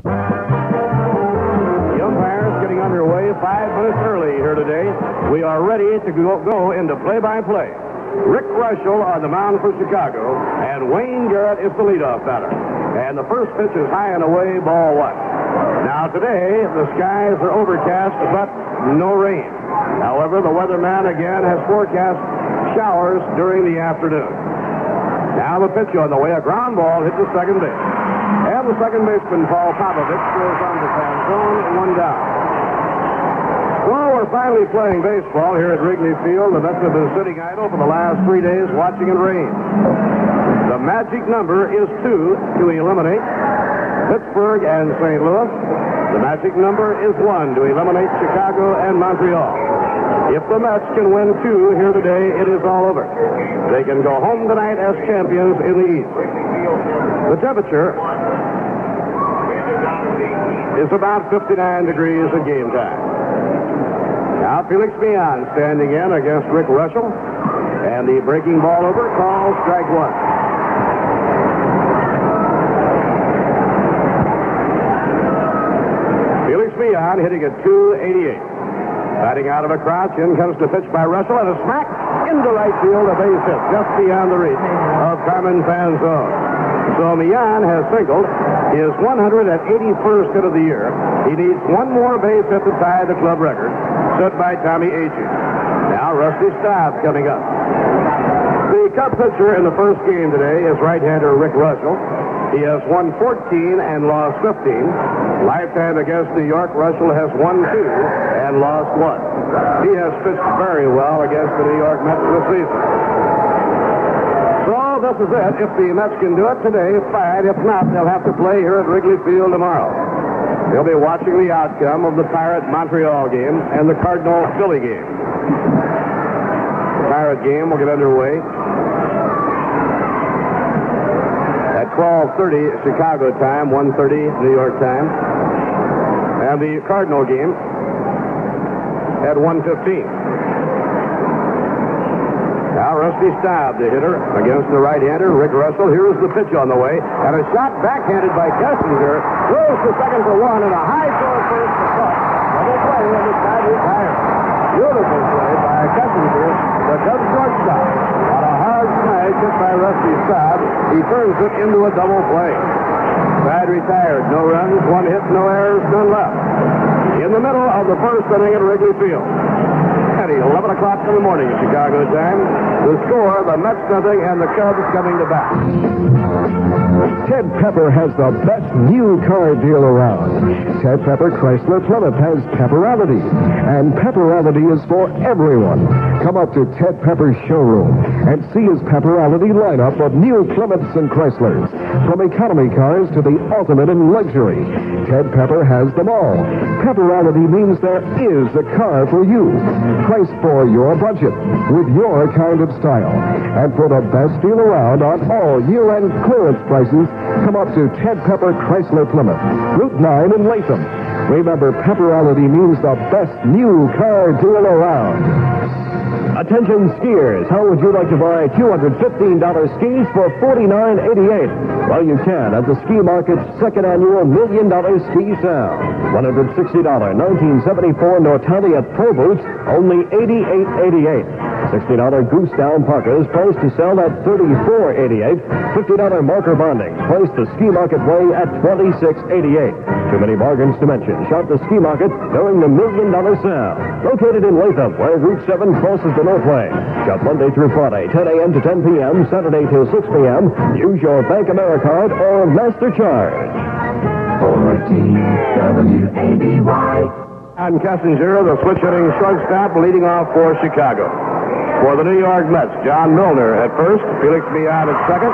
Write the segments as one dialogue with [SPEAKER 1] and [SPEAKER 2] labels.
[SPEAKER 1] The umpires getting underway 5 minutes early here today. We are ready to go into play-by-play. Rick Russell on the mound for Chicago, and Wayne Garrett is the leadoff batter. And the first pitch is high and away, ball one. Now today, the skies are overcast, but no rain. However, the weatherman again has forecast showers during the afternoon. Now the pitch on the way, a ground ball hit the second base. And the second baseman, Paul Popovich, goes on to Fanzone, one down. Well, we're finally playing baseball here at Wrigley Field. The Mets have been sitting idle for the last 3 days watching it rain. The magic number is 2 to eliminate Pittsburgh and St. Louis. The magic number is 1 to eliminate Chicago and Montreal. If the Mets can win 2 here today, it is all over. They can go home tonight as champions in the East. The temperature is about 59 degrees at game time. Now Felix Millan standing in against Rick Russell. And the breaking ball over, called strike one. Felix Millan hitting at .288. Batting out of a crouch, in comes the pitch by Russell, and a smack into right field, a base hit just beyond the reach of Carmen Fanzone. So Millan has singled his 181st hit of the year. He needs one more base hit to tie the club record set by Tommy Agee. Now Rusty Staub coming up. The Cub pitcher in the first game today is right-hander Rick Russell. He has won 14 and lost 15. Lifetime against New York, Russell has won 2 and lost 1. He has pitched very well against the New York Mets this season. So this is it. If the Mets can do it today, fine. If not, they'll have to play here at Wrigley Field tomorrow. They'll be watching the outcome of the Pirate-Montreal game and the Cardinal-Philly game. The Pirate game will get underway at 12:30 Chicago time, 1:30 New York time. And the Cardinal game at 1:15. Now Rusty Staub, the hitter, against the right-hander, Rick Russell. Here's the pitch on the way. And a shot backhanded by Kessinger. Throws to second for one, and a high throw first to short. Double play, and the side retired. Beautiful play by Kessinger, the Cubs shortstop. On a hard smash hit by Rusty Staub, he turns it into a double play. Side retired. No runs, 1 hit, no errors, none left. In the middle of the first inning at Wrigley Field. 11 o'clock in the morning, Chicago time. The score, the Mets nothing, and the Cubs coming to bat.
[SPEAKER 2] Ted Pepper has the best new car deal around. Ted Pepper Chrysler Plymouth has Pepperality, and Pepperality is for everyone. Come up to Ted Pepper's showroom and see his Pepperality lineup of new Plymouths and Chryslers. From economy cars to the ultimate in luxury, Ted Pepper has them all. Pepperality means there is a car for you. Priced for your budget, with your kind of style. And for the best deal around on all year-end clearance prices, come up to Ted Pepper Chrysler Plymouth, Route 9 in Latham. Remember, Pepperality means the best new car deal around. Attention skiers, how would you like to buy $215 skis for $49.88? Well, you can at the Ski Market's second annual $1 Million Ski Sale. $160 1974 Nortalia Pro Boots, only $88.88. $60 Goose Down Parkas priced to sell at $34.88. $50 Marker Bonding priced the Ski Market way at $26.88. Too many bargains to mention. Shop the Ski Market during the $1 Million Sale. Located in Latham, where Route 7 crosses the Northway. Shop Monday through Friday, 10 a.m. to 10 p.m., Saturday till 6 p.m. Use your Bank America card or Master Charge.
[SPEAKER 3] 14
[SPEAKER 1] And Kessinger, the switch-hitting shortstop, leading off for Chicago. For the New York Mets, John Milner at first, Felix Millan at second.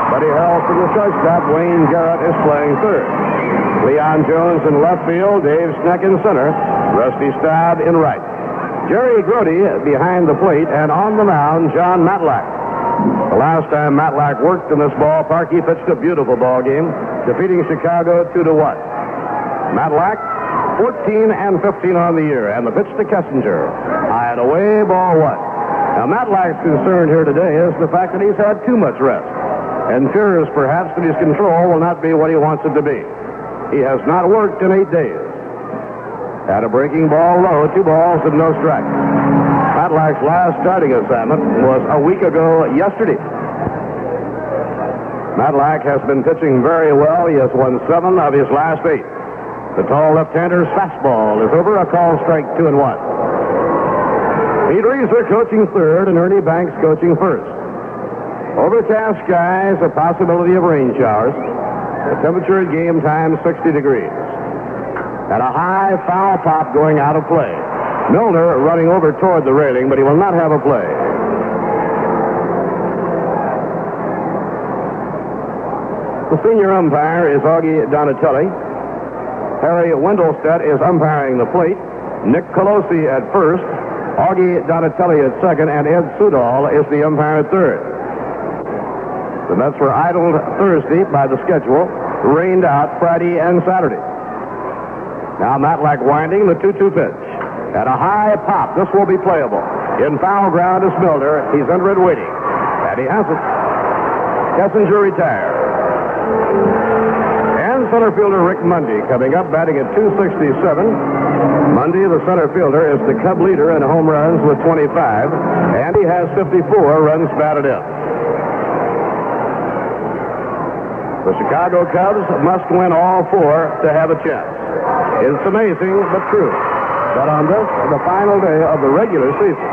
[SPEAKER 1] Buddy Harrell from the shortstop, Wayne Garrett is playing third. Leon Jones in left field, Dave Sneck in center, Rusty Staub in right. Jerry Grody behind the plate, and on the mound, John Matlack. The last time Matlack worked in this ballpark, he pitched a beautiful ball game, defeating Chicago 2-1. Matlack, 14 and 15 on the year, and the pitch to Kessinger. High and away, ball one. Now, Matlack's concern here today is the fact that he's had too much rest, and fears perhaps that his control will not be what he wants it to be. He has not worked in 8 days. Had a breaking ball low, 2 balls and no strikes. Matlack's last starting assignment was a week ago yesterday. Matlack has been pitching very well. He has won 7 of his last 8. The tall left-hander's fastball is over, a call strike 2-1. Pete Reeser coaching third and Ernie Banks coaching first. Overcast skies, a possibility of rain showers. The temperature at game time, 60 degrees. And a high foul pop going out of play. Milner running over toward the railing, but he will not have a play. The senior umpire is Augie Donatelli. Harry Wendelstedt is umpiring the plate. Nick Colosi at first. Augie Donatelli at second, and Ed Sudol is the umpire at third. The Mets were idled Thursday by the schedule, rained out Friday and Saturday. Now Matlack winding the 2-2 pitch. At a high pop, this will be playable. In foul ground is Milner. He's under it waiting. And he has it. Kessinger retired. And center fielder Rick Mundy coming up, batting at .267. Mundy, the center fielder, is the Cub leader in home runs with 25. And he has 54 runs batted in. The Chicago Cubs must win all 4 to have a chance. It's amazing, but true. But on this, the final day of the regular season,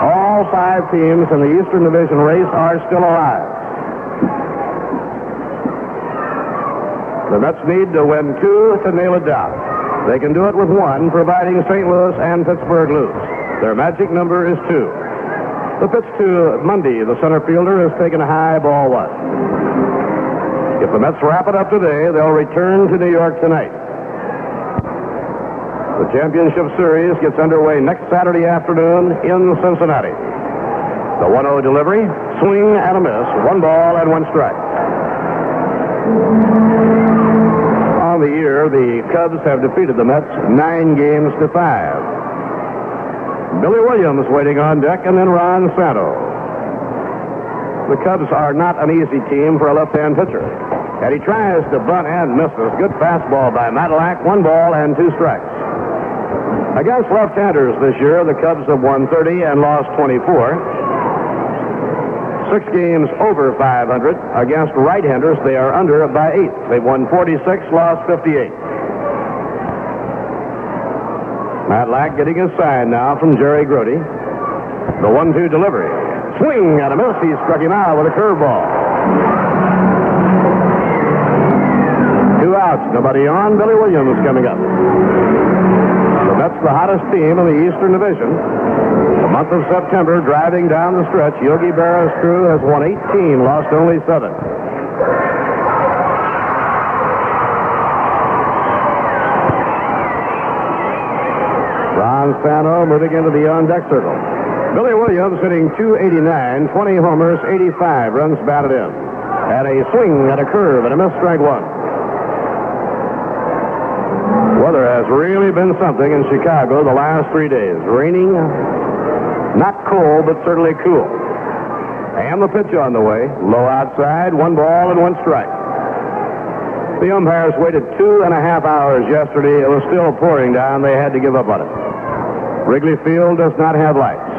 [SPEAKER 1] all 5 teams in the Eastern Division race are still alive. The Mets need to win 2 to nail it down. They can do it with 1, providing St. Louis and Pittsburgh lose. Their magic number is 2. The pitch to Mundy, the center fielder, is taken high, ball 1. If the Mets wrap it up today, they'll return to New York tonight. The championship series gets underway next Saturday afternoon in Cincinnati. The 1-0 delivery, swing and a miss, 1 ball and 1 strike. On the year, the Cubs have defeated the Mets 9 games to 5. Billy Williams waiting on deck, and then Ron Santo. The Cubs are not an easy team for a left-hand pitcher. And he tries to bunt and misses. Good fastball by Matlack, 1 ball and 2 strikes. Against left-handers this year, the Cubs have won 30 and lost 24. 6 games over 500. Against right-handers, they are under by 8. They've won 46, lost 58. Matlack getting a sign now from Jerry Grody. The 1-2 delivery. Swing and a miss. He struck him out with a curveball. 2 outs. Nobody on. Billy Williams coming up. So that's the hottest team in the Eastern Division. The month of September, driving down the stretch, Yogi Berra's crew has won 18, lost only 7. Ron Santo moving into the on-deck circle. Billy Williams hitting .289, 20 homers, 85 runs batted in. And a swing and a curve and a miss, strike 1. Weather has really been something in Chicago the last 3 days. Raining, not cold, but certainly cool. And the pitch on the way. Low outside, 1 ball and 1 strike. The umpires waited 2.5 hours yesterday. It was still pouring down. They had to give up on it. Wrigley Field does not have lights.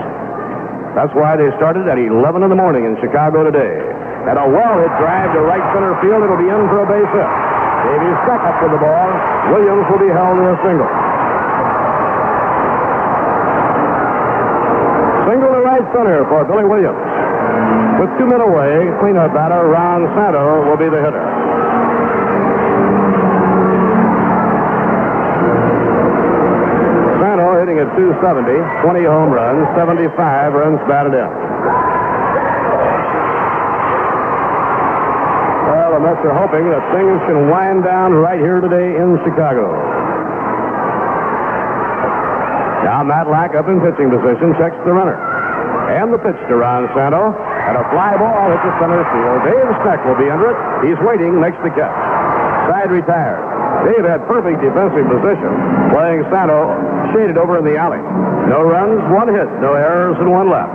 [SPEAKER 1] That's why they started at 11 in the morning in Chicago today. And a well-hit drive to right center field. It'll be in for a base hit. Davies stuck up with the ball. Williams will be held to a single. Single to right center for Billy Williams. With 2 men away, cleanup batter Ron Santo will be the hitter. Santo hitting at .270, 20 home runs, 75 runs batted in. The Mets are hoping that things can wind down right here today in Chicago. Now Matlack up in pitching position, checks the runner. And the pitch to Ron Santo. And a fly ball hits the center field. Dave Steck will be under it. He's waiting, makes the catch. Side retired. Dave had perfect defensive position, playing Santo shaded over in the alley. No runs, one hit, no errors, and one left.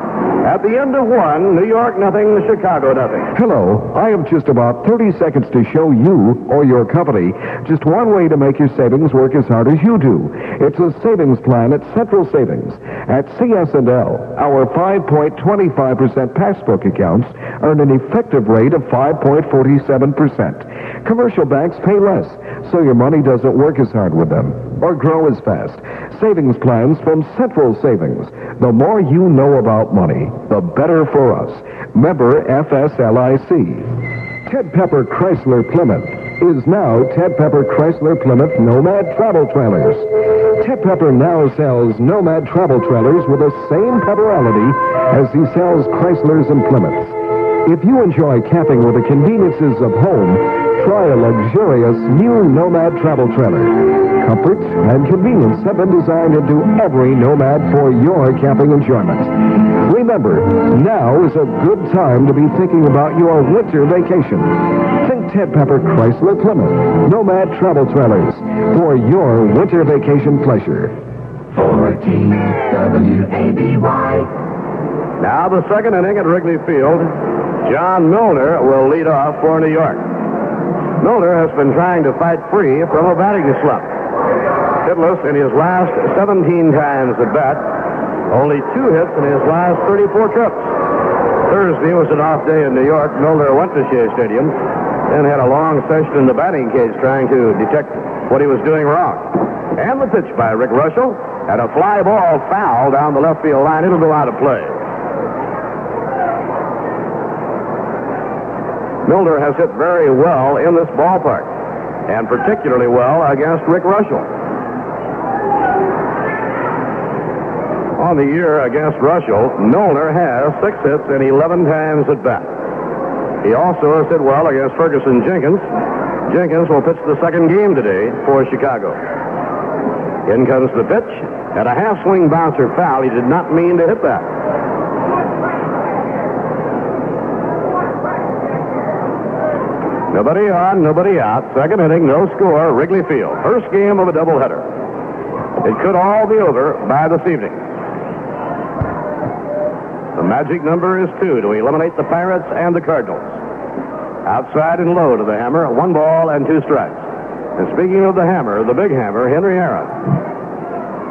[SPEAKER 1] At the end of one, New York nothing, Chicago nothing.
[SPEAKER 2] Hello, I have just about 30 seconds to show you or your company just one way to make your savings work as hard as you do. It's a savings plan at Central Savings. At CS&L, our 5.25% passbook accounts earn an effective rate of 5.47%. Commercial banks pay less, so your money doesn't work as hard with them or grow as fast. Savings plans from Central Savings. The more you know about money, the better for us. Member FSLIC. Ted Pepper Chrysler Plymouth is now Ted Pepper Chrysler Plymouth Nomad Travel Trailers. Ted Pepper now sells Nomad Travel Trailers with the same pepperality as he sells Chryslers and Plymouths. If you enjoy camping with the conveniences of home, try a luxurious new Nomad Travel Trailer. Comfort and convenience have been designed into every Nomad for your camping enjoyment. Remember, now is a good time to be thinking about your winter vacation. Think Ted Pepper Chrysler Plymouth Nomad Travel Trailers for your winter vacation pleasure.
[SPEAKER 3] 14WABY.
[SPEAKER 1] Now the second inning at Wrigley Field. John Milner will lead off for New York. Milner has been trying to fight free from a batting slump. Hitless in his last 17 times at bat. Only 2 hits in his last 34 trips. Thursday was an off day in New York. Milner went to Shea Stadium and had a long session in the batting cage trying to detect what he was doing wrong. And the pitch by Rick Russell, and a fly ball foul down the left field line. It'll go out of play. Milner has hit very well in this ballpark, and particularly well against Rick Russell. On the year against Russell, Milner has 6 hits and 11 times at bat. He also has hit well against Ferguson Jenkins. Jenkins will pitch the second game today for Chicago. In comes the pitch, and a half-swing bouncer foul. He did not mean to hit that. Nobody on, nobody out. Second inning, no score, Wrigley Field. First game of a doubleheader. It could all be over by this evening. The magic number is 2 to eliminate the Pirates and the Cardinals. Outside and low to the hammer, 1 ball and 2 strikes. And speaking of the hammer, the big hammer, Henry Aaron.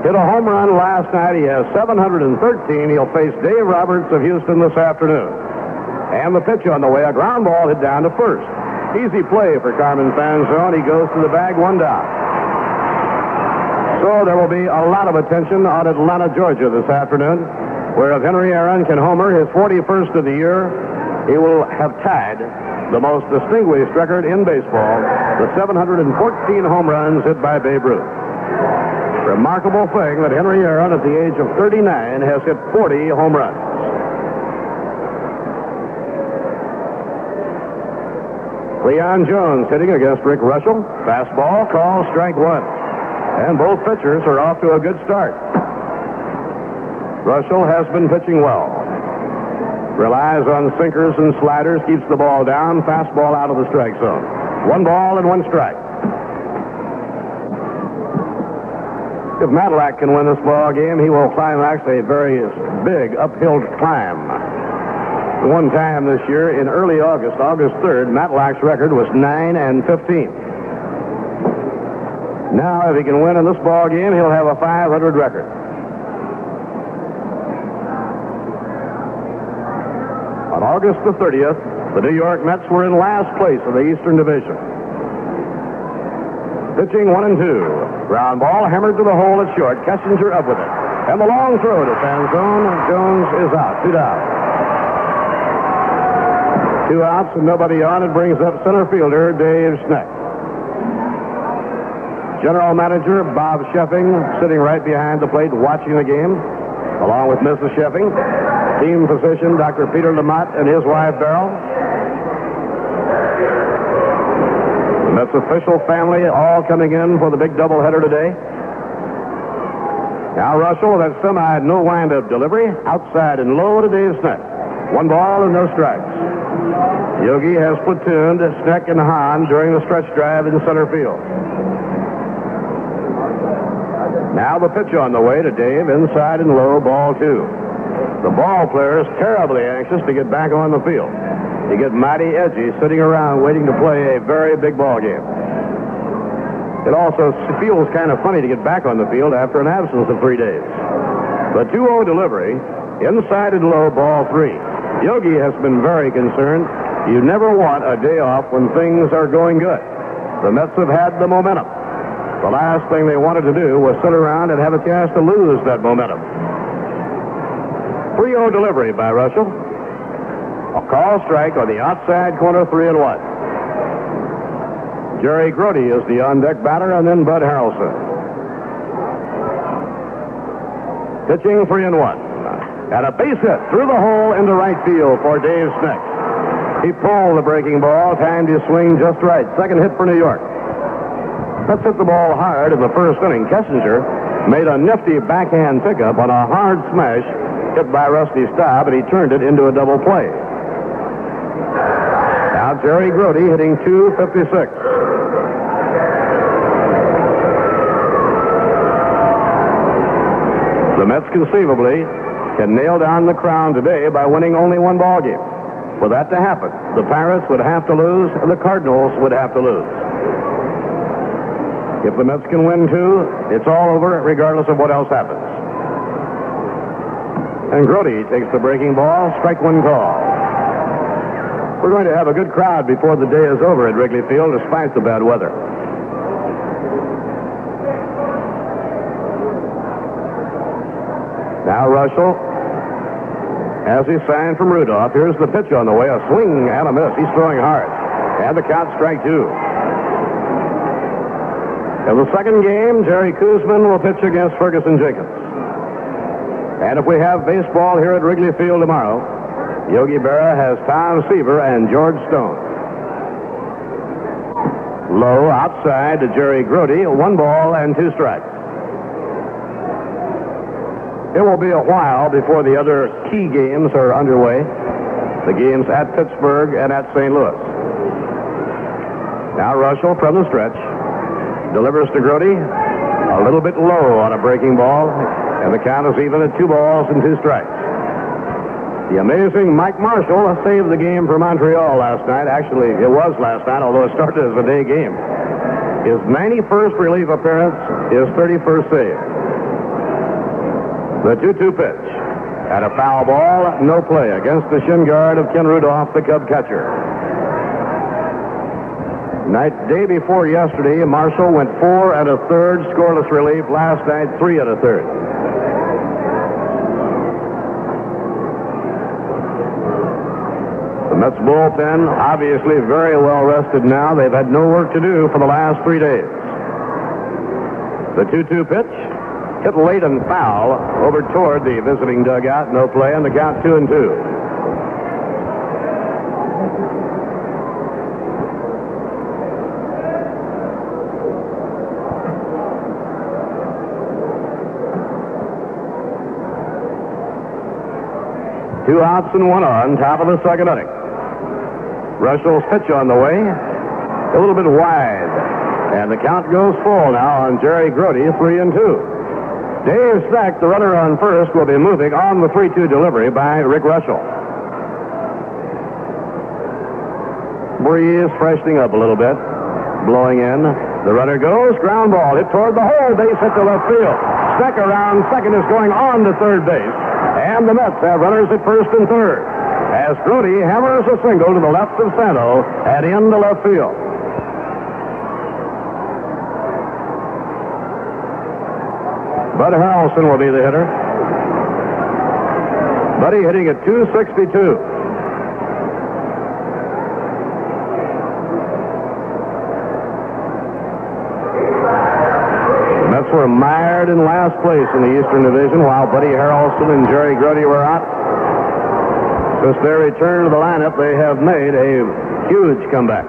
[SPEAKER 1] Hit a home run last night. He has 713. He'll face Dave Roberts of Houston this afternoon. And the pitch on the way, a ground ball hit down to first. Easy play for Carmen Fanzone. He goes to the bag, 1 down. So there will be a lot of attention on Atlanta, Georgia this afternoon, where if Henry Aaron can homer his 41st of the year, he will have tied the most distinguished record in baseball, the 714 home runs hit by Babe Ruth. Remarkable thing that Henry Aaron, at the age of 39, has hit 40 home runs. Leon Jones hitting against Rick Russell. Fastball, call, strike 1. And both pitchers are off to a good start. Russell has been pitching well. Relies on sinkers and sliders, keeps the ball down. Fastball out of the strike zone. 1 ball and 1 strike. If Matlack can win this ball game, he will climax a very big uphill climb. One time this year, in early August, August 3rd, Matlack's record was 9-15. Now, if he can win in this ball game, he'll have a 500 record. On August the 30th, the New York Mets were in last place in the Eastern Division. Pitching 1 and 2. Ground ball hammered to the hole at short. Kessinger up with it. And the long throw to Fanzone. Jones is out. 2 down. 2 outs and nobody on. It brings up center fielder Dave Schneck. General manager Bob Sheffing sitting right behind the plate watching the game, along with Mrs. Sheffing. Team physician Dr. Peter Lamott and his wife Beryl. The Mets official family all coming in for the big doubleheader today. Now Russell with that semi no wind-up delivery. Outside and low to Dave Schneck. 1 ball and no strikes. Yogi has platooned Schneck and Hahn during the stretch drive in center field. Now the pitch on the way to Dave, inside and low, ball 2. The ball player is terribly anxious to get back on the field. You get mighty edgy sitting around waiting to play a very big ball game. It also feels kind of funny to get back on the field after an absence of 3 days. The 2-0 delivery, inside and low, ball 3. Yogi has been very concerned. You never want a day off when things are going good. The Mets have had the momentum. The last thing they wanted to do was sit around and have a chance to lose that momentum. 3-0 delivery by Russell. A call strike on the outside corner, 3-1. Jerry Grote is the on-deck batter, and then Bud Harrelson. Pitching 3-1. And a base hit through the hole into right field for Dave Sneck. He pulled the breaking ball, timed his swing just right. Second hit for New York. Let's hit the ball hard in the first inning. Kessinger made a nifty backhand pickup on a hard smash hit by Rusty Staub, and he turned it into a double play. Now Jerry Grote hitting .256. The Mets conceivably can nail down the crown today by winning only one ball game. For that to happen, the Pirates would have to lose, and the Cardinals would have to lose. If the Mets can win 2, it's all over, regardless of what else happens. And Grote takes the breaking ball, strike 1 call. We're going to have a good crowd before the day is over at Wrigley Field, despite the bad weather. Now Russell, as he signed from Rudolph, here's the pitch on the way. A swing and a miss. He's throwing hard. And the count, strike 2. In the second game, Jerry Koosman will pitch against Ferguson Jenkins. And if we have baseball here at Wrigley Field tomorrow, Yogi Berra has Tom Seaver and George Stone. Low outside to Jerry Grote, 1 ball and 2 strikes. It will be a while before the other key games are underway. The games at Pittsburgh and at St. Louis. Now Russell from the stretch. Delivers to Grote. A little bit low on a breaking ball. And the count is even at 2 balls and 2 strikes. The amazing Mike Marshall saved the game for Montreal last night. Actually, it was last night, although it started as a day game. His 91st relief appearance, his 31st save. The 2-2 pitch. And a foul ball, no play against the shin guard of Ken Rudolph, the Cub catcher. Day before yesterday, Marshall went 4 1/3 scoreless relief. Last night, 3 1/3. The Mets bullpen obviously very well rested now. They've had no work to do for the last 3 days. The 2-2 pitch. Hit late and foul over toward the visiting dugout. No play, and the count 2-2. Two outs and 1 on, top of the second inning. Russell's pitch on the way, a little bit wide, and the count goes full now on Jerry Grote, 3-2. Dave Sneck, the runner on first, will be moving on the 3-2 delivery by Rick Russell. Breeze freshening up a little bit, blowing in. The runner goes, ground ball hit toward the hole, base hit to left field. Sneck around second is going on to third base, and the Mets have runners at first and third as Grote hammers a single to the left of Santo and into left field. Bud Harrelson will be the hitter. Buddy hitting at .262. The Mets were mired in last place in the Eastern Division while Buddy Harrelson and Jerry Grote were out. Since their return to the lineup, they have made a huge comeback.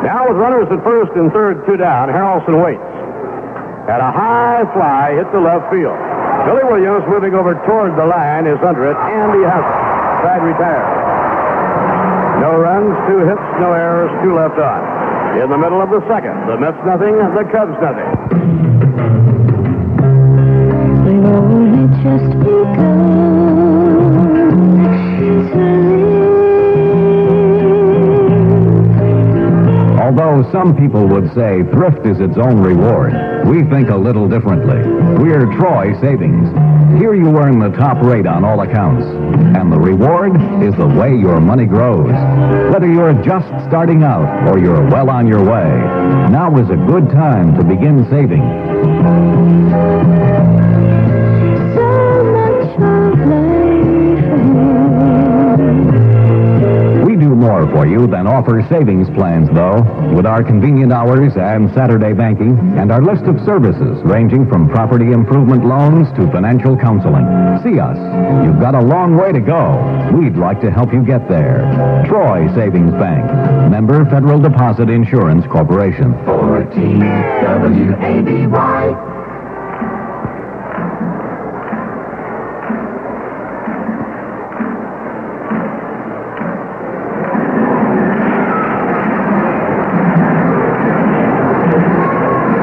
[SPEAKER 1] Now with runners at first and third, 2 down, Harrelson waits. And a high fly hit the left field. Billy Williams moving over toward the line is under it, and he has it. Side retired. No runs, 2 hits, no errors, 2 left on. In the middle of the second, the Mets nothing, the Cubs nothing.
[SPEAKER 4] just begun to live.
[SPEAKER 5] Although some people would say thrift is its own reward, we think a little differently. We're Troy Savings. Here you earn the top rate on all accounts. And the reward is the way your money grows. Whether you're just starting out or you're well on your way, now is a good time to begin saving.
[SPEAKER 4] So much of life ahead.
[SPEAKER 5] We do more for you than offer savings plans, though, with our convenient hours and Saturday banking and our list of services ranging from property improvement loans to financial counseling. See us. You've got a long way to go. We'd like to help you get there. Troy Savings Bank. Member Federal Deposit Insurance Corporation.
[SPEAKER 3] 14 WABY.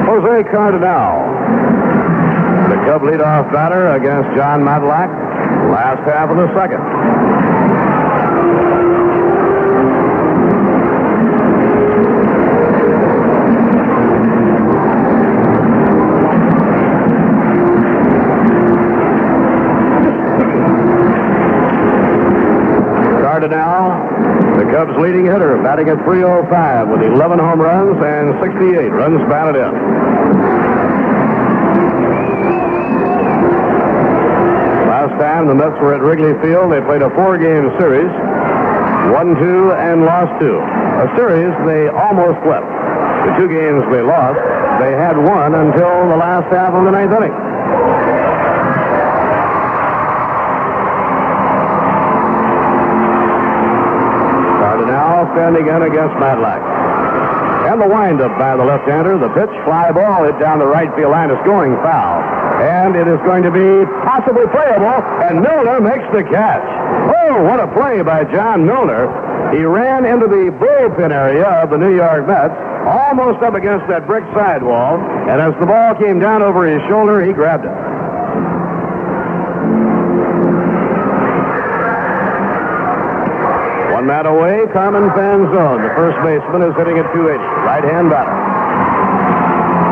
[SPEAKER 1] Jose Cardinal, the Cub leadoff batter against John Matlack, last half of the second. Cardinal, the Cubs' leading hitter, batting at .305 with 11 home runs and 68 runs batted in. Last time the Mets were at Wrigley Field, they played a 4-game series, won 2 and lost 2. A series they almost swept. The 2 games they lost, they had won until the last half of the 9th inning. Standing in against Matlack. And the windup by the left-hander. The pitch, fly ball hit down the right field line. It's going foul. And it is going to be possibly playable. And Milner makes the catch. Oh, what a play by John Milner. He ran into the bullpen area of the New York Mets, almost up against that brick sidewall. And as the ball came down over his shoulder, he grabbed it. One man away, Carmen Fanzone. The first baseman is hitting at .280. Right-hand batter.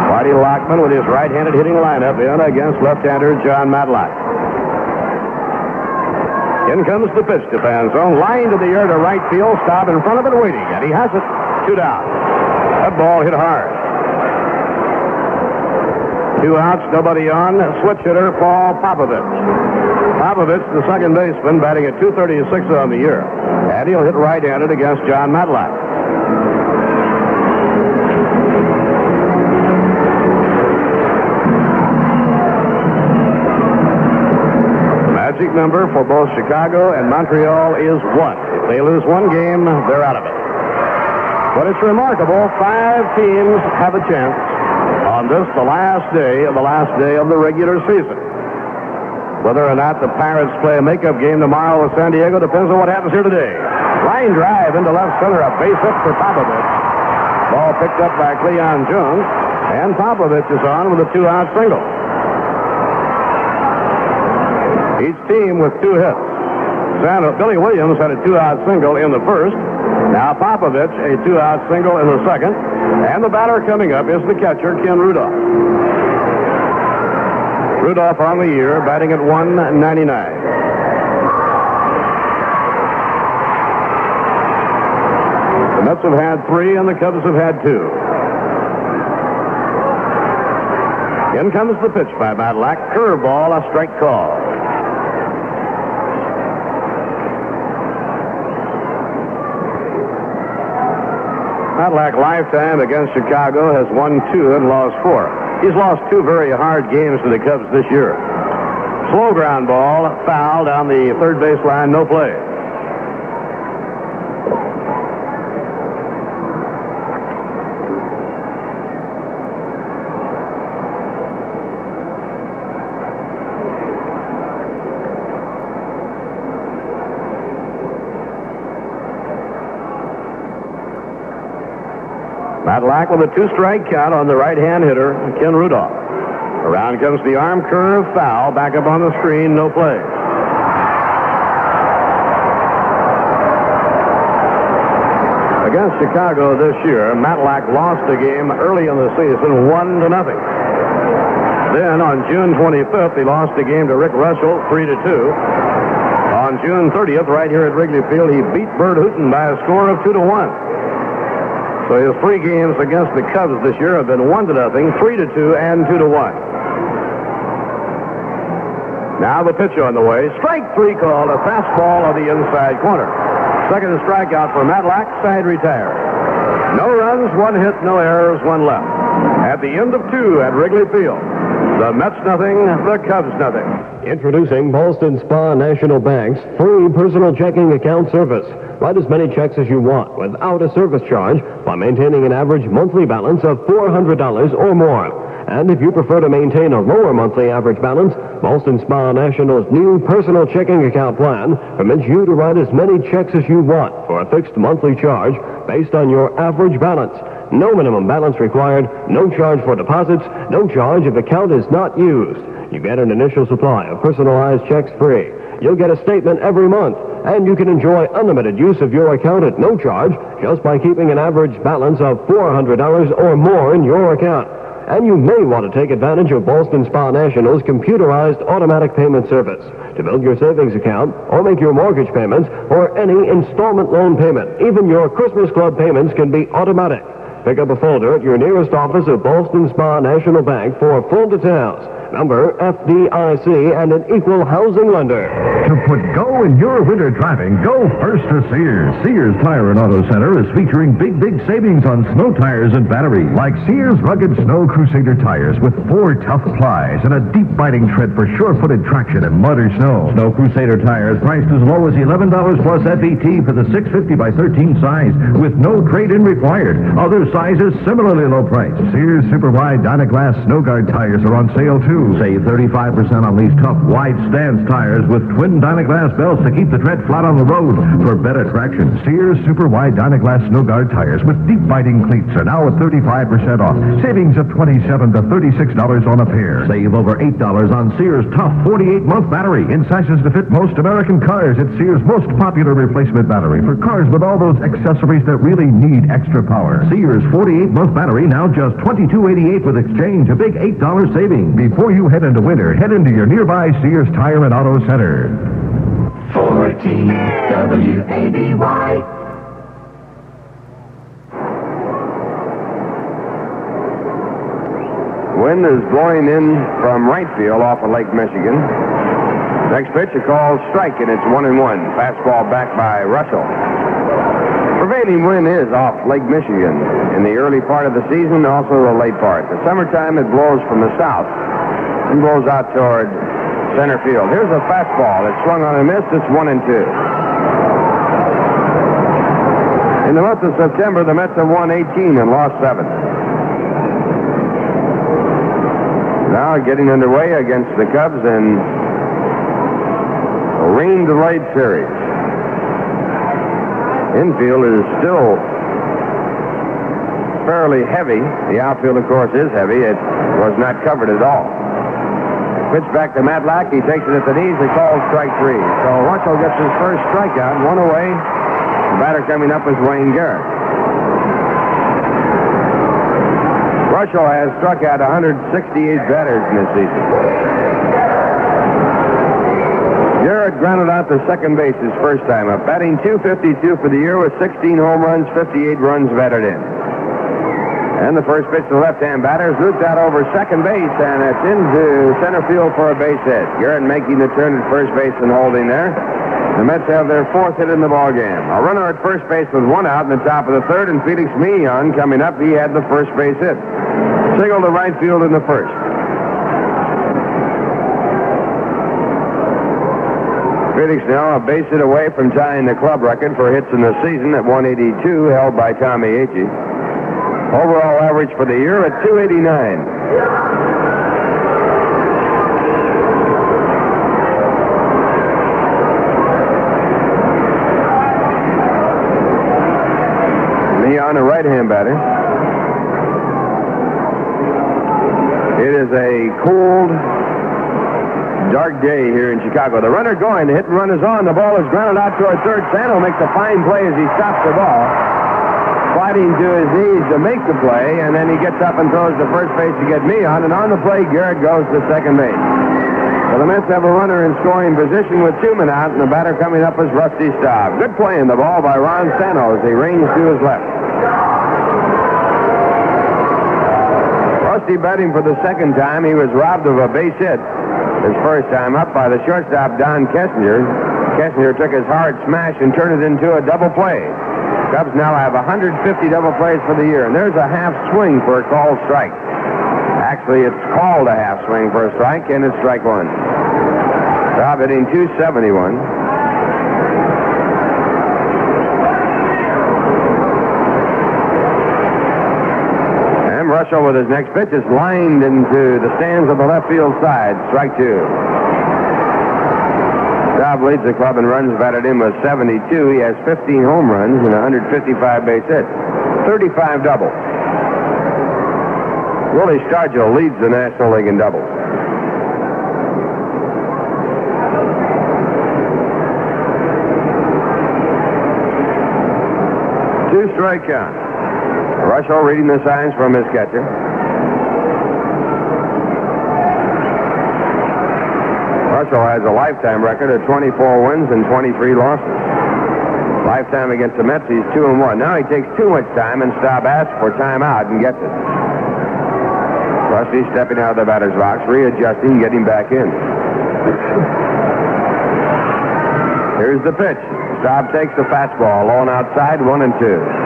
[SPEAKER 1] Marty Lockman with his right-handed hitting lineup in against left-hander John Matlack. In comes the pitch to Fanzone. Line to the air to right field. Stop in front of it waiting. And he has it. 2 down. That ball hit hard. 2 outs, nobody on. Switch hitter Paul Popovich. Popovich, the second baseman, batting at .236 on the year. And he'll hit right-handed against John Matlack. The magic number for both Chicago and Montreal is 1. If they lose one game, they're out of it. But it's remarkable. 5 teams have a chance on this, the last day of the regular season. Whether or not the Pirates play a makeup game tomorrow with San Diego depends on what happens here today. Line drive into left center, a base hit for Popovich. Ball picked up by Cleon Jones, and Popovich is on with a 2-out single. Each team with 2 hits. Billy Williams had a 2-out single in the first. Now Popovich, a 2-out single in the second. And the batter coming up is the catcher, Ken Rudolph. Rudolph on the year, batting at .199. The Mets have had 3, and the Cubs have had 2. In comes the pitch by Matlack. Curveball, a strike call. Matlack lifetime against Chicago has won 2 and lost 4. He's lost 2 very hard games to the Cubs this year. Slow ground ball, foul down the third base line, no play. Matlack with a 2-strike count on the right-hand hitter, Ken Rudolph. Around comes the arm curve foul. Back up on the screen, no play. Against Chicago this year, Matlack lost the game early in the season, 1-0. Then on June 25th, he lost the game to Rick Russell, 3-2. On June 30th, right here at Wrigley Field, he beat Bert Hooton by a score of 2-1. So his 3 games against the Cubs this year have been 1-0, 3-2, and 2-1. Now the pitch on the way. Strike 3 called, a fastball on the inside corner. Second strikeout for Matlack, side retired. No runs, 1 hit, no errors, 1 left. At the end of 2 at Wrigley Field. The Mets nothing, the Cubs nothing.
[SPEAKER 6] Introducing Boston Spa National Bank's free personal checking account service. Write as many checks as you want without a service charge by maintaining an average monthly balance of $400 or more. And if you prefer to maintain a lower monthly average balance, Boston Spa National's new personal checking account plan permits you to write as many checks as you want for a fixed monthly charge based on your average balance. No minimum balance required, no charge for deposits, no charge if account is not used. You get an initial supply of personalized checks free. You'll get a statement every month, and you can enjoy unlimited use of your account at no charge just by keeping an average balance of $400 or more in your account. And you may want to take advantage of Boston Spa National's computerized automatic payment service to build your savings account or make your mortgage payments or any installment loan payment. Even your Christmas Club payments can be automatic. Pick up a folder at your nearest office of Boston Spa National Bank for full details. Member FDIC and an equal housing lender.
[SPEAKER 7] To put go in your winter driving, go first to Sears. Sears Tire and Auto Center is featuring big savings on snow tires and battery, like Sears Rugged Snow Crusader tires with 4 tough plies and a deep biting tread for sure-footed traction in mud or snow. Snow Crusader tires priced as low as $11 plus FET for the 650 by 13 size with no trade-in required. Other sizes similarly low priced. Sears Super Wide Dynaglass Snow Guard tires are on sale too. Save 35% on these tough, wide stance tires with twin Dynaglass belts to keep the tread flat on the road for better traction. Sears Super Wide Dynaglass Snow Guard tires with deep biting cleats are now at 35% off. Savings of $27 to $36 on a pair. Save over $8 on Sears Tough 48-month battery in sizes to fit most American cars. It's Sears' most popular replacement battery for cars with all those accessories that really need extra power. Sears 48-month battery now just $22.88 with exchange. A big $8 saving. Before you head into winter, head into your nearby Sears Tire and Auto Center.
[SPEAKER 3] 14 WABY.
[SPEAKER 1] Wind is blowing in from right field off of Lake Michigan. Next pitch, a called strike, and it's 1-1. Fastball back by Russell. Prevailing wind is off Lake Michigan in the early part of the season, also the late part. The summertime, it blows from the south and blows out toward center field. Here's a fastball. It's swung on and missed. It's 1-2. In the month of September, the Mets have won 18 and lost 7. Now getting underway against the Cubs in a rain-delayed series. Infield is still fairly heavy. The outfield, of course, is heavy. It was not covered at all. Pitch back to Matlack. He takes it at the knees and calls strike 3. So Russell gets his first strikeout, 1 away. The batter coming up is Wayne Garrett. Russell has struck out 168 batters in this season. Garrett grounded out to second base his first time up, batting .252 for the year with 16 home runs, 58 runs batted in. And the first pitch to the left-hand batter is looped out over second base, and it's into center field for a base hit. Garrett making the turn at first base and holding there. The Mets have their 4th hit in the ballgame. A runner at first base with 1 out in the top of the 3rd, and Felix Millan coming up. He had the first base hit. Single to right field in the first. Felix now a base hit away from tying the club record for hits in the season at 182, held by Tommy Agee. Overall average for the year at 289. Leon, a right-hand batter. It is a cold, dark day here in Chicago. The runner going. The hit and run is on. The ball is grounded out toward third. Sano makes a fine play as he stops the ball, sliding to his knees to make the play, and then he gets up and throws to first base to get me on. And on the play, Garrett goes to second base. So the Mets have a runner in scoring position with 2 men out, and the batter coming up is Rusty Staub. Good play in the ball by Ron Sano as he rings to his left. Rusty batting for the second time. He was robbed of a base hit his first time up by the shortstop, Don Kessinger. Kessinger took his hard smash and turned it into a double play. Cubs now have 150 double plays for the year, and there's a half swing for a called strike. Actually, it's called a half swing for a strike, and it's strike one. Staub hitting .271. And Russell with his next pitch is lined into the stands of the left field side. Strike two. Staub leads the club in runs batted in with 72. He has 15 home runs and 155 base hits. 35 doubles. Willie Stargell leads the National League in doubles. Two-strike count. Russell reading the signs from his catcher. Russell has a lifetime record of 24 wins and 23 losses. Lifetime against the Mets, he's 2-1. Now he takes too much time, and Staub asks for timeout and gets it. Rusty stepping out of the batter's box, readjusting, getting back in. Here's the pitch. Staub takes the fastball, low and outside, 1-2.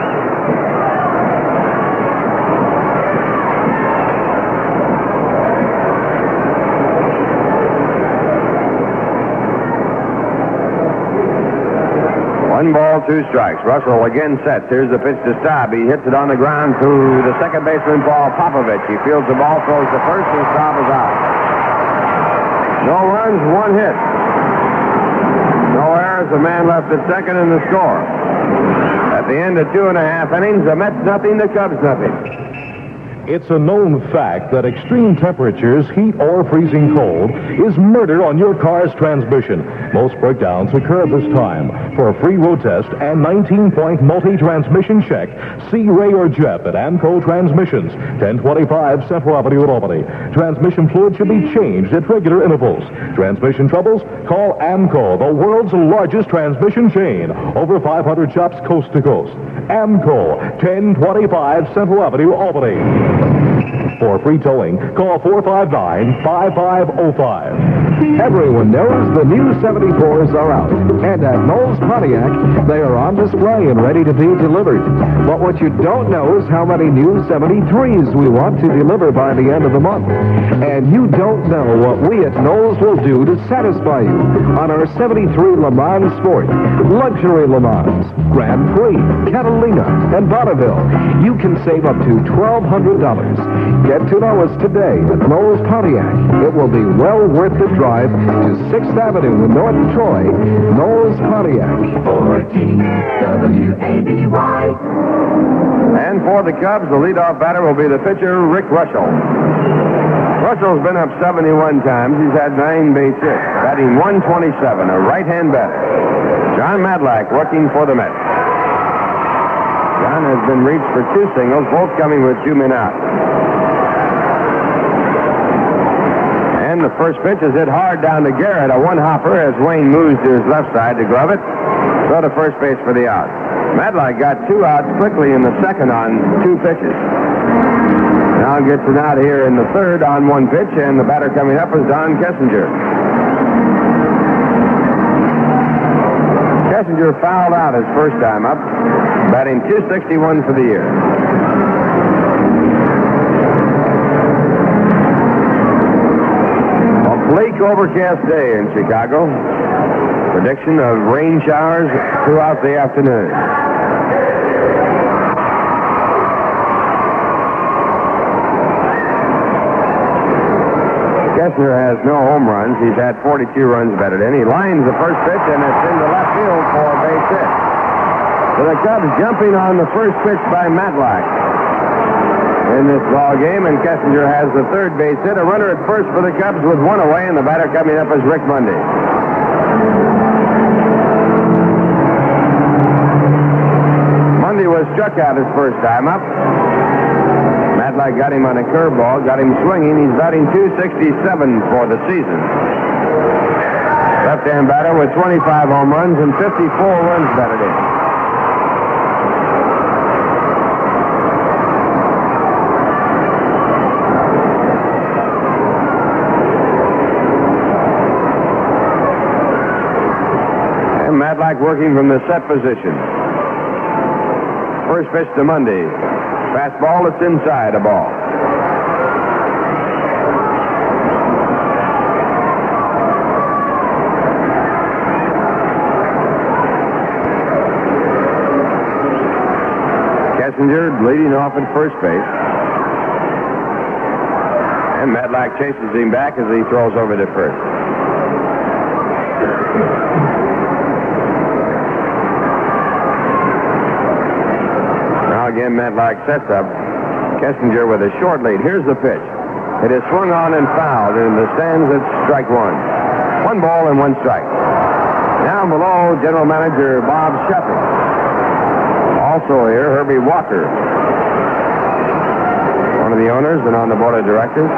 [SPEAKER 1] One ball, 2 strikes. Russell again sets. Here's the pitch to Staub. He hits it on the ground to the second baseman, Paul Popovich. He fields the ball, throws to first, and Staub is out. No runs, 1 hit. No errors, a man left at second in the score. At the end of 2.5 innings, the Mets nothing, the Cubs nothing.
[SPEAKER 8] It's a known fact that extreme temperatures, heat or freezing cold, is murder on your car's transmission. Most breakdowns occur at this time. For a free road test and 19-point multi-transmission check, see Ray or Jeff at Amco Transmissions, 1025 Central Avenue in Albany. Transmission fluid should be changed at regular intervals. Transmission troubles? Call Amco, the world's largest transmission chain. Over 500 shops coast to coast. Amco, 1025 Central Avenue, Albany. For free towing, call 459-5505.
[SPEAKER 2] Everyone knows the new 74s are out. And at Knowles Pontiac, they are on display and ready to be delivered. But what you don't know is how many new 73s we want to deliver by the end of the month. And you don't know what we at Knowles will do to satisfy you on our 73 Le Mans Sport, Luxury Le Mans, Grand Prix, Catalina, and Bonneville. You can save up to $1,200. Get to know us today at Knowles Pontiac. It will be well worth the drive to 6th Avenue in North Troy. Knowles Pontiac.
[SPEAKER 3] 14 WABY.
[SPEAKER 1] And for the Cubs, the leadoff batter will be the pitcher, Rick Russell. Russell's been up 71 times. He's had 9 base hits, batting .127, a right-hand batter. John Madlack working for the Mets. John has been reached for 2 singles, both coming with 2 men out. And the first pitch is hit hard down to Garrett, a one-hopper as Wayne moves to his left side to glove it. Throw to first base for the out. Madlack got 2 outs quickly in the second on 2 pitches. Now gets it out here in the third on 1 pitch, and the batter coming up is Don Kessinger. Kessinger fouled out his first time up, batting .261 for the year. A bleak, overcast day in Chicago. Prediction of rain showers throughout the afternoon. Kessler has no home runs. He's had 42 runs batted in. He lines the first pitch, and it's into left field for a base hit. So the Cubs jumping on the first pitch by Madlack. in this ball game, and Kessinger has the third base hit. A runner at first for the Cubs with one away, and the batter coming up is Rick Mundy. Mundy was struck out his first time up. Matlack got him on a curveball, got him swinging. He's batting .267 for the season. Left-hand batter with 25 home runs and 54 runs batted in. And Matlack working from the set position. First pitch to Mundy. Fastball that's inside a ball. Kessinger leading off at first base. And Matlack chases him back as he throws over to first. Now again, Matlack sets up. Kessinger with a short lead. Here's the pitch. It is swung on and fouled. In the stands, it's strike one. 1 ball and 1 strike. Down below, General Manager Bob Shepard. Also here, Herbie Walker, one of the owners and on the board of directors.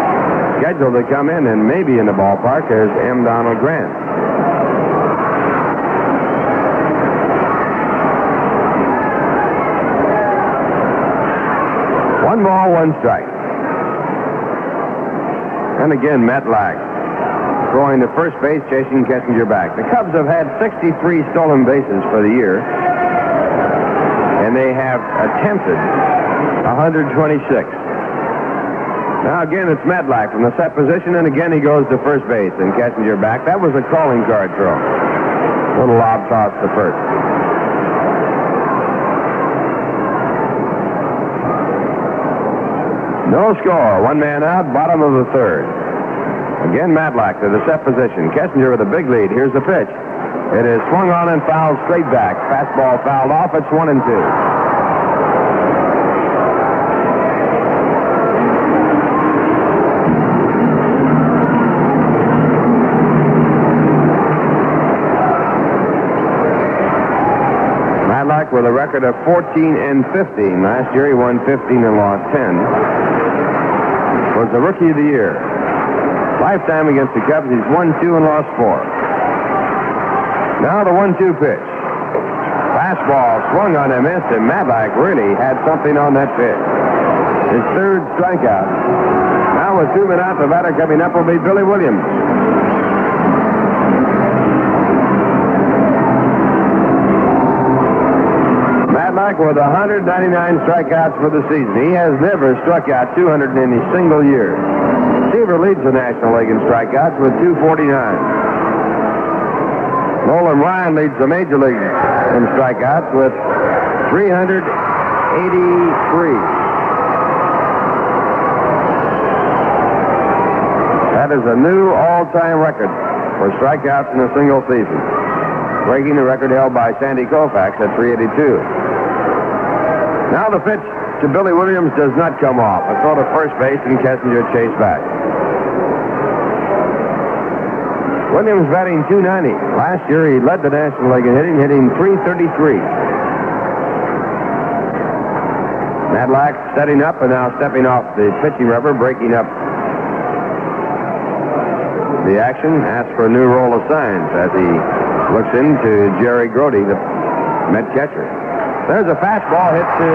[SPEAKER 1] Scheduled to come in and maybe in the ballpark is M. Donald Grant. One ball, 1 strike. And again, Matlack throwing to first base, chasing Kessinger back. The Cubs have had 63 stolen bases for the year. And they have attempted 126. Now again, it's Matlack from the set position, and again he goes to first base and Kessinger back. That was a calling card throw. Little lob toss to first. No score. 1 man out, bottom of the third. Again, Matlack to the set position. Kessinger with a big lead. Here's the pitch. It is swung on and fouled straight back. Fastball fouled off. It's 1-2. Matlack with a record of 14-15. Last year he won 15 and lost 10. Was the rookie of the year. Lifetime against the Cubs, he's won 2 and lost 4. Now the 1-2 pitch. Fastball swung on and missed, and Matlack really had something on that pitch. His third strikeout. Now with 2 men out, the batter coming up will be Billy Williams. Matlack with 199 strikeouts for the season. He has never struck out 200 in a single year. Seaver leads the National League in strikeouts with 249. Nolan Ryan leads the Major League in strikeouts with 383. That is a new all-time record for strikeouts in a single season, breaking the record held by Sandy Koufax at 382. Now the pitch to Billy Williams does not come off. A throw to first base and Kessinger chased back. Williams batting .290. Last year he led the National League in hitting .333. Matlack setting up and now stepping off the pitching rubber, breaking up the action. Asks for a new roll of signs as he looks into Jerry Grody, the Met catcher. There's a fastball hit to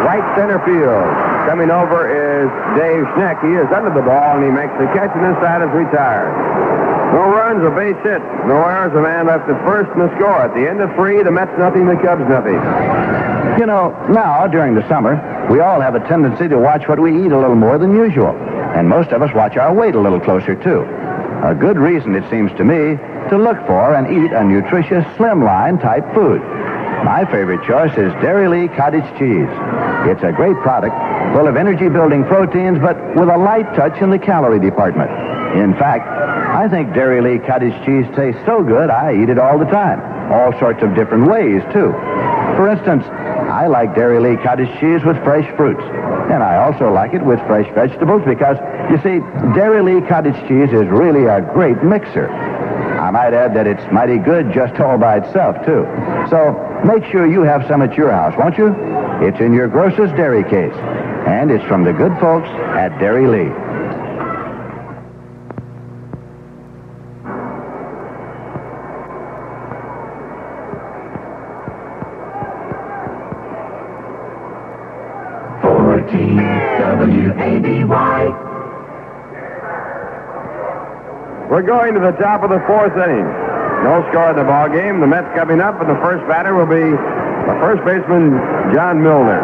[SPEAKER 1] right center field. Coming over is Dave Schneck. He is under the ball, and he makes the catch, and this side is retired. No runs, a base hit. No errors, a man left at first, and the score. At the end of 3, the Mets nothing, the Cubs nothing.
[SPEAKER 9] You know, now, during the summer, we all have a tendency to watch what we eat a little more than usual. And most of us watch our weight a little closer, too. A good reason, it seems to me, to look for and eat a nutritious slimline type food. My favorite choice is Dairy Lee Cottage Cheese. It's a great product, full of energy-building proteins, but with a light touch in the calorie department. In fact, I think Dairy Lee Cottage Cheese tastes so good, I eat it all the time. All sorts of different ways, too. For instance, I like Dairy Lee cottage cheese with fresh fruits. And I also like it with fresh vegetables because, you see, Dairy Lee cottage cheese is really a great mixer. I might add that it's mighty good just all by itself, too. So make sure you have some at your house, won't you? It's in your grocer's dairy case. And it's from the good folks at Dairy Lee.
[SPEAKER 3] WABY.
[SPEAKER 1] We're going to the top of the fourth inning. No score in the ball game. The Mets coming up, and the first batter will be the first baseman, John Milner.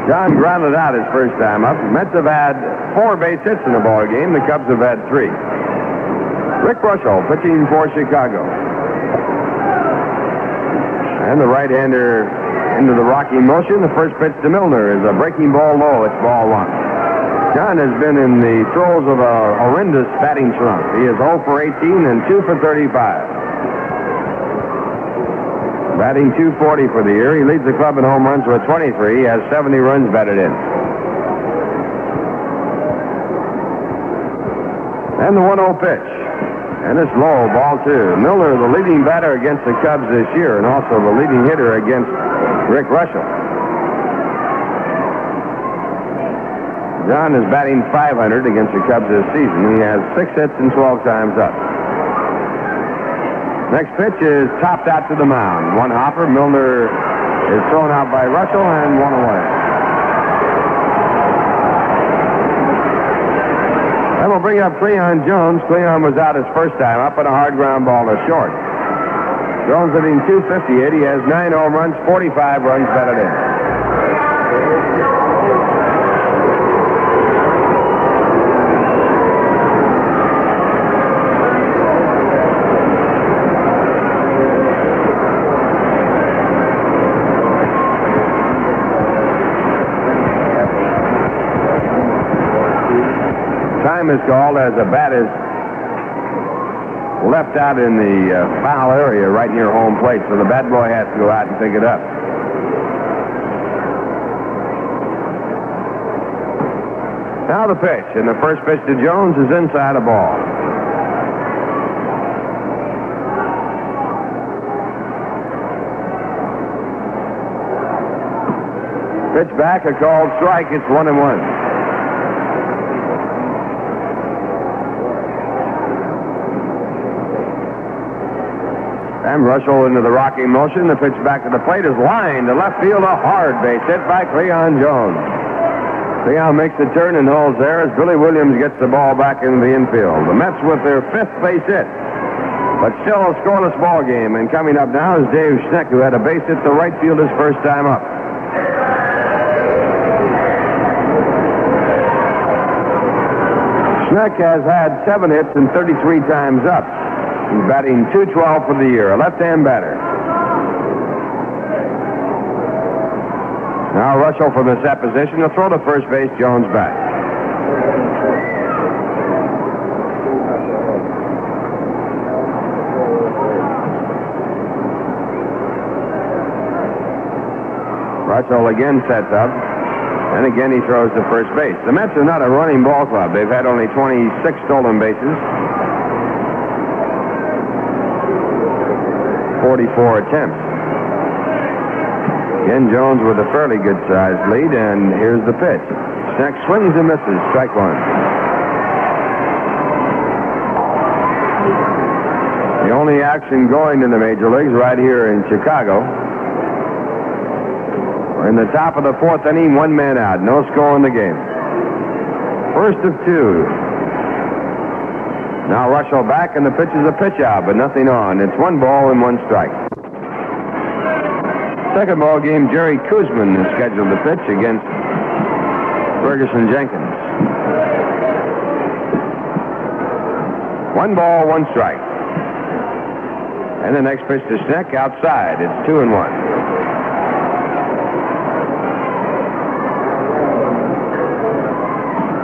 [SPEAKER 1] John grounded out his first time up. The Mets have had 4 base hits in the ball game. The Cubs have had 3. Rick Russell pitching for Chicago. And the right-hander into the rocking motion. The first pitch to Milner is a breaking ball low. It's ball 1. John has been in the throes of a horrendous batting slump. He is 0 for 18 and 2 for 35. Batting .240 for the year. He leads the club in home runs with 23. He has 70 runs batted in. And the 1-0 pitch. And it's low, ball 2. Milner, the leading batter against the Cubs this year, and also the leading hitter against Rick Russell. John is batting .500 against the Cubs this season. He has 6 hits and 12 times up. Next pitch is topped out to the mound. 1 hopper. Milner is thrown out by Russell and 1 away. And we'll bring up Cleon Jones. Cleon was out his first time up on a hard ground ball to short. Jones hitting .258. He has 9 home runs, 45 runs batted in. Time is called as a bat is left out in the foul area right near home plate, so the bat boy has to go out and pick it up. Now the pitch, and the first pitch to Jones is inside a ball. Pitch back, a called strike. It's 1-1. And Russell into the rocking motion. The pitch back to the plate is lined to left field, a hard base hit by Cleon Jones. Cleon makes the turn and holds there as Billy Williams gets the ball back into the infield. The Mets with their 5th base hit, but still a scoreless ball game. And coming up now is Dave Schneck, who had a base hit to right field his first time up. Schneck has had 7 hits and 33 times up. He's batting .212 for the year, a left-hand batter. Now Russell from the set position to throw to first base. Jones back. Russell again sets up, and again he throws to first base. The Mets are not a running ball club. They've had only 26 stolen bases. 44 attempts. Again, Jones with a fairly good-sized lead, and here's the pitch. Schneck swings and misses. Strike 1. The only action going in the major leagues right here in Chicago. We're in the top of the 4th inning, 1 man out. No score in the game. First of 2. Now Russell back, and the pitch is a pitch out, but nothing on. It's 1 ball and 1 strike. Second ball game, Jerry Koosman is scheduled to pitch against Ferguson Jenkins. 1 ball, 1 strike. And the next pitch to Schneck outside. It's 2-1.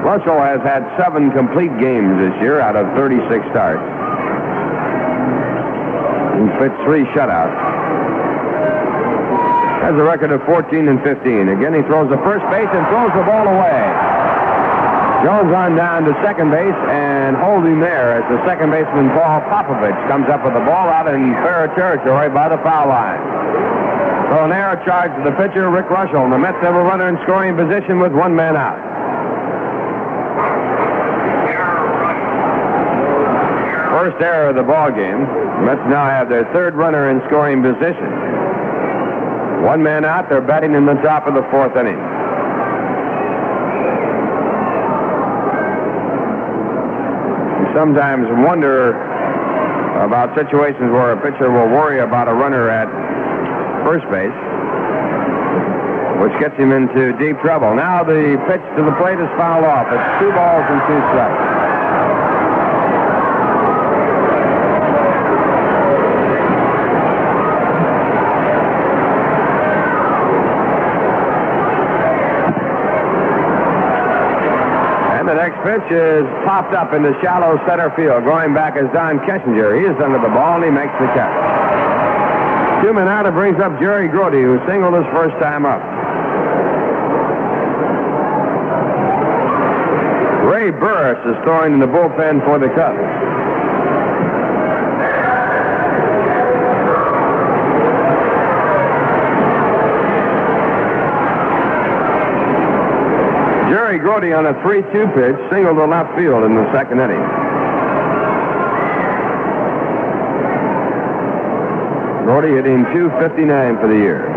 [SPEAKER 1] Russell has had 7 complete games this year out of 36 starts. He's pitched 3 shutouts. Has a record of 14 and 15. Again, he throws the first base and throws the ball away. Jones on down to second base and holding there as the second baseman Paul Popovich comes up with the ball out in fair territory by the foul line. So an error charge to the pitcher, Rick Russell. And the Mets have a runner in scoring position with one man out. First error of the ball game. The Mets now have their third runner in scoring position. One man out. They're batting in the top of the fourth inning. Sometimes wonder about situations where a pitcher will worry about a runner at first base, which gets him into deep trouble. Now the pitch to the plate is fouled off. It's 2 balls and 2 strikes. The next pitch is popped up in the shallow center field. Going back is Don Kessinger. He is under the ball, and he makes the catch. 2 men out. It brings up Jerry Grote, who singled his first time up. Ray Burris is throwing in the bullpen for the Cubs. Jerry Grote on a 3-2 pitch singled to left field in the second inning. Grote hitting .259 for the year.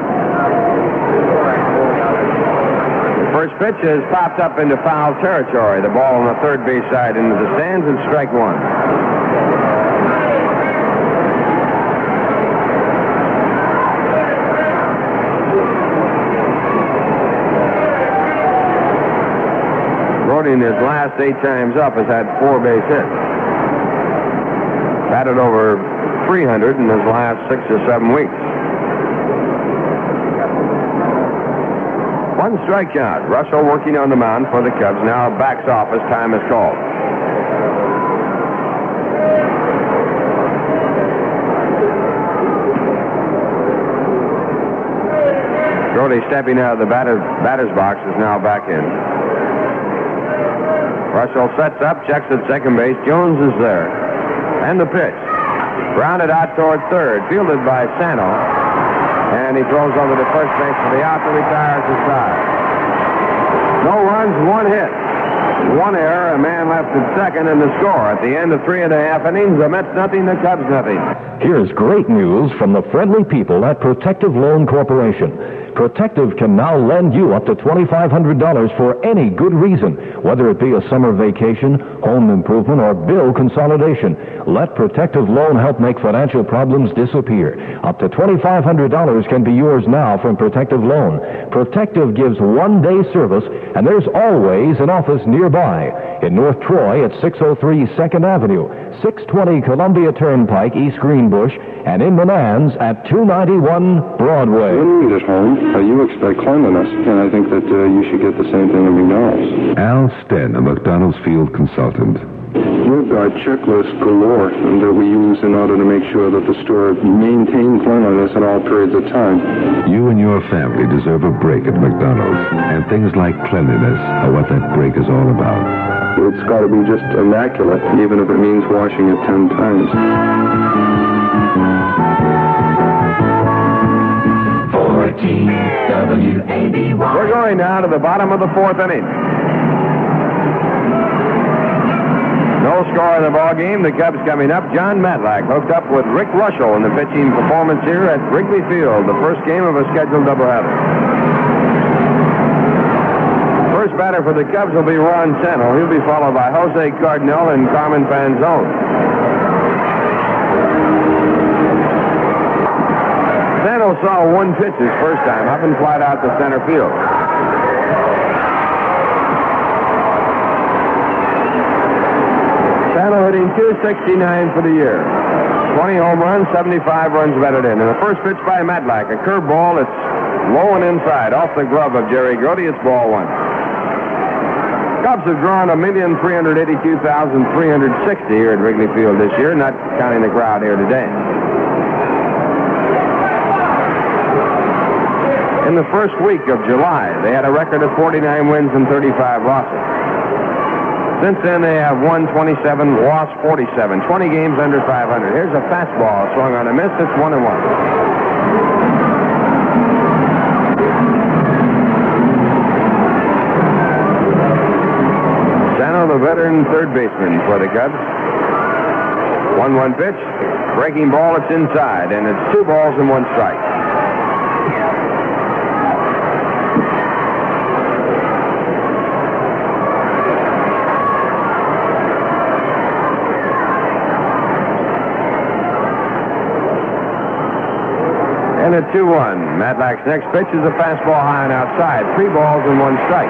[SPEAKER 1] The first pitch is popped up into foul territory. The ball on the third base side into the stands and strike one. In his last 8 times up has had 4 base hits. Batted over 300 in his last 6 or 7 weeks. 1 strikeout. Russell working on the mound for the Cubs now backs off as time is called. Grote stepping out of the batter's box is now back in. Russell sets up, checks at second base. Jones is there. And the pitch. Grounded out toward third, fielded by Sano. And he throws over to first base for the out and retires his side. No runs, 1 hit. 1 error, a man left at second, and the score at the end of 3.5 innings, the Mets nothing, the Cubs nothing.
[SPEAKER 8] Here's great news from the friendly people at Protective Loan Corporation. Protective can now lend you up to $2,500 for any good reason, whether it be a summer vacation, home improvement, or bill consolidation. Let Protective Loan help make financial problems disappear. Up to $2,500 can be yours now from Protective Loan. Protective gives 1-day service, and there's always an office nearby. In North Troy at 603 2nd Avenue, 620 Columbia Turnpike, East Greenbush, and in Menands at 291 Broadway.
[SPEAKER 10] When you eat at home, you expect cleanliness, and I think that you should get the same thing at McDonald's.
[SPEAKER 11] Al Sten, a McDonald's field consultant.
[SPEAKER 10] We've got checklists galore that we use in order to make sure that the store maintains cleanliness at all periods of time.
[SPEAKER 11] You and your family deserve a break at McDonald's, and things like cleanliness are what that break is all about.
[SPEAKER 10] It's got to be just immaculate, even if it means washing it 10 times.
[SPEAKER 3] 14 WABY.
[SPEAKER 1] We're going now to the bottom of the fourth inning. No score in the ball game. The Cubs coming up. John Matlack hooked up with Rick Russell in the pitching performance here at Wrigley Field, the first game of a scheduled doubleheader. First batter for the Cubs will be Ron Santo. He'll be followed by Jose Cardinal and Carmen Panzone. Santo saw 1 pitch his first time up and flied out to center field. Santo hitting .269 for the year. 20 home runs, 75 runs batted in. And the first pitch by Matlack, a curveball that's low and inside, off the glove of Jerry Grote. It's ball 1. Cubs have drawn 1,382,360 here at Wrigley Field this year, not counting the crowd here today. in the first week of July. They had a record of 49 wins and 35 losses. Since then, they have won 27, lost 47, 20 games under 500. Here's a fastball swung on a miss. It's 1-1. Sano, the veteran third baseman for the Cubs. 1-1 pitch. Breaking ball, it's inside, and it's 2 balls and 1 strike. And at 2-1. Matlack's next pitch is a fastball high and outside. 3 balls and 1 strike.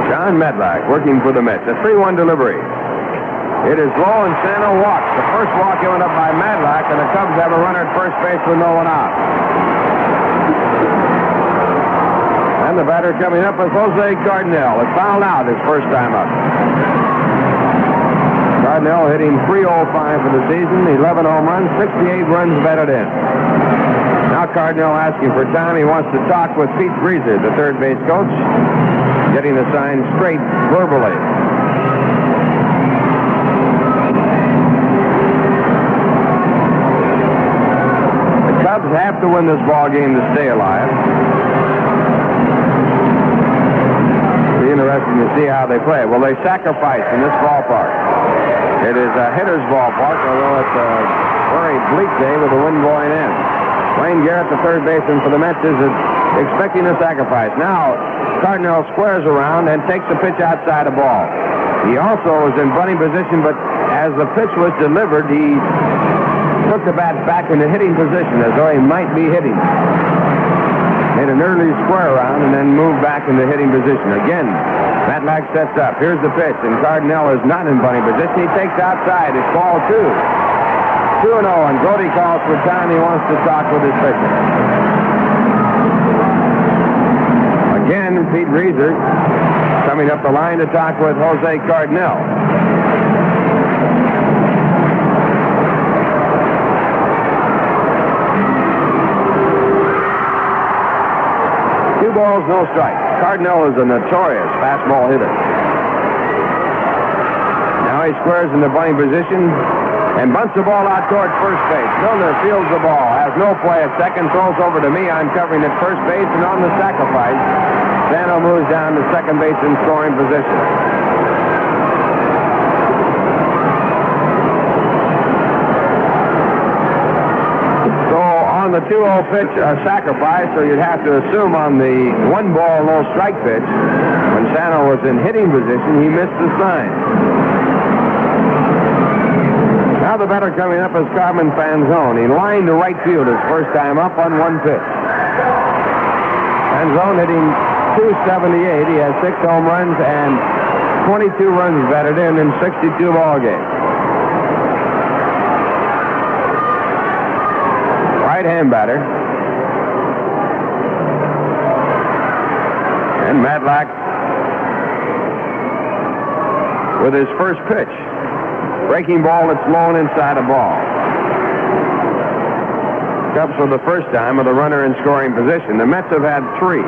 [SPEAKER 1] John Matlack working for the Mets. A 3-1 delivery. It is low and Sano walks. The first walk given up by Matlack, and the Cubs have a runner at first base with no one out. And the batter coming up is Jose Cardinal. It's fouled out his first time up. Cardinal hitting .305 for the season, 11 home runs, 68 runs batted in. Now Cardinal asking for time. He wants to talk with Pete Breezer, the third base coach, getting the sign straight verbally. The Cubs have to win this ball game to stay alive. Interesting to see how they play. Well, they sacrifice in this ballpark. It is a hitter's ballpark, although it's a very bleak day with the wind blowing in. Wayne Garrett, the third baseman for the Mets, is expecting a sacrifice. Now, Cardinal squares around and takes the pitch outside a ball. He also was in bunting position, but as the pitch was delivered, he took the bat back into hitting position as though he might be hitting. Made an early square around and then moved back into hitting position. Again, Matlack sets up. Here's the pitch, and Cardinal is not in bunting position. He takes outside. It's ball 2. 2-0, and Brody calls for time. He wants to talk with his pitcher. Again, Pete Breezer coming up the line to talk with Jose Cardinal. Balls, no strike. Cardinal is a notorious fastball hitter. Now he squares in the bunting position and bunts the ball out toward first base. Milner fields the ball, has no play at second, throws over to me. I'm covering at first base, and on the sacrifice, Sano moves down to second base in scoring position. The 2-0 pitch, a sacrifice, so you'd have to assume on the 1 ball, no strike pitch, when Sano was in hitting position, he missed the sign. Now the batter coming up is Carmen Fanzone. He lined to right field his first time up on 1 pitch. Fanzone hitting .278. He has 6 home runs and 22 runs batted in 62 ball games. Right-hand batter. And Matlack with his first pitch. Breaking ball that's low and inside a ball. Cubs for the first time with a runner in scoring position. The Mets have had 3.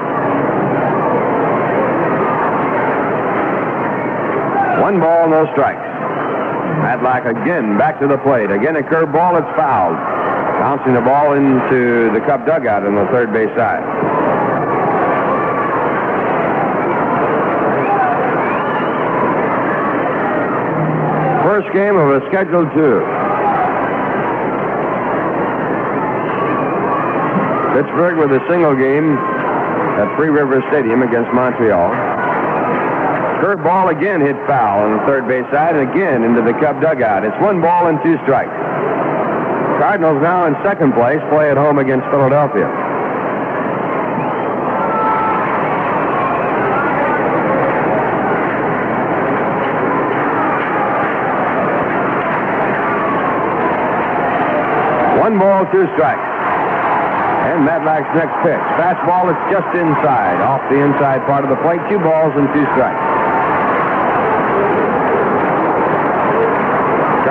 [SPEAKER 1] 1 ball, no strikes. Matlack again back to the plate. Again a curveball, it's fouled. Bouncing the ball into the Cub dugout on the third base side. First game of a scheduled 2. Pittsburgh with a single game at Three Rivers Stadium against Montreal. Curveball again hit foul on the third base side, and again into the Cub dugout. It's 1 ball and 2 strikes. Cardinals now in second place, play at home against Philadelphia. One ball, 2 strikes. And Matlack's next pitch. Fastball, it's just inside, off the inside part of the plate. 2 balls and 2 strikes.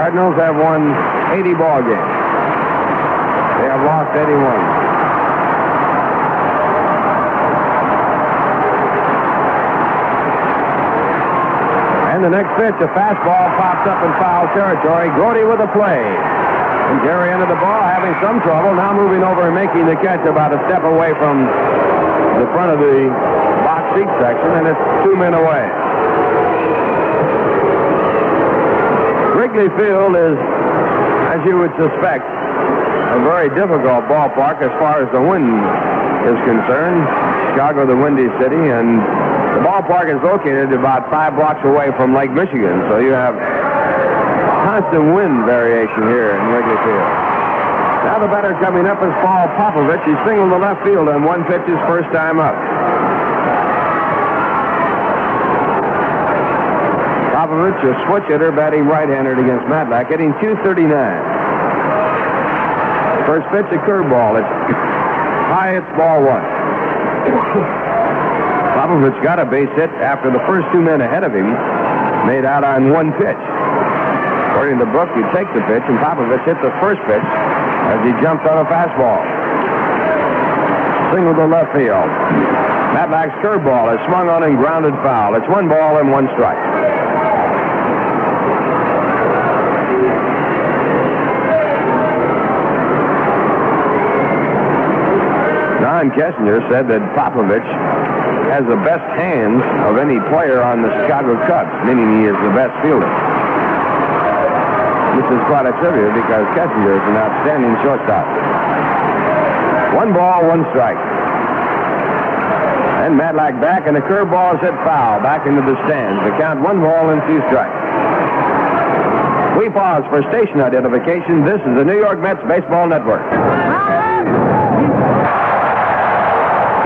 [SPEAKER 1] Cardinals have won 80 ball games. They have lost 81. And the next pitch, a fastball pops up in foul territory. Grote with a play. And Gary entered the ball, having some trouble, now moving over and making the catch about a step away from the front of the box seat section, and it's 2 men away. Wrigley Field is, as you would suspect, a very difficult ballpark as far as the wind is concerned. Chicago, the windy city, and the ballpark is located about 5 blocks away from Lake Michigan, so you have constant wind variation here in Wrigley Field. Now the batter coming up is Paul Popovich. He singled to left field on one pitch his first time up. Popovich, a switch hitter, batting right-handed against Matlack, hitting .239. First pitch, a curveball. It's high, it's ball one. Popovich got a base hit after the first 2 men ahead of him made out on one pitch. According to the book, you take the pitch, and Popovich hit the first pitch as he jumped on a fastball. Single to left field. Matlack's curveball is swung on and grounded foul. It's 1 ball and 1 strike. Don Kessinger said that Popovich has the best hands of any player on the Chicago Cubs, meaning he is the best fielder. This is quite a tribute because Kessinger is an outstanding shortstop. 1 ball, 1 strike. And Matlack back, and the curveball is hit foul back into the stands. The count 1 ball and 2 strikes. We pause for station identification. This is the New York Mets Baseball Network.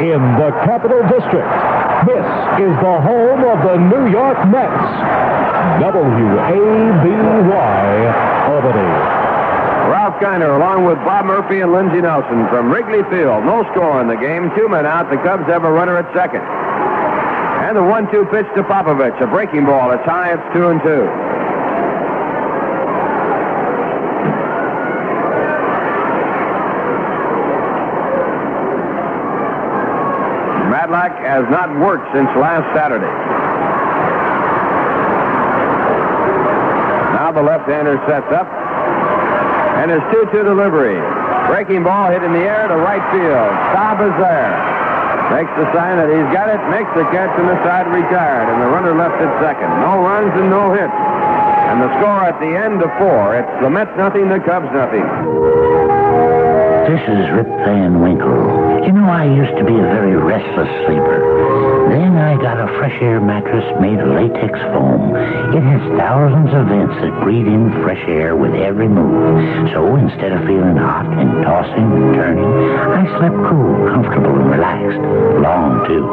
[SPEAKER 8] In the Capital District, this is the home of the New York Mets. WABY, Albany.
[SPEAKER 1] Ralph Kiner along with Bob Murphy and Lindsey Nelson from Wrigley Field. No score in the game. 2 men out. The Cubs have a runner at second. And the 1-2 pitch to Popovich. A breaking ball. It's high. It's 2-2. Matlack has not worked since last Saturday. Now the left-hander sets up. And his 2-2 delivery. Breaking ball hit in the air to right field. Staub is there. Makes the sign that he's got it. Makes the catch, and the side retired. And the runner left at second. No runs and no hits. And the score at the end of 4. It's the Mets nothing, the Cubs nothing.
[SPEAKER 12] This is Rip Van Winkle. You know, I used to be a very restless sleeper. Then I got a fresh air mattress made of latex foam. It has thousands of vents that breathe in fresh air with every move. So instead of feeling hot and tossing and turning, I slept cool, comfortable, and relaxed. Long, too.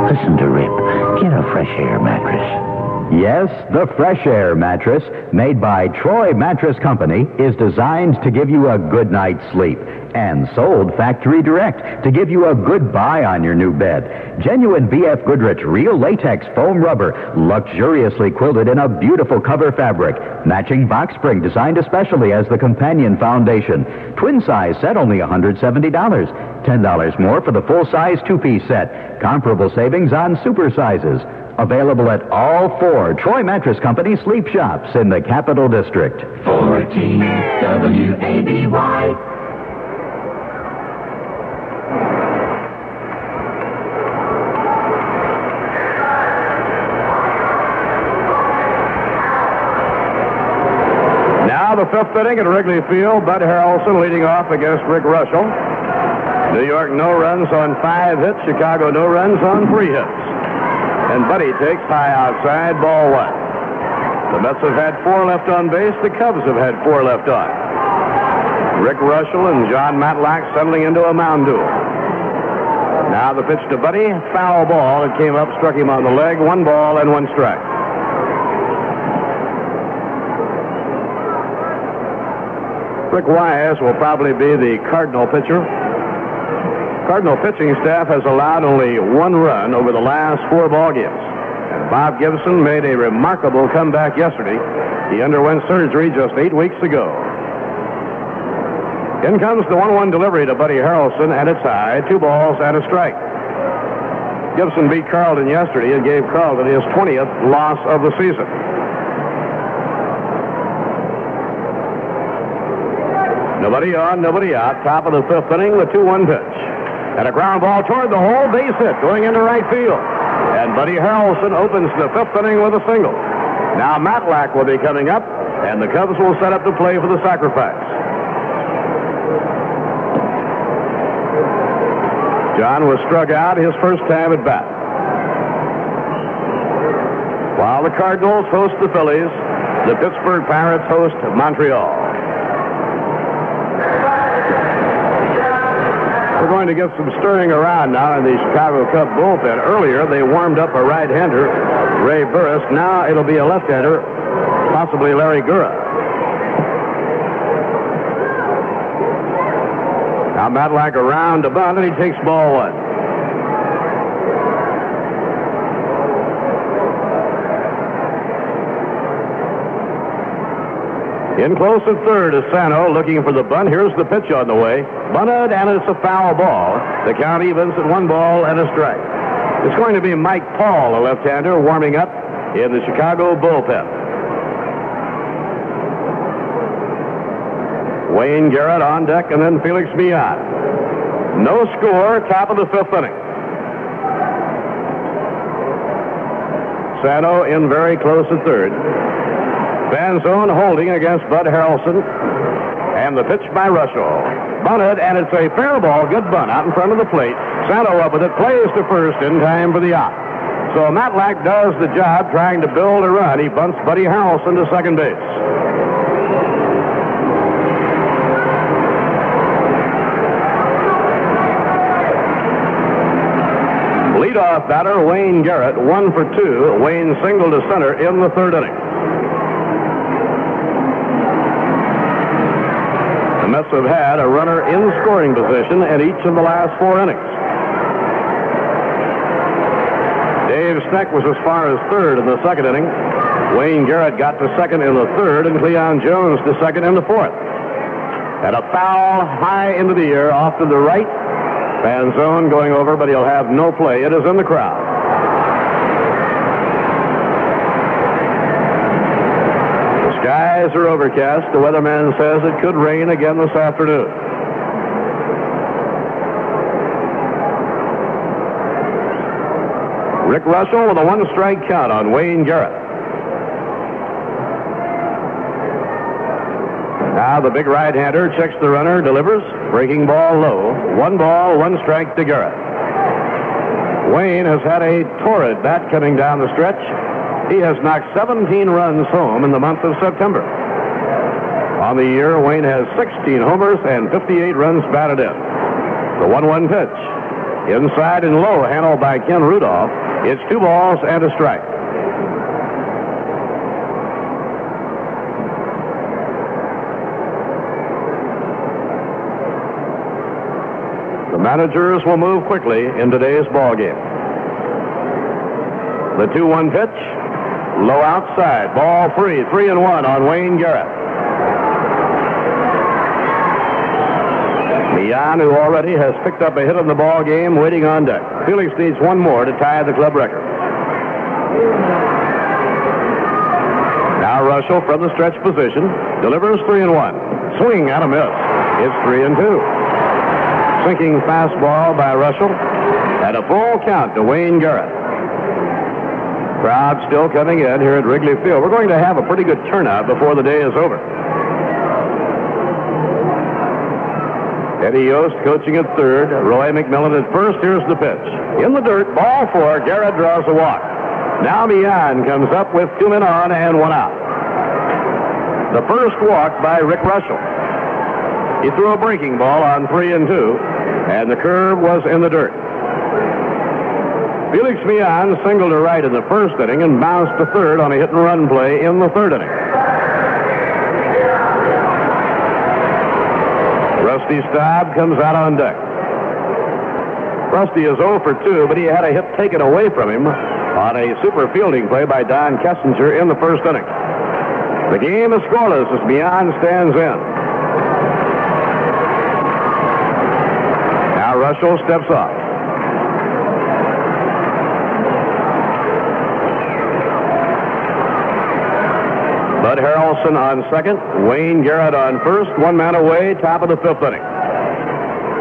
[SPEAKER 12] Listen to Rip. Get a fresh air mattress.
[SPEAKER 5] Yes, the Fresh Air mattress, made by Troy Mattress Company, is designed to give you a good night's sleep and sold factory direct to give you a good buy on your new bed. Genuine B.F. Goodrich real latex foam rubber, luxuriously quilted in a beautiful cover fabric. Matching box spring designed especially as the companion foundation. Twin size set only $170. $10 more for the full-size 2-piece set. Comparable savings on super sizes. Available at all 4 Troy Mattress Company sleep shops in the Capital District.
[SPEAKER 3] 14 WABY.
[SPEAKER 1] Now the 5th inning at Wrigley Field. Bud Harrelson leading off against Rick Russell. New York no runs on 5 hits. Chicago no runs on 3 hits. And Buddy takes high outside, ball 1. The Mets have had 4 left on base. The Cubs have had 4 left on. Rick Russell and John Matlack settling into a mound duel. Now the pitch to Buddy, foul ball. It came up, struck him on the leg. 1 ball and 1 strike. Rick Wise will probably be the Cardinal pitcher. Cardinal pitching staff has allowed only 1 run over the last 4 ball games. Bob Gibson made a remarkable comeback yesterday. He underwent surgery just 8 weeks ago. In comes the 1-1 delivery to Buddy Harrelson, and it's high. 2 balls and a strike. Gibson beat Carlton yesterday and gave Carlton his 20th loss of the season. Nobody on, nobody out. Top of the 5th inning, the 2-1 pitch. And a ground ball toward the hole, base hit, going into right field. And Buddy Harrelson opens the 5th inning with a single. Now Matlack will be coming up, and the Cubs will set up to play for the sacrifice. John was struck out his first time at bat. While the Cardinals host the Phillies, the Pittsburgh Pirates host Montreal. We're going to get some stirring around now in the Chicago Cub bullpen. Earlier, they warmed up a right-hander, Ray Burris. Now it'll be a left-hander, possibly Larry Gura. Now Matlack around to bunt, and he takes ball 1. In close at third is Sano looking for the bunt. Here's the pitch on the way. Bunted, and it's a foul ball. The count evens at 1 ball and a strike. It's going to be Mike Paul, a left-hander, warming up in the Chicago bullpen. Wayne Garrett on deck, and then Felix Millan. No score, top of the 5th inning. Sano in very close at third. Van Zone holding against Bud Harrelson. And the pitch by Russell. Bunted, and it's a fair ball. Good bunt out in front of the plate. Sano up with it, plays to first in time for the out. So Matlack does the job trying to build a run. He bunts Buddy Harrelson to second base. Leadoff batter Wayne Garrett, 1 for 2. Wayne singled to center in the 3rd inning. The Mets have had a runner in scoring position in each of the last 4 innings. Dave Steck was as far as 3rd in the 2nd inning. Wayne Garrett got to 2nd in the 3rd, and Cleon Jones to 2nd in the 4th. And a foul high into the air off to the right. Van Zone going over, but he'll have no play. It is in the crowd. The skies are overcast. The weatherman says it could rain again this afternoon. Rick Russell with a 1-strike count on Wayne Garrett. Now the big right-hander checks the runner, delivers, breaking ball low. 1 ball, 1 strike to Garrett. Wayne has had a torrid bat coming down the stretch. He has knocked 17 runs home in the month of September. On the year, Wayne has 16 homers and 58 runs batted in. The 1-1 pitch. Inside and low, handled by Ken Rudolph. It's 2 balls and a strike. The managers will move quickly in today's ball game. The 2-1 pitch, low outside, ball free, 3-1 on Wayne Garrett. Millan, who already has picked up a hit in the ball game, waiting on deck. Felix needs 1 more to tie the club record. Now Russell from the stretch position delivers 3-1. Swing and a miss. It's 3-2. Sinking fastball by Russell, and a full count to Wayne Garrett. Crowd still coming in here at Wrigley Field. We're going to have a pretty good turnout before the day is over. Eddie Yost coaching at 3rd. Roy McMillan at 1st. Here's the pitch. In the dirt, ball 4. Garrett draws a walk. Now Millan comes up with 2 men on and 1 out. The first walk by Rick Russell. He threw a breaking ball on 3-2, and the curve was in the dirt. Felix Millan singled to right in the 1st inning and bounced to 3rd on a hit-and-run play in the 3rd inning. Rusty Staub comes out on deck. Rusty is 0 for 2, but he had a hit taken away from him on a super fielding play by Don Kessinger in the first inning. The game is scoreless as Beyond stands in. Now Russell steps up. Bud Harrelson on second, Wayne Garrett on first, one man away, top of the fifth inning.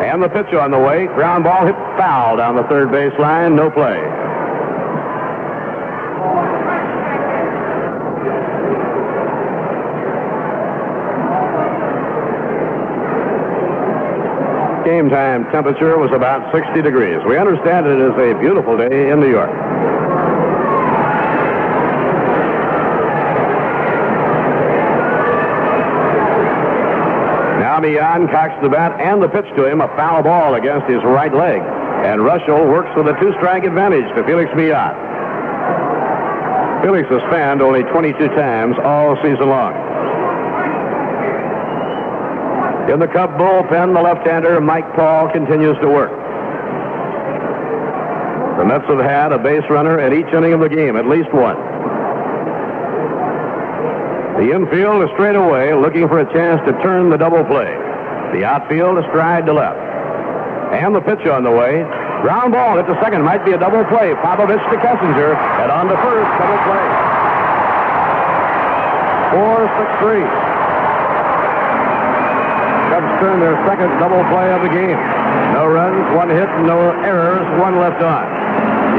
[SPEAKER 1] And the pitch on the way, ground ball hit foul down the third base line, no play. Game time temperature was about 60 degrees. We understand it is a beautiful day in New York. Beyond cocks the bat and the pitch to him, a foul ball against his right leg. And Russell works with a two-strike advantage to Felix Beyond. Felix has fanned only 22 times all season long. In the Cub bullpen, the left-hander Mike Paul continues to work. The Mets have had a base runner at each inning of the game, at least one. The infield is straight away, looking for a chance to turn the double play. The outfield is stride to left. And the pitch on the way. Ground ball at the second. Might be a double play. Popovich to Kessinger. And on to first. Double play. 4-6-3. Cubs turn their second double play of the game. No runs, one hit, no errors, one left on.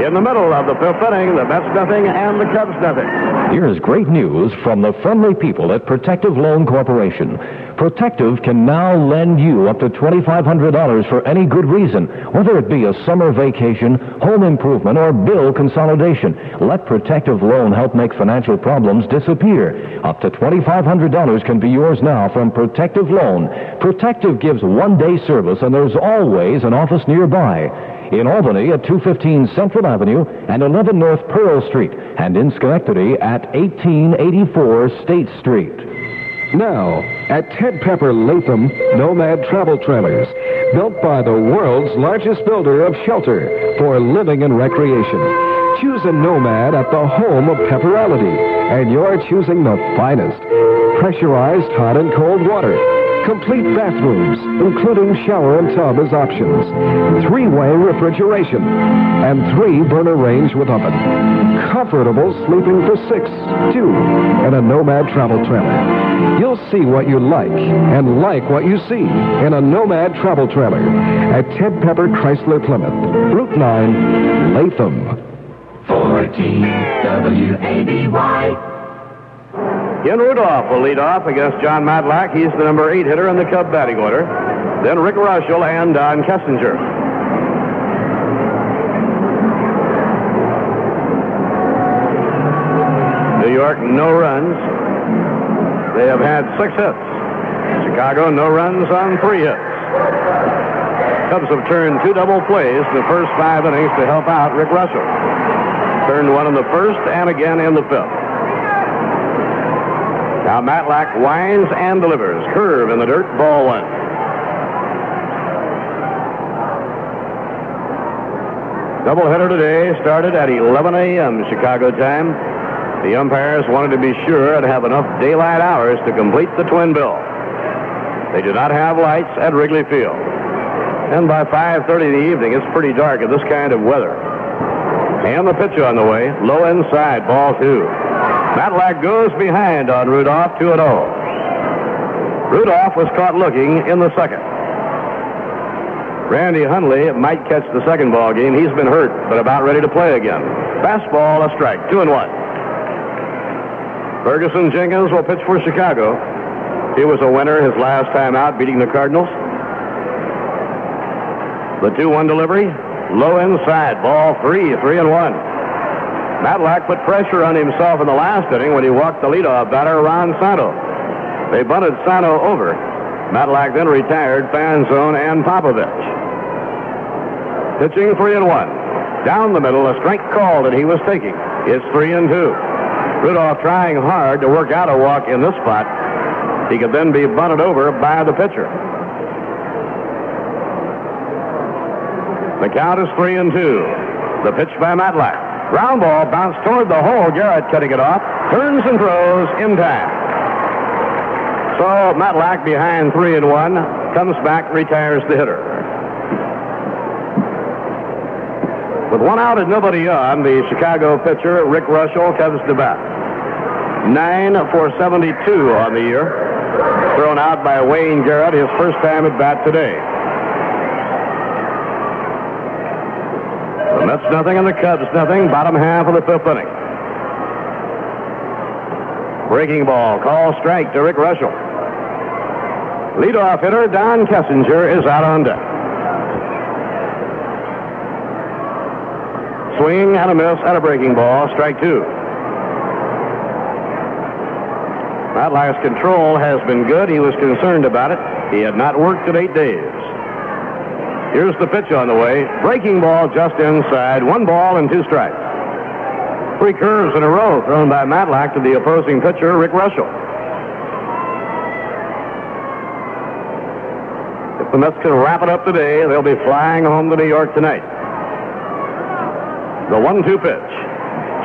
[SPEAKER 1] In the middle of the fifth inning, the Mets nothing and the Cubs nothing.
[SPEAKER 8] Here's great news from the friendly people at Protective Loan Corporation. Protective can now lend you up to $2,500 for any good reason, whether it be a summer vacation, home improvement, or bill consolidation. Let Protective Loan help make financial problems disappear. Up to $2,500 can be yours now from Protective Loan. Protective gives one-day service, and there's always an office nearby. In Albany at 215 Central Avenue and 11 North Pearl Street, and in Schenectady at 1884 State Street.
[SPEAKER 2] Now, at Ted Pepper Latham Nomad Travel Trailers, built by the world's largest builder of shelter for living and recreation. Choose a Nomad at the home of Pepperality, and you're choosing the finest. Pressurized hot and cold water. Complete bathrooms, including shower and tub as options. 3-way refrigeration. And 3-burner range with oven. Comfortable sleeping for 6, too, in a Nomad travel trailer. You'll see what you like and like what you see in a Nomad travel trailer at Ted Pepper Chrysler Plymouth, Route 9, Latham.
[SPEAKER 3] 14 WABY.
[SPEAKER 1] Ken Rudolph will lead off against John Matlack. He's the number 8 hitter in the Cub batting order. Then Rick Russell and Don Kessinger. New York, no runs. They have had 6 hits. Chicago, no runs on 3 hits. Cubs have turned 2 double plays in the first 5 innings to help out Rick Russell. Turned 1 in the first and again in the 5th. Now Matlack winds and delivers. Curve in the dirt, ball 1. Doubleheader today started at 11 a.m. Chicago time. The umpires wanted to be sure to have enough daylight hours to complete the twin bill. They do not have lights at Wrigley Field. And by 5:30 in the evening, it's pretty dark in this kind of weather. And the pitch on the way, low inside, ball 2. Matlack goes behind on Rudolph, 2-0. Rudolph was caught looking in the second. Randy Hundley might catch the second ball game. He's been hurt, but about ready to play again. Fastball, a strike, 2-1. Ferguson Jenkins will pitch for Chicago. He was a winner his last time out, beating the Cardinals. The 2-1 delivery, low inside, ball 3, 3-1. Matlack put pressure on himself in the last inning when he walked the leadoff batter, Ron Santo. They bunted Santo over. Matlack then retired Fanzone and Popovich. Pitching 3-1. Down the middle, a strike call that he was taking. It's 3-2. Rudolph trying hard to work out a walk in this spot. He could then be bunted over by the pitcher. The count is 3-2. The pitch by Matlack. Ground ball bounced toward the hole. Garrett cutting it off. Turns and throws in time. So Matlack behind 3-1. Comes back, retires the hitter. With one out and nobody on, the Chicago pitcher, Rick Russell, comes to bat. 9 for 72 on the year. Thrown out by Wayne Garrett, his first time at bat today. The Mets nothing and the Cubs nothing. Bottom half of the fifth inning. Breaking ball. Call strike to Rick Russell. Leadoff hitter Don Kessinger is out on deck. Swing and a miss and a breaking ball. Strike two. Matlack's control has been good. He was concerned about it. He had not worked in 8 days. Here's the pitch on the way. Breaking ball just inside. 1 ball and 2 strikes. 3 curves in a row thrown by Matlack to the opposing pitcher, Rick Russell. If the Mets can wrap it up today, they'll be flying home to New York tonight. The 1-2 pitch.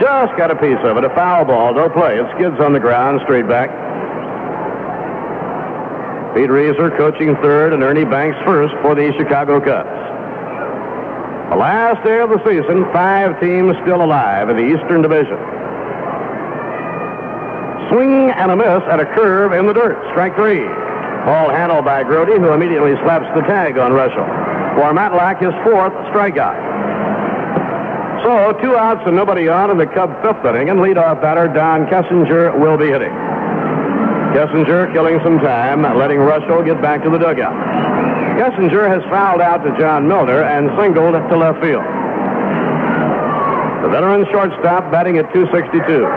[SPEAKER 1] Just got a piece of it. A foul ball. No play. It skids on the ground. Straight back. Pete Reeser coaching third and Ernie Banks first for the Chicago Cubs. The last day of the season, 5 teams still alive in the Eastern Division. Swing and a miss at a curve in the dirt. Strike 3. Ball handled by Grody, who immediately slaps the tag on Russell. For Matlack, his 4th strikeout. So 2 outs and nobody on in the Cub 5th inning, and leadoff batter Don Kessinger will be hitting. Kessinger killing some time, letting Russell get back to the dugout. Kessinger has fouled out to John Milner and singled to left field. The veteran shortstop batting at .262.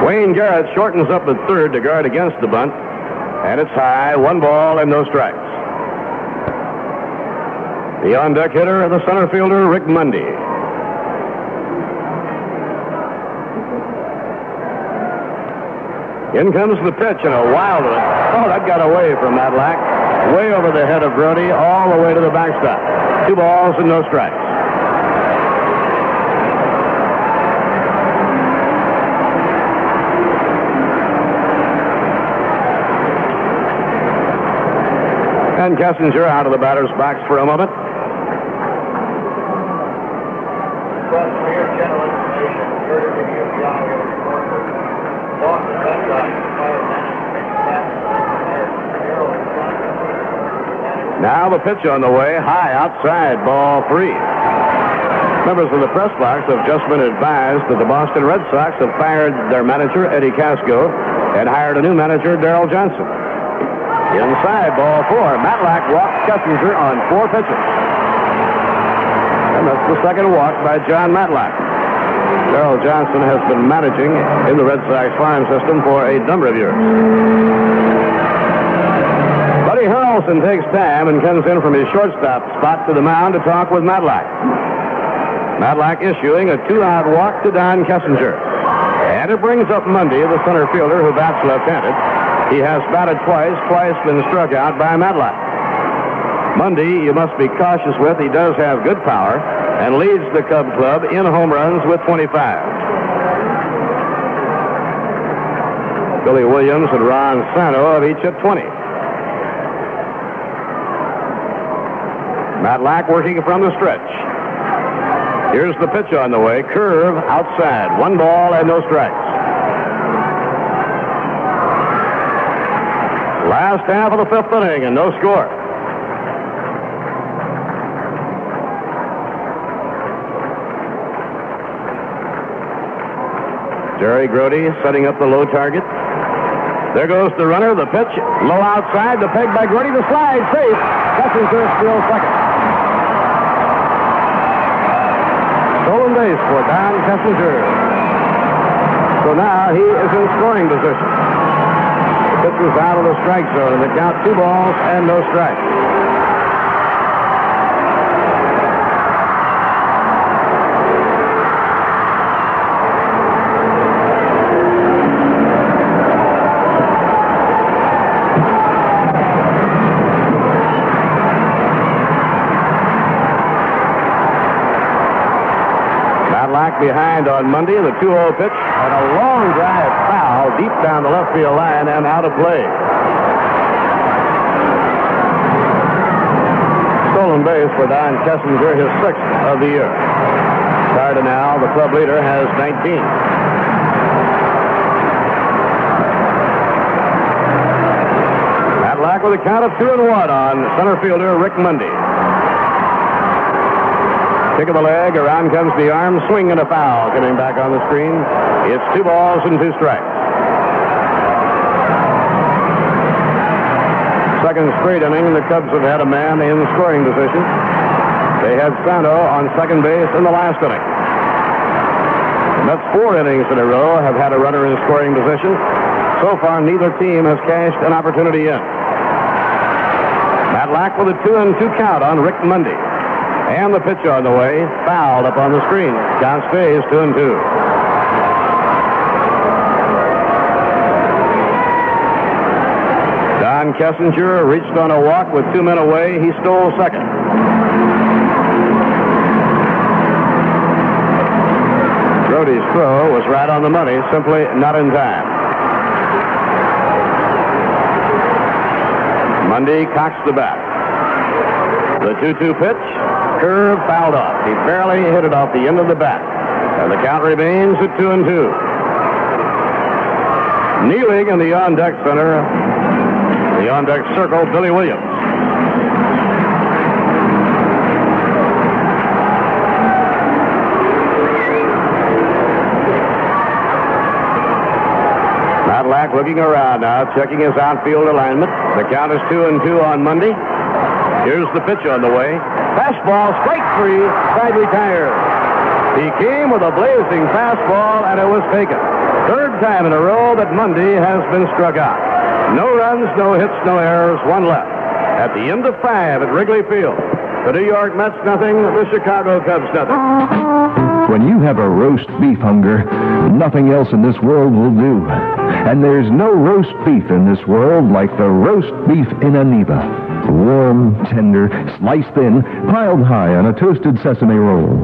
[SPEAKER 1] Wayne Garrett shortens up at third to guard against the bunt, and it's high. 1 ball and no strikes. The on-deck hitter, the center fielder, Rick Mundy. In comes the pitch and a wild one. Oh, that got away from Matlack. Way over the head of Grody, all the way to the backstop. 2 balls and no strikes. And Kessinger out of the batter's box for a moment. Now the pitch on the way, high outside, ball 3. Members of the press box have just been advised that the Boston Red Sox have fired their manager, Eddie Casco, and hired a new manager, Darrell Johnson. Inside, ball 4. Matlack walks Kessinger on 4 pitches. And that's the second walk by John Matlack. Darrell Johnson has been managing in the Red Sox farm system for a number of years. Buddy Harrelson takes time and comes in from his shortstop spot to the mound to talk with Matlack. Matlack issuing a 2-out walk to Don Kessinger. And it brings up Mundy, the center fielder who bats left-handed. He has batted twice been struck out by Matlack. Mundy, you must be cautious with. He does have good power and leads the Cub club in home runs with 25. Billy Williams and Ron Santo have each at 20. Matlack working from the stretch. Here's the pitch on the way. Curve outside. 1 ball and no strikes. Last half of the 5th inning and no score. Jerry Grody setting up the low target. There goes the runner. The pitch low outside. The peg by Grody. The slide safe. Kessinger still second. Stolen base for Don Kessinger. So now he is in scoring position. Pitcher's out of the strike zone, and the count 2 balls and no strikes. behind on Monday. The 2-0 pitch and a long drive foul deep down the left field line and out of play. Stolen base for Don Kessinger, his 6th of the year. Cardinal, the club leader, has 19. Matlack with a count of 2-1 on center fielder Rick Mundy. Kick of the leg, around comes the arm, swing and a foul coming back on the screen. It's 2 balls and 2 strikes. Second straight inning, the Cubs have had a man in scoring position. They had Santo on second base in the last inning. And that's 4 innings in a row have had a runner in scoring position. So far, neither team has cashed an opportunity in. Matlack with a 2-2 count on Rick Mundy. And the pitch on the way, fouled up on the screen. Count stays 2-2. Don Kessinger reached on a walk with 2 men away. He stole second. Grody's throw was right on the money, simply not in time. Mundy cocks the bat. The 2-2 pitch, curve fouled off. He barely hit it off the end of the bat. And the count remains at 2-2. Kneeling in the on-deck center, the on-deck circle, Billy Williams. Matlack looking around now, checking his outfield alignment. The count is 2-2 on Mundy. Here's the pitch on the way. Fastball, strike 3, side retired. He came with a blazing fastball, and it was taken. 3rd time in a row that Mundy has been struck out. No runs, no hits, no errors, 1 left. At the end of 5 at Wrigley Field. The New York Mets nothing, the Chicago Cubs nothing.
[SPEAKER 7] When you have a roast beef hunger, nothing else in this world will do. And there's no roast beef in this world like the roast beef in Aniba. Warm, tender, sliced thin, piled high on a toasted sesame roll.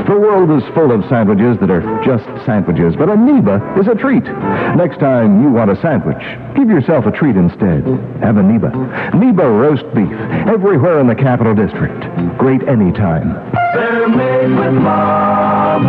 [SPEAKER 7] The world is full of sandwiches that are just sandwiches, but Aniba is a treat. Next time you want a sandwich, give yourself a treat instead. Have Aniba. Aniba roast beef, everywhere in the Capital District. Great anytime.
[SPEAKER 3] They're made with love.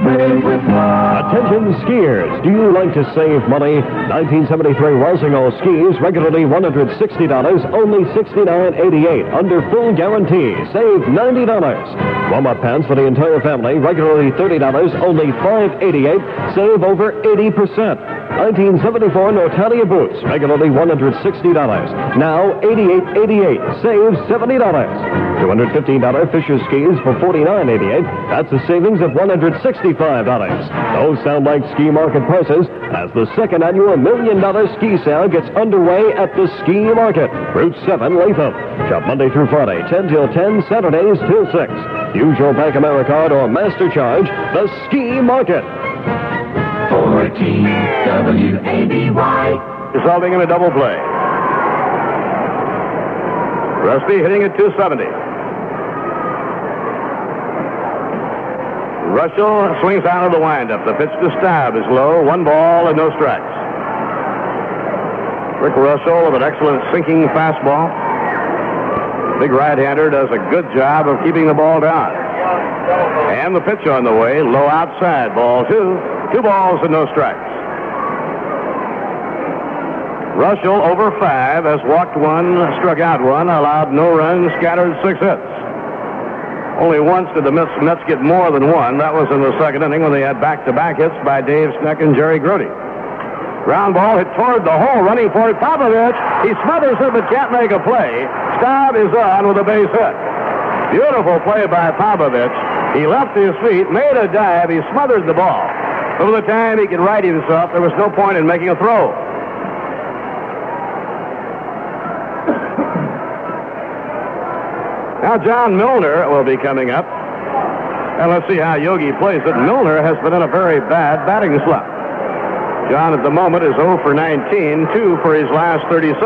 [SPEAKER 3] Made with love.
[SPEAKER 6] Attention skiers, do you like to save money? 1973 Rossignol skis, regularly $160, only $69.88. Under full guarantee, save $90. Warm-up pants for the entire family, regularly $30, only $5.88, save over 80%. 1974 Nortalia boots, regularly $160, now $88.88, save $70. $215 Fisher skis for $49.88, that's a savings of $165. Those sound like ski market prices as the 2nd annual $1 million ski sale gets underway at the Ski Market, Route 7, Latham. Shop Monday through Friday, 10 till 10, Saturdays till 6. Use your Bank Americard or Master Charge, the Ski Market.
[SPEAKER 3] 14 WABY.
[SPEAKER 1] Resulting in a double play. Rusty hitting at 270. Russell swings out of the windup. The pitch to Staub is low. 1 ball and no strikes. Rick Russell with an excellent sinking fastball. Big right-hander does a good job of keeping the ball down. And the pitch on the way, low outside, ball 2. 2 balls and no strikes. Russell over 5 has walked 1, struck out 1, allowed no runs, scattered 6 hits. Only once did the Mets get more than 1. That was in the 2nd inning when they had back-to-back hits by Dave Sneck and Jerry Grody. Ground ball hit toward the hole, running for it. Popovich, he smothers it but can't make a play. Staub is on with a base hit. Beautiful play by Popovich. He left his feet, made a dive, he smothered the ball. By the time he could right himself, there was no point in making a throw. Now John Milner will be coming up. And let's see how Yogi plays it. Milner has been in a very bad batting slump. John at the moment is 0 for 19, 2 for his last 36.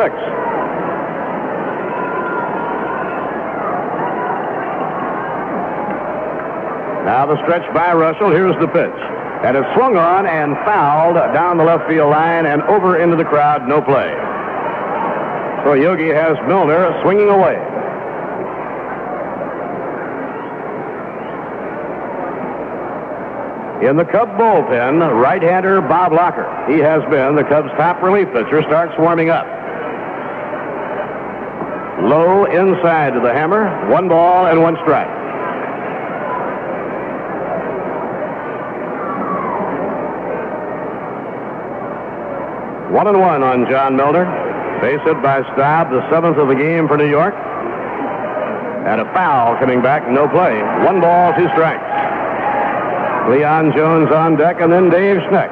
[SPEAKER 1] Now the stretch by Russell. Here's the pitch. And it's swung on and fouled down the left field line and over into the crowd. No play. So Yogi has Milner swinging away. In the Cub bullpen, right-hander Bob Locker. He has been the Cubs' top relief pitcher. Starts warming up. Low inside to the hammer. 1 ball and 1 strike. One and one on John Milner. Base hit by Staub, the 7th of the game for New York. And a foul coming back, no play. 1 ball, 2 strikes. Leon Jones on deck, and then Dave Schneck.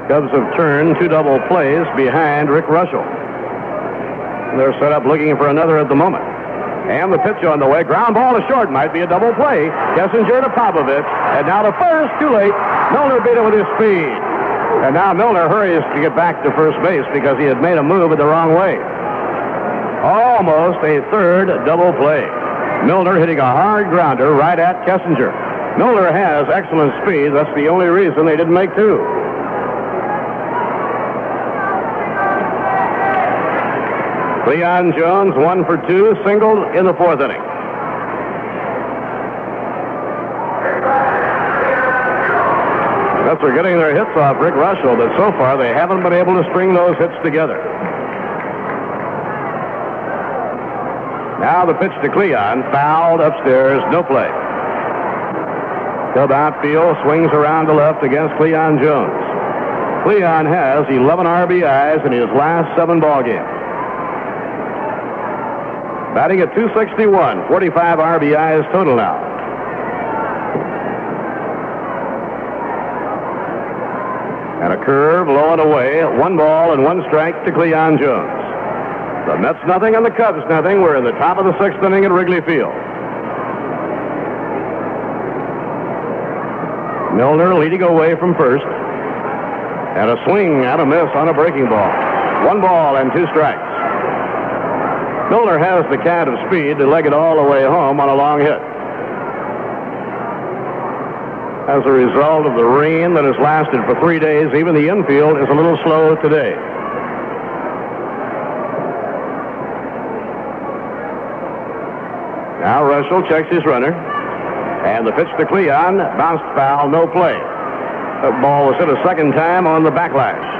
[SPEAKER 1] Cubs have turned 2 double plays behind Rick Russell. They're set up looking for another at the moment. And the pitch on the way. Ground ball to short. Might be a double play. Kessinger to Popovich. And now to first. Too late. Milner beat it with his speed. And now Milner hurries to get back to first base because he had made a move in the wrong way. Almost a 3rd double play. Milner hitting a hard grounder right at Kessinger. Milner has excellent speed. That's the only reason they didn't make 2. Leon Jones, 1 for 2, singled in the 4th inning. Cubs are getting their hits off Rick Russell, but so far they haven't been able to string those hits together. Now the pitch to Cleon, fouled upstairs, no play. Cub outfield swings around to left against Cleon Jones. Cleon has 11 RBIs in his last 7 ball games. Batting at .261, 45 RBIs total now. And a curve low and away. 1 ball and 1 strike to Cleon Jones. The Mets nothing and the Cubs nothing. We're in the top of the 6th inning at Wrigley Field. Milner leading away from first. And a swing and a miss on a breaking ball. 1 ball and 2 strikes. Milner has the kind of speed to leg it all the way home on a long hit. As a result of the rain that has lasted for 3 days, even the infield is a little slow today. Now Russell checks his runner. And the pitch to Cleon, bounced foul, no play. The ball was hit a 2nd time on the backlash.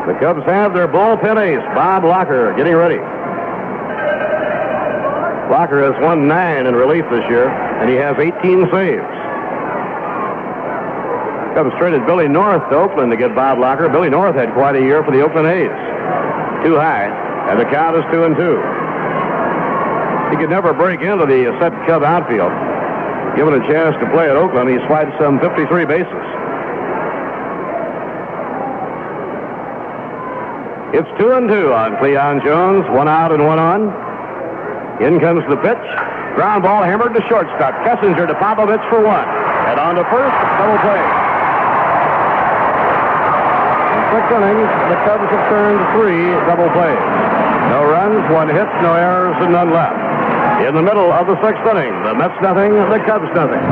[SPEAKER 1] The Cubs have their bullpen ace, Bob Locker, getting ready. Locker has won 9 in relief this year, and he has 18 saves. Cubs traded Billy North to Oakland to get Bob Locker. Billy North had quite a year for the Oakland A's. Too high, and the count is 2-2. He could never break into the set Cub outfield. Given a chance to play at Oakland, he swiped some 53 bases. It's 2-2 on Cleon Jones. 1 out and 1 on. In comes the pitch. Ground ball hammered to shortstop. Kessinger to Popovich for 1. And on to first. Double play. In 6 innings, the Cubs have turned 3 double plays. No runs, 1 hit, no errors, and none left. In the middle of the 6th inning, the Mets nothing, the Cubs nothing.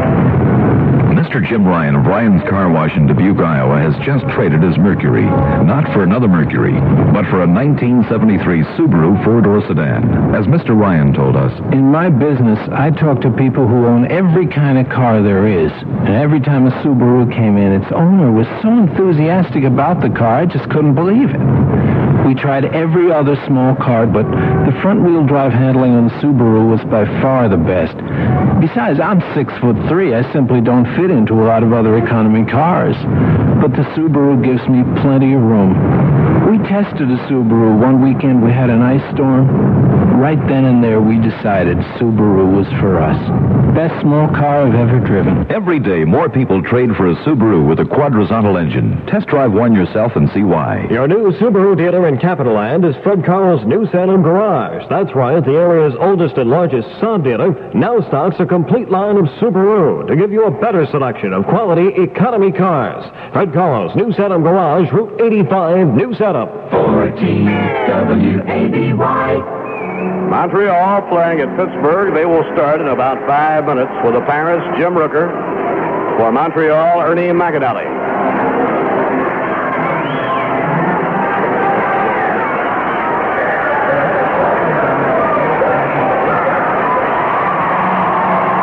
[SPEAKER 11] Mr. Jim Ryan of Ryan's Car Wash in Dubuque, Iowa, has just traded his Mercury. Not for another Mercury, but for a 1973 Subaru 4-door sedan. As Mr. Ryan told us,
[SPEAKER 13] in my business, I talk to people who own every kind of car there is. And every time a Subaru came in, its owner was so enthusiastic about the car, I just couldn't believe it. We tried every other small car, but the front-wheel drive handling on the Subaru was by far the best. Besides, I'm 6'3". I simply don't fit into a lot of other economy cars. But the Subaru gives me plenty of room. We tested a Subaru. One weekend we had an ice storm. Right then and there we decided Subaru was for us. Best small car I've ever driven.
[SPEAKER 11] every day more people trade for a Subaru with a quadrizontal engine. Test drive one yourself and see why.
[SPEAKER 6] Your new Subaru dealer in Capital Land is Fred Carl's New Salem Garage. That's right, the area's oldest and largest Saab dealer now stocks a complete line of Subaru to give you a better selection of quality economy cars. Fred Carl's New Salem Garage, Route 85, New Salem.
[SPEAKER 3] 14 WABY.
[SPEAKER 1] Montreal playing at Pittsburgh. They will start in about 5 minutes with the Paris, Jim Rooker. For Montreal, Ernie McAnally.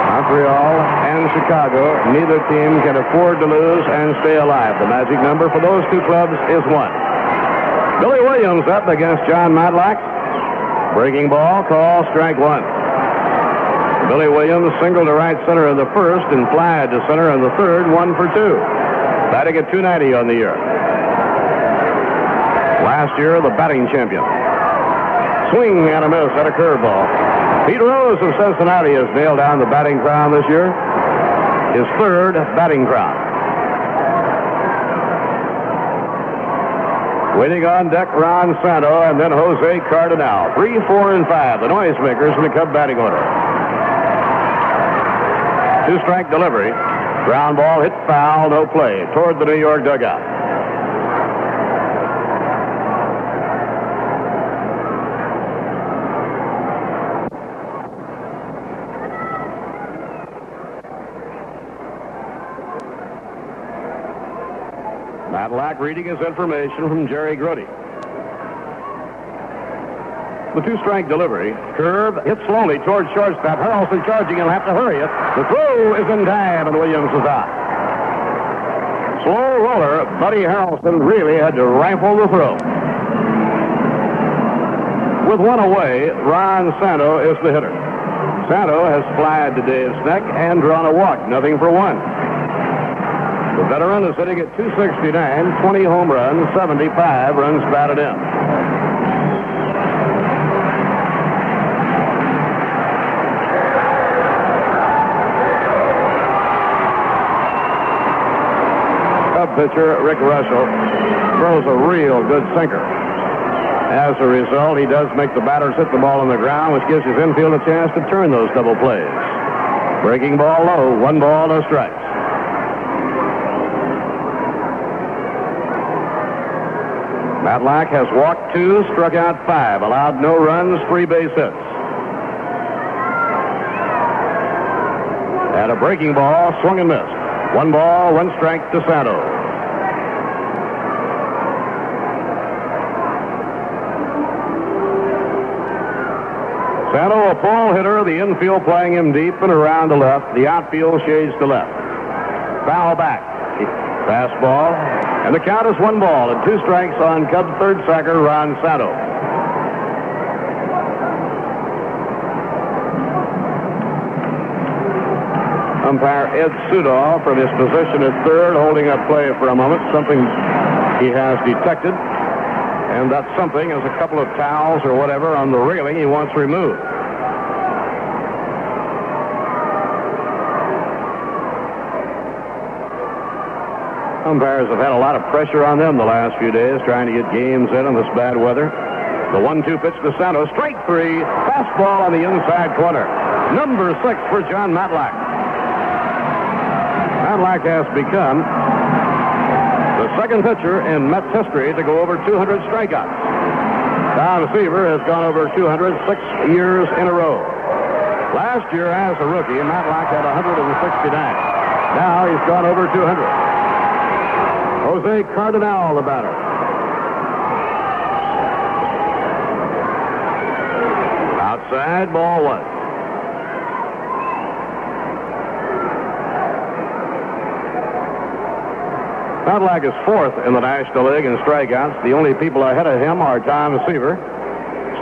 [SPEAKER 1] Montreal and Chicago, neither team can afford to lose and stay alive. The magic number for those two clubs is 1. Billy Williams up against John Matlack. Breaking ball, call, strike 1. Billy Williams singled to right center in the first and flied to center in the third, 1 for 2. Batting at .290 on the year. Last year, the batting champion. Swing and a miss at a curveball. Pete Rose of Cincinnati has nailed down the batting crown this year. His third batting crown. Waiting on deck, Ron Santo and then Jose Cardinal. 3, 4, and 5, the noisemakers in the Cub batting order. 2-strike delivery. Ground ball hit foul, no play, toward the New York dugout. Matlack reading his information from Jerry Grody. The 2-strike delivery. Curve hit slowly towards shortstop. Harrelson charging. He'll have to hurry it. The throw is in time, and Williams is out. Slow roller. Buddy Harrelson really had to rifle the throw. With 1 away, Ron Santo is the hitter. Santo has flied to Dave Sneck and drawn a walk. Nothing for 1. The veteran is hitting at .269, 20 home runs, 75 runs batted in. Cub pitcher Rick Russell throws a real good sinker. As a result, he does make the batters hit the ball on the ground, which gives his infield a chance to turn those double plays. Breaking ball low, 1 ball, no strikes. Matlack has walked 2, struck out 5, allowed no runs, 3 base hits. And a breaking ball, swung and missed. 1 ball, 1 strike to Santo. Santo, a pull hitter, the infield playing him deep and around the left. The outfield shades to left. Foul back. Fastball. And the count is 1 ball and 2 strikes on Cubs third sacker, Ron Santo. Umpire Ed Sudoff from his position at third, holding up play for a moment, something he has detected. And that something is a couple of towels or whatever on the railing he wants removed. Umpires have had a lot of pressure on them the last few days, trying to get games in this bad weather. The 1-2 pitch to Santos, strike 3, fastball on the inside corner. Number 6 for John Matlack. Matlack has become the second pitcher in Mets history to go over 200 strikeouts. Tom Seaver has gone over 200 6 years in a row. Last year, as a rookie, Matlack had 169. Now he's gone over 200. Jose Cardinal, the batter. Outside, ball 1. Matlack is 4th in the National League in strikeouts. The only people ahead of him are Tom Seaver,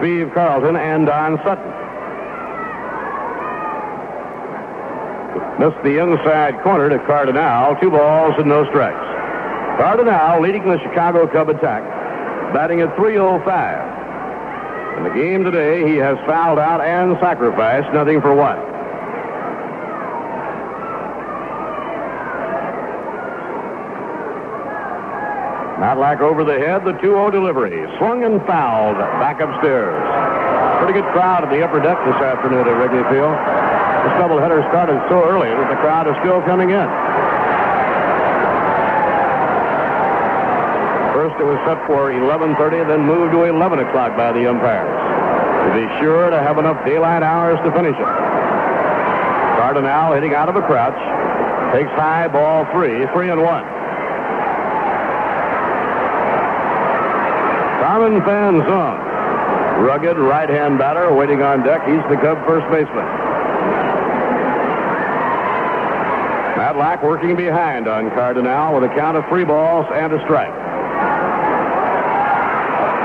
[SPEAKER 1] Steve Carlton, and Don Sutton. Missed the inside corner to Cardinal. 2 balls and no strikes. Cardinal leading the Chicago Cub attack, batting at .305. In the game today, he has fouled out and sacrificed, nothing for 1. Matlack over the head, the 2-0 delivery. Swung and fouled back upstairs. Pretty good crowd at the upper deck this afternoon at Wrigley Field. This doubleheader started so early that the crowd is still coming in. First it was set for 11:30, then moved to 11 o'clock by the umpires, to be sure to have enough daylight hours to finish it. Cardinal hitting out of a crouch. Takes high, ball 3-1. Carmen Fanzon, rugged right-hand batter waiting on deck. He's the Cub first baseman. Matlack working behind on Cardinal with a count of 3 balls and a strike.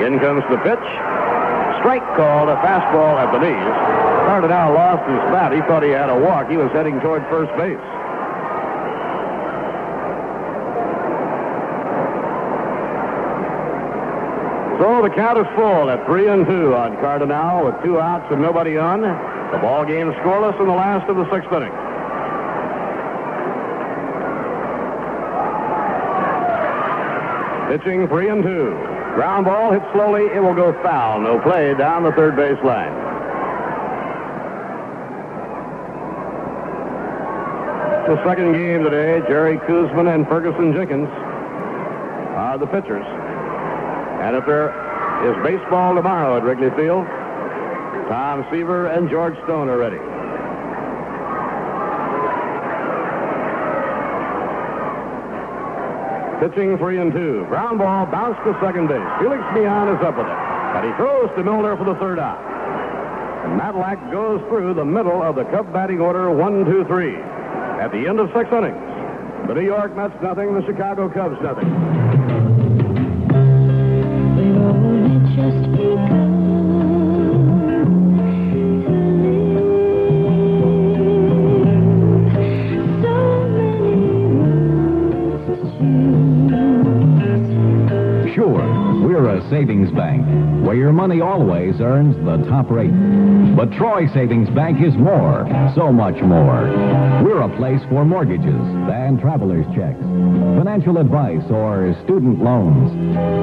[SPEAKER 1] In comes the pitch. Strike called, a fastball at the knees. Cardinal lost his bat. He thought he had a walk. He was heading toward first base. So the count is full at 3-2 on Cardinal with 2 outs and nobody on. The ball game scoreless in the last of the 6th inning. Pitching 3-2. Ground ball hit slowly. It will go foul. No play down the third base line. The second game today, Jerry Koosman and Ferguson Jenkins are the pitchers. And if there is baseball tomorrow at Wrigley Field, Tom Seaver and George Stone are ready. Pitching 3-2. Ground ball bounced to second base. Felix Millan is up with it. And he throws to Milner for the third out. And Matlack goes through the middle of the Cub batting order 1-2-3. At the end of 6 innings, the New York Mets nothing, the Chicago Cubs nothing.
[SPEAKER 4] We've only just begun to live. So many roads to choose.
[SPEAKER 5] Sure, we're a savings bank where your money always earns the top rate. But Troy Savings Bank is more, so much more. We're a place for mortgages and traveler's checks, financial advice or student loans,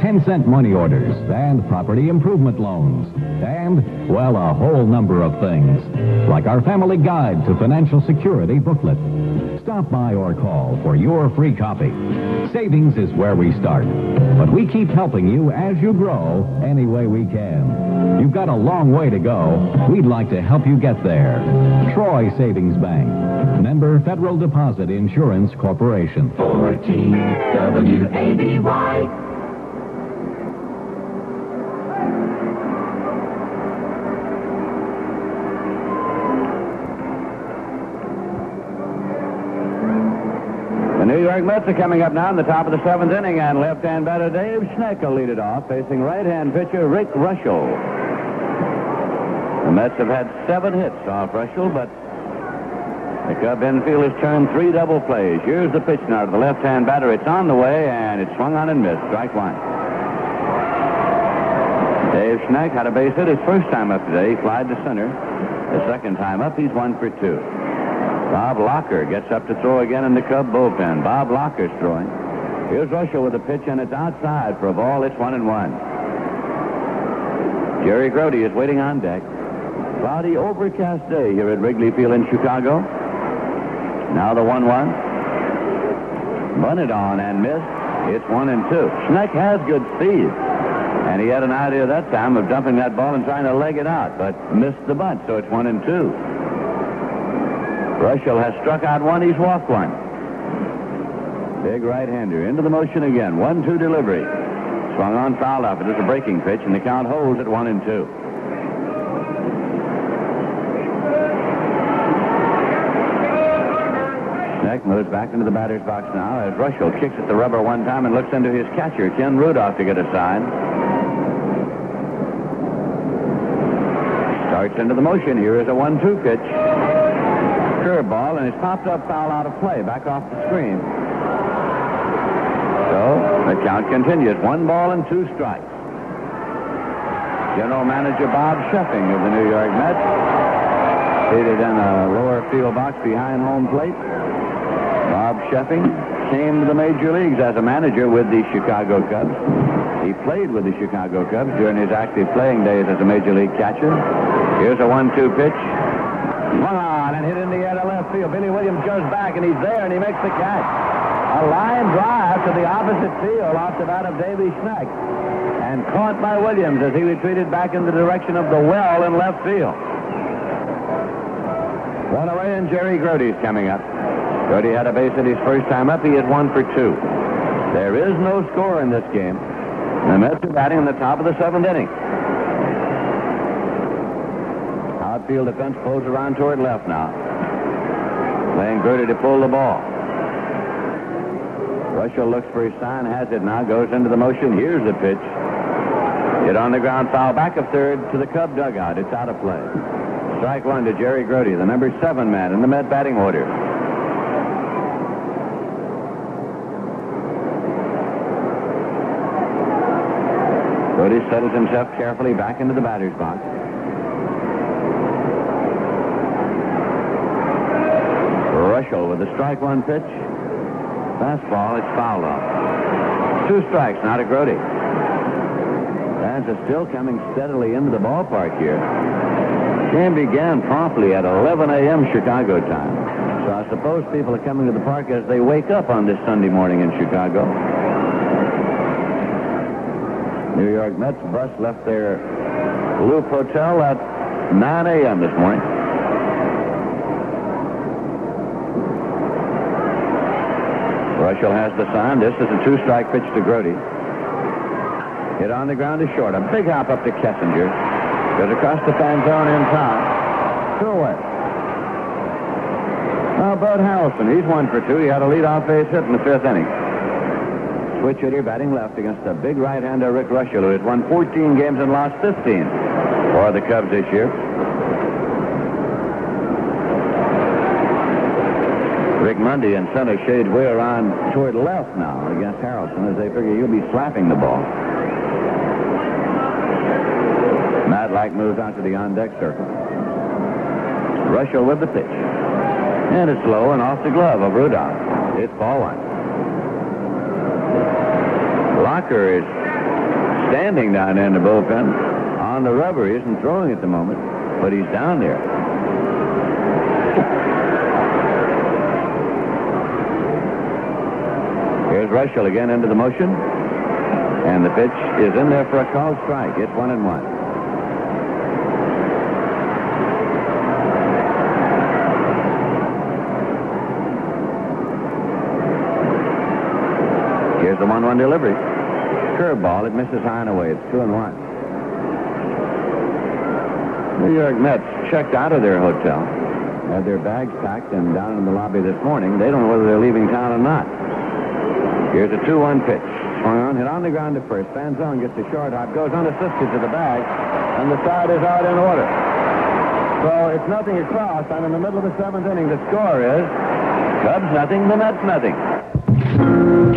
[SPEAKER 5] 10-cent money orders and property improvement loans, and, well, a whole number of things, like our Family Guide to Financial Security booklet. Stop by or call for your free copy. Savings is where we start, but we keep helping you as you grow any way we can. You've got a long way to go. We'd like to help you get there. Troy Savings Bank. Member Federal Deposit Insurance Corporation.
[SPEAKER 3] 14 WABY.
[SPEAKER 9] The New York Mets are coming up now in the top of the 7th inning, and left-hand batter Dave Schneck will lead it off, facing right-hand pitcher Rick Rushell. The Mets have had 7 hits off Rushell, but the Cub infield has turned 3 double plays. Here's the pitch now to the left-hand batter. It's on the way, and it's swung on and missed. Strike 1. Dave Schneck had a base hit his first time up today. He flied to center. The second time up, he's 1 for 2. Bob Locker gets up to throw again in the Cub bullpen. Bob Locker's throwing. Here's Rushell with a pitch, and it's outside for a ball. It's 1-1. Jerry Grote is waiting on deck. Cloudy, overcast day here at Wrigley Field in Chicago. Now the 1-1. Bunted on and missed. It's 1-2. Schneck has good speed. And he had an idea that time of dumping that ball and trying to leg it out, but missed the bunt, so it's 1-2. Rushell has struck out 1. He's walked 1. Big right-hander into the motion again. 1-2 delivery. Swung on, fouled off. It was a breaking pitch, and the count holds at 1-2. Schneck moves back into the batter's box now as Rushell kicks at the rubber one time and looks into his catcher, Ken Rudolph, to get a sign. Starts into the motion. Here is a 1-2 pitch. Curveball, and it's popped up, foul out of play, back off the screen. So the count continues. 1 ball and 2 strikes. General Manager Bob Sheffing of the New York Mets, seated in a lower field box behind home plate. Bob Sheffing came to the major leagues as a manager with the Chicago Cubs. He played with the Chicago Cubs during his active playing days as a major league catcher. Here's a 1-2 pitch. Swung on and hit in the air to left field. Billy Williams goes back, and he's there, and he makes the catch. A line drive to the opposite field off the bat of Davy Schneck, and caught by Williams as he retreated back in the direction of the well in left field. One away, and Jerry Grody's coming up. Grody had a base hit his first time up. He hit 1 for 2. There is no score in this game. The Mets are batting in the top of the 7th inning. Outfield defense pulls around toward left now. Playing Grody to pull the ball. Russell looks for his sign, has it now, goes into the motion. Here's the pitch. Hit on the ground, foul back of third to the Cub dugout. It's out of play. Strike 1 to Jerry Grody, the number 7 man in the Met batting order. Grody settles himself carefully back into the batter's box. Russell with the strike 1 pitch. Fastball, it's fouled off. 2 strikes now to Grody. Fans are still coming steadily into the ballpark here. Game began promptly at 11 a.m. Chicago time. So I suppose people are coming to the park as they wake up on this Sunday morning in Chicago. New York Mets bus left their Loop Hotel at 9 a.m. this morning. Russell has the sign. This is a 2-strike pitch to Grody. Hit on the ground to short. A big hop up to Kessinger. Goes across the fan zone in time. 2 away. Now Bud Harrelson. He's 1 for 2. He had a leadoff base hit in the 5th inning. Switch hitter batting left against the big right-hander Rick Russell, who has won 14 games and lost 15 for the Cubs this year. Rick Mundy and center shades way around toward left now against Harrelson as they figure he'll be slapping the ball. Matlack moves out to the on-deck circle. Russell with the pitch. And it's low and off the glove of Rudolph. It's ball 1. Locker is standing down there in the bullpen on the rubber. He isn't throwing at the moment, but he's down there. Here's Russell again into the motion. And the pitch is in there for a called strike. It's 1-1. Here's the 1-1 delivery. Curveball. It misses high and away. It's 2-1. New York Mets checked out of their hotel. Had their bags packed and down in the lobby this morning. They don't know whether they're leaving town or not. Here's a 2-1 pitch. Swung on, hit on the ground to first. Fanzone gets the short hop, goes unassisted to the bag, and the side is out in order. So it's nothing across, and in the middle of the 7th inning, the score is Cubs nothing, the Mets nothing.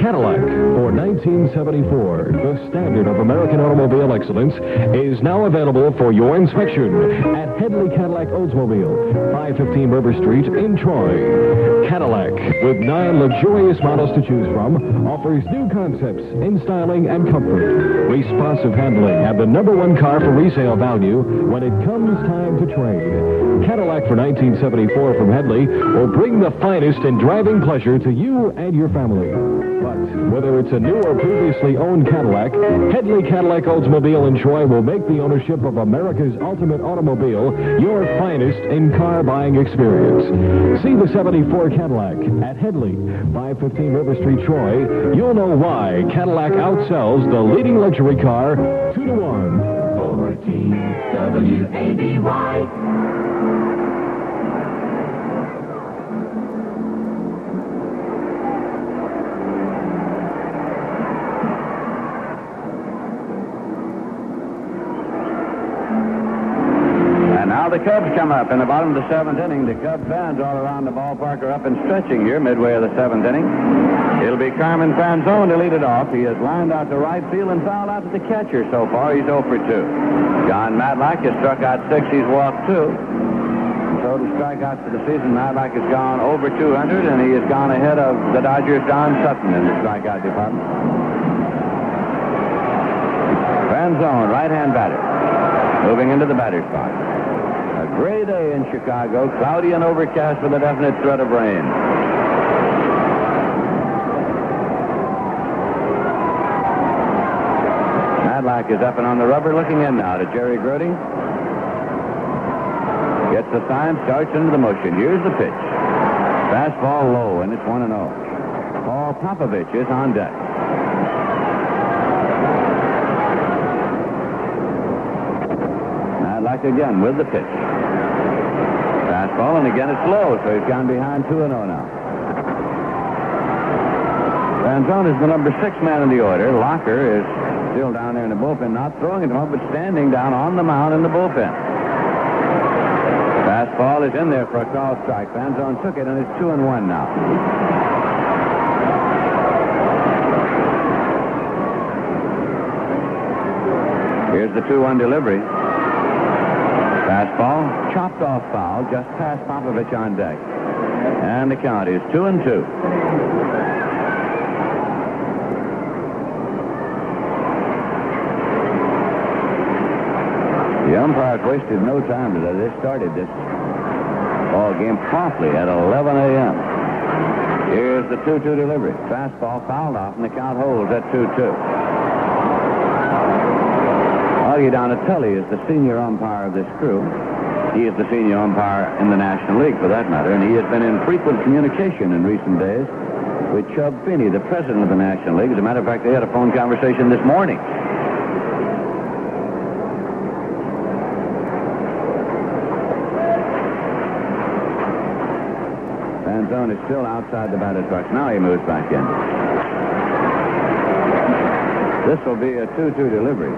[SPEAKER 6] Cadillac for 1974, the standard of American automobile excellence, is now available for your inspection at Headley Cadillac Oldsmobile, 515 River Street in Troy. Cadillac, with 9 luxurious models to choose from, offers new concepts in styling and comfort, responsive handling, and the #1 car for resale value when it comes time to trade. Cadillac for 1974 from Headley will bring the finest in driving pleasure to you and your family. But whether it's a new or previously owned Cadillac, Headley Cadillac Oldsmobile in Troy will make the ownership of America's ultimate automobile your finest in car buying experience. See the 74 Cadillac at Headley, 515 River Street, Troy. You'll know why Cadillac outsells the leading luxury car 2-1.
[SPEAKER 3] For TWABY.
[SPEAKER 9] Now the Cubs come up in the bottom of the 7th inning. The Cub fans all around the ballpark are up and stretching here midway of the 7th inning. It'll be Carmen Fanzone to lead it off. He has lined out to right field and fouled out to the catcher so far. He's 0 for 2. John Matlack has struck out 6. He's walked 2. So Total strikeouts for the season. Madlock has gone over 200, and he has gone ahead of the Dodgers' Don Sutton in the strikeout department. Franzone, right-hand batter, moving into the batter's box. A gray day in Chicago, cloudy and overcast with a definite threat of rain. Madlock is up and on the rubber, looking in now to Jerry Grody. Gets the sign, starts into the motion. Here's the pitch. Fastball low, and it's 1-0. Paul Popovich is on deck. Madlock again with the pitch. Fastball, and again it's low, so he's gone behind 2-0 now. Franzone is the number 6 man in the order. Locker is still down there in the bullpen, not throwing at the moment, but standing down on the mound in the bullpen. Fastball is in there for a call strike. Franzone took it, and it's 2-1 now. Here's the 2-1 delivery. Fastball, chopped off foul, just past Popovich on deck. And the count is 2-2. The umpires wasted no time today. They started this ball game promptly at 11 a.m. Here's the 2-2 delivery. Fastball fouled off, and the count holds at 2-2. Augie Donatelli is the senior umpire of this crew. He is the senior umpire in the National League, for that matter, and he has been in frequent communication in recent days with Chub Finney, the president of the National League. As a matter of fact, they had a phone conversation this morning. Franzone is still outside the batter's box. Now he moves back in. This will be a 2-2 delivery,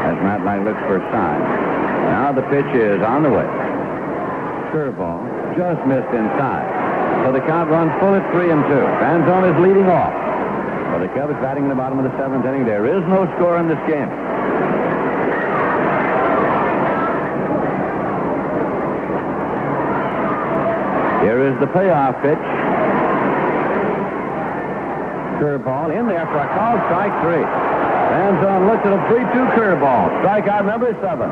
[SPEAKER 9] as Madlock looks for a sign. Now the pitch is on the way. Curveball, just missed inside. So the count runs full at 3-2. Franzone is leading off. Well, the Cubs batting in the bottom of the 7th inning. There is no score in this game. Here is the payoff pitch. Curveball in there for a call, strike 3. Franzone looks at a 3-2 curveball. Strikeout number 7.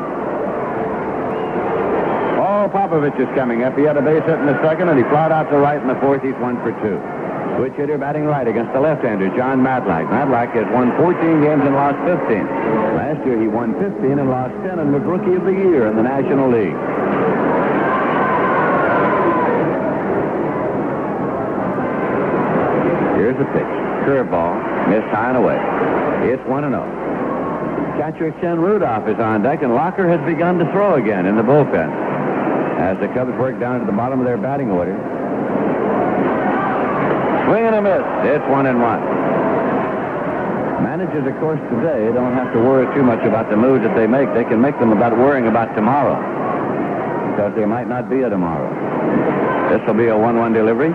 [SPEAKER 9] Paul Popovich is coming up. He had a base hit in the 2nd, and he plowed out to right in the 4th. He's 1 for 2. Switch hitter batting right against the left-hander, John Madlock. Madlock has won 14 games and lost 15. Last year he won 15 and lost 10 and was Rookie of the Year in the National League. Here's the pitch. Curveball. Missed high and away. It's 1-0. Catcher Ken Rudolph is on deck, and Locker has begun to throw again in the bullpen as the Cubs work down to the bottom of their batting order. Swing and a miss. It's 1-1. Managers, of course, today don't have to worry too much about the moves that they make. They can make them about worrying about tomorrow, because there might not be a tomorrow. This will be a 1-1 delivery.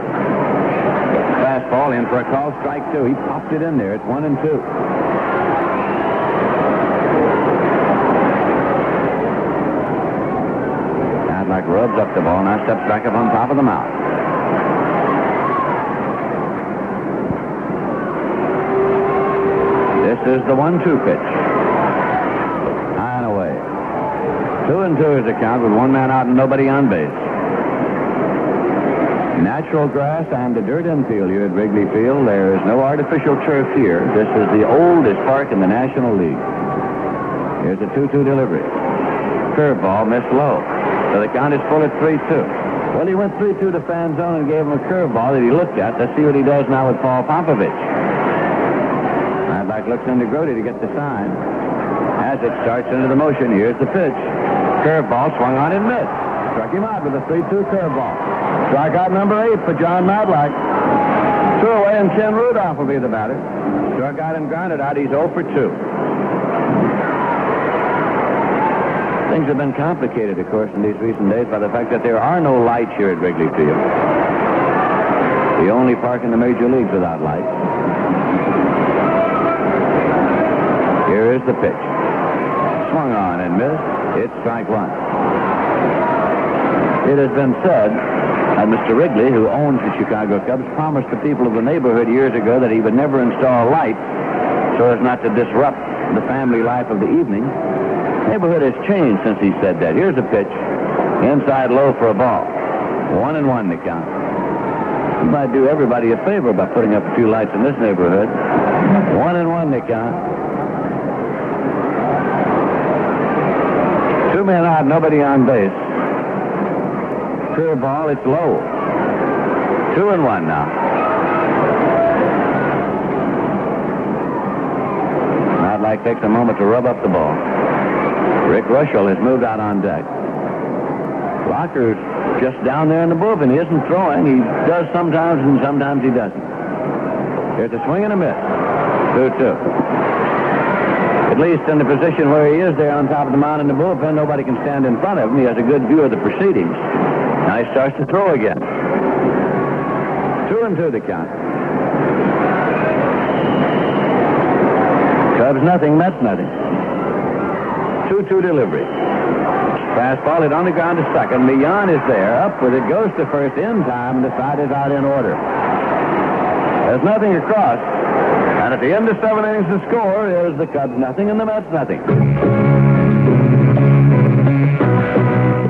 [SPEAKER 9] Fastball in for a call, strike 2. He popped it in there. It's 1-2. Madlock rubs up the ball, now steps back up on top of the mound. This is the 1-2 pitch. High and away. 2-2 is the count with 1 man out and nobody on base. Natural grass and the dirt infield here at Wrigley Field. There is no artificial turf here. This is the oldest park in the National League. Here's a 2-2 delivery. Curveball missed low. So the count is full at 3-2. Well, he went 3-2 to Franzone and gave him a curveball that he looked at. Let's see what he does now with Paul Popovich. Madlock looks into Grody to get the sign. As it starts into the motion, here's the pitch. Curveball swung on and missed. Struck him out with a 3-2 curveball. Strikeout number 8 for John Madlock. 2 away, and Ken Rudolph will be the batter. Struck out and grounded out. He's 0 for 2. Things have been complicated, of course, in these recent days by the fact that there are no lights here at Wrigley Field. The only park in the major leagues without lights. Here is the pitch. Swung on and missed. It's strike 1. It has been said that Mr. Wrigley, who owns the Chicago Cubs, promised the people of the neighborhood years ago that he would never install lights so as not to disrupt the family life of the evening. The neighborhood has changed since he said that. Here's a pitch. Inside low for a ball. 1-1 the count. You might do everybody a favor by putting up a few lights in this neighborhood. 1-1 the count. 2 men out, nobody on base. Clear ball, it's low. 2-1 now. Knightlight takes a moment to rub up the ball. Rick Rushell has moved out on deck. Locker's just down there in the bullpen. He isn't throwing. He does sometimes, and sometimes he doesn't. Here's a swing and a miss. 2-2. At least in the position where he is there on top of the mound in the bullpen, nobody can stand in front of him. He has a good view of the proceedings. Now he starts to throw again. 2-2 the count. Cubs nothing, Mets nothing. 2-2 delivery. Fastball hit on the ground to second. Millan is there. Up with it. Goes to first in time. And the side is out in order. There's nothing across. And at the end of 7 innings, the score is the Cubs nothing and the Mets nothing.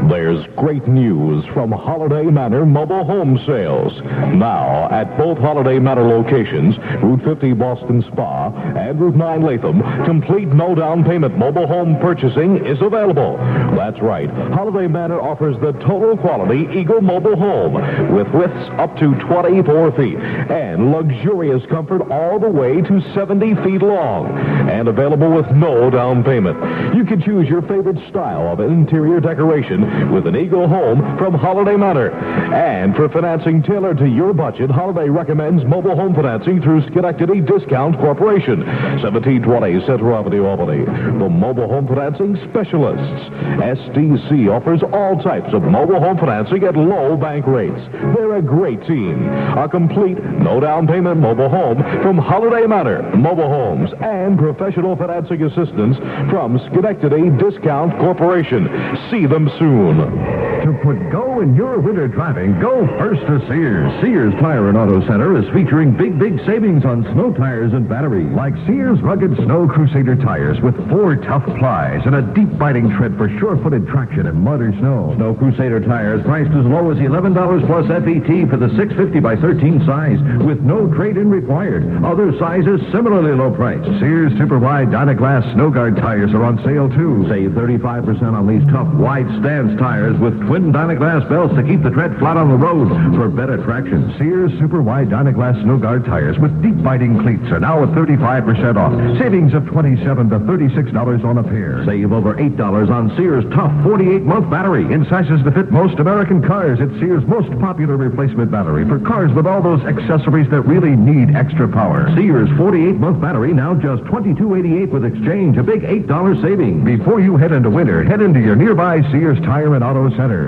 [SPEAKER 8] There's great news from Holiday Manor Mobile Home Sales. Now, at both Holiday Manor locations, Route 50 Boston Spa and Route 9 Latham, complete no-down payment mobile home purchasing is available. That's right. Holiday Manor offers the total quality Eagle mobile home with widths up to 24 feet and luxurious comfort all the way to 70 feet long and available with no down payment. You can choose your favorite style of interior decoration with an Eagle home from Holiday Manor. And for financing tailored to your budget, Holiday recommends mobile home financing through Schenectady Discount Corporation, 1720 Central Avenue, Albany. The mobile home financing specialists. SDC offers all types of mobile home financing at low bank rates. They're a great team. A complete, no down payment mobile home from Holiday Manor Mobile Homes and professional financing assistance from Schenectady Discount Corporation. See them soon.
[SPEAKER 7] To put go in your winter driving, go first to Sears. Sears Tire and Auto Center is featuring big savings on snow tires and battery, like Sears Rugged Snow Crusader tires with 4 tough plies and a deep biting tread for sure-footed traction in mud or snow. Snow Crusader tires priced as low as $11 plus FET for the 650 by 13 size with no trade-in required. Other sizes similarly low priced. Sears Super Wide Dynaglass Snow Guard tires are on sale too. Save 35% on these tough wide stance tires with twin Dynaglass belts to keep the tread flat on the road for better traction. Sears Super Wide Dynaglass Snow Guard tires with deep biting cleats are now at 35% off. Savings of $27 to $36 on a pair. Save over $8 on Sears Tough 48-month battery in sizes to fit most American cars. It's Sears' most popular replacement battery for cars with all those accessories that really need extra power. Sears 48-month battery now just $22.88 with exchange. A big $8 saving. Before you head into winter, head into your nearby Sears Tire and Auto Center.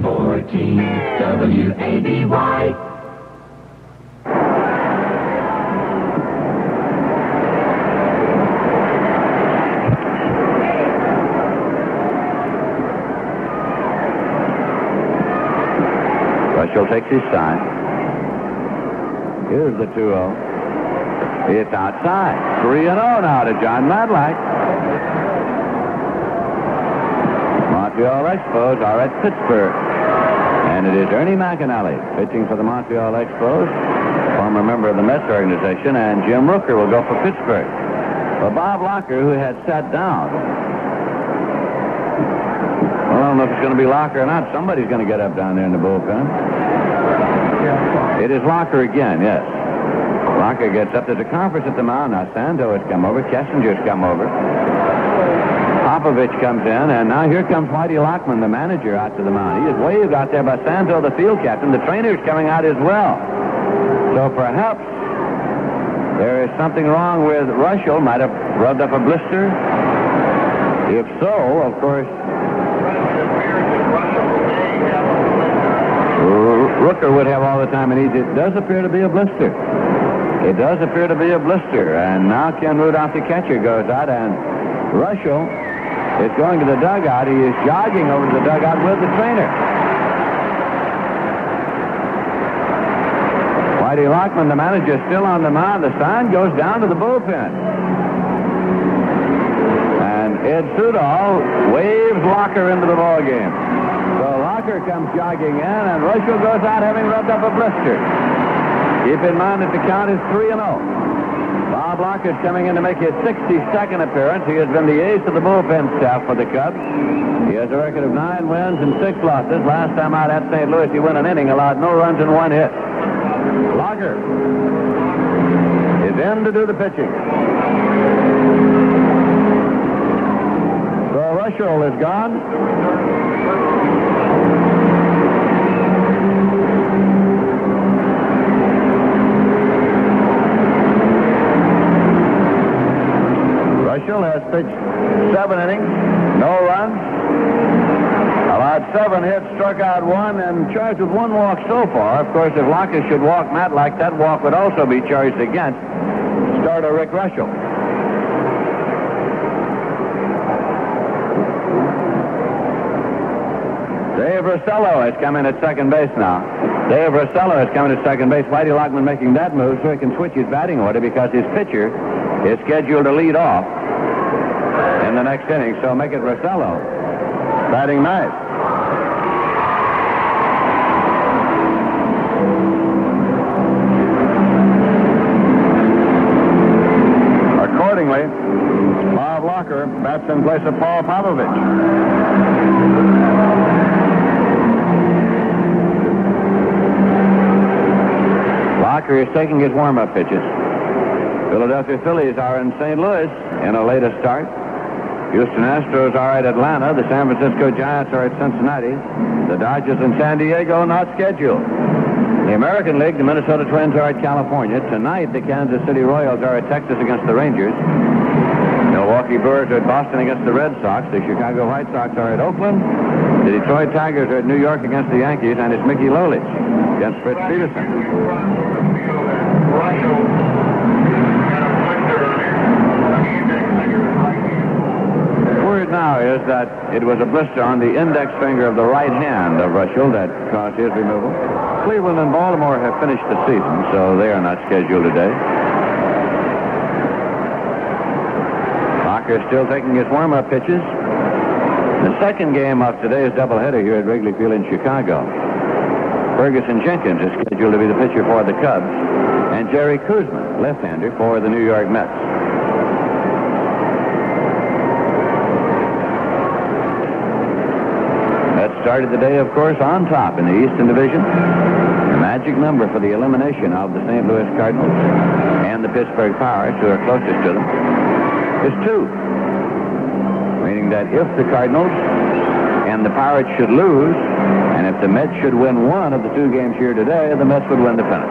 [SPEAKER 3] 14 WABY.
[SPEAKER 9] Rushell takes his time. Here's the 2-0. It's outside. 3-0 now to John Knightlight. Montreal Expos are at Pittsburgh. And it is Ernie McAnally pitching for the Montreal Expos, former member of the Mets organization, and Jim Rooker will go for Pittsburgh. Well, Bob Locker, who had sat down. Well, I don't know if it's going to be Locker or not. Somebody's going to get up down there in the bullpen. It is Locker again, yes. Locker gets up. There's a conference at the mound now. Santo has come over. Kessinger's come over. Popovich comes in, and now here comes Whitey Lockman, the manager, out to the mound. He is waved out there by Santo, the field captain. The trainer's coming out as well. So perhaps there is something wrong with Rushell. Might have rubbed up a blister. If so, of course, Rooker would have all the time and ease. It does appear to be a blister. It does appear to be a blister. And now Ken Rudolph, the catcher, goes out, and Rushell is going to the dugout. He is jogging over to the dugout with the trainer.
[SPEAKER 14] Whitey Lockman, the manager, still on the mound. The sign goes down to the bullpen. And Ed Sudol waves Locker into the ball game. So Locker comes jogging in, and Russell goes out having rubbed up a blister. Keep in mind that the count is 3-0. Bob Locker's coming in to make his 62nd appearance. He has been the ace of the bullpen staff for the Cubs. He has a record of 9 wins and 6 losses. Last time out at St. Louis, he went an inning, allowed no runs and 1 hit. Locker is in to do the pitching. So Russell is gone. Russell has pitched 7 innings, no runs, allowed 7 hits, struck out 1, and charged with 1 walk so far. Of course, if Locker should walk Matlack, that walk would also be charged against starter Rick Russell. Dave Rossello has come in at second base now. Dave Rossello has come in at second base. Whitey Lockman making that move so he can switch his batting order because his pitcher is scheduled to lead off in the next inning. So make it Rossello batting ninth. Accordingly, Bob Locker bats in place of Paul Popovich. Locker is taking his warm-up pitches. Philadelphia Phillies are in St. Louis in a latest start. Houston Astros are at Atlanta. The San Francisco Giants are at Cincinnati. The Dodgers in San Diego not scheduled. The American League, the Minnesota Twins are at California. Tonight, the Kansas City Royals are at Texas against the Rangers. Milwaukee Brewers are at Boston against the Red Sox. The Chicago White Sox are at Oakland. The Detroit Tigers are at New York against the Yankees, and it's Mickey Lolich against Fritz Peterson. Word now is that it was a blister on the index finger of the right hand of Russell that caused his removal. Cleveland and Baltimore have finished the season, so they are not scheduled today. Locker is still taking his warm-up pitches. The second game of today's doubleheader here at Wrigley Field in Chicago. Ferguson Jenkins is scheduled to be the pitcher for the Cubs, and Jerry Koosman, left-hander, for the New York Mets. Mets started the day, of course, on top in the Eastern Division. The magic number for the elimination of the St. Louis Cardinals and the Pittsburgh Pirates, who are closest to them, is 2. Meaning that if the Cardinals and the Pirates should lose, and if the Mets should win one of the 2 games here today, the Mets would win the pennant.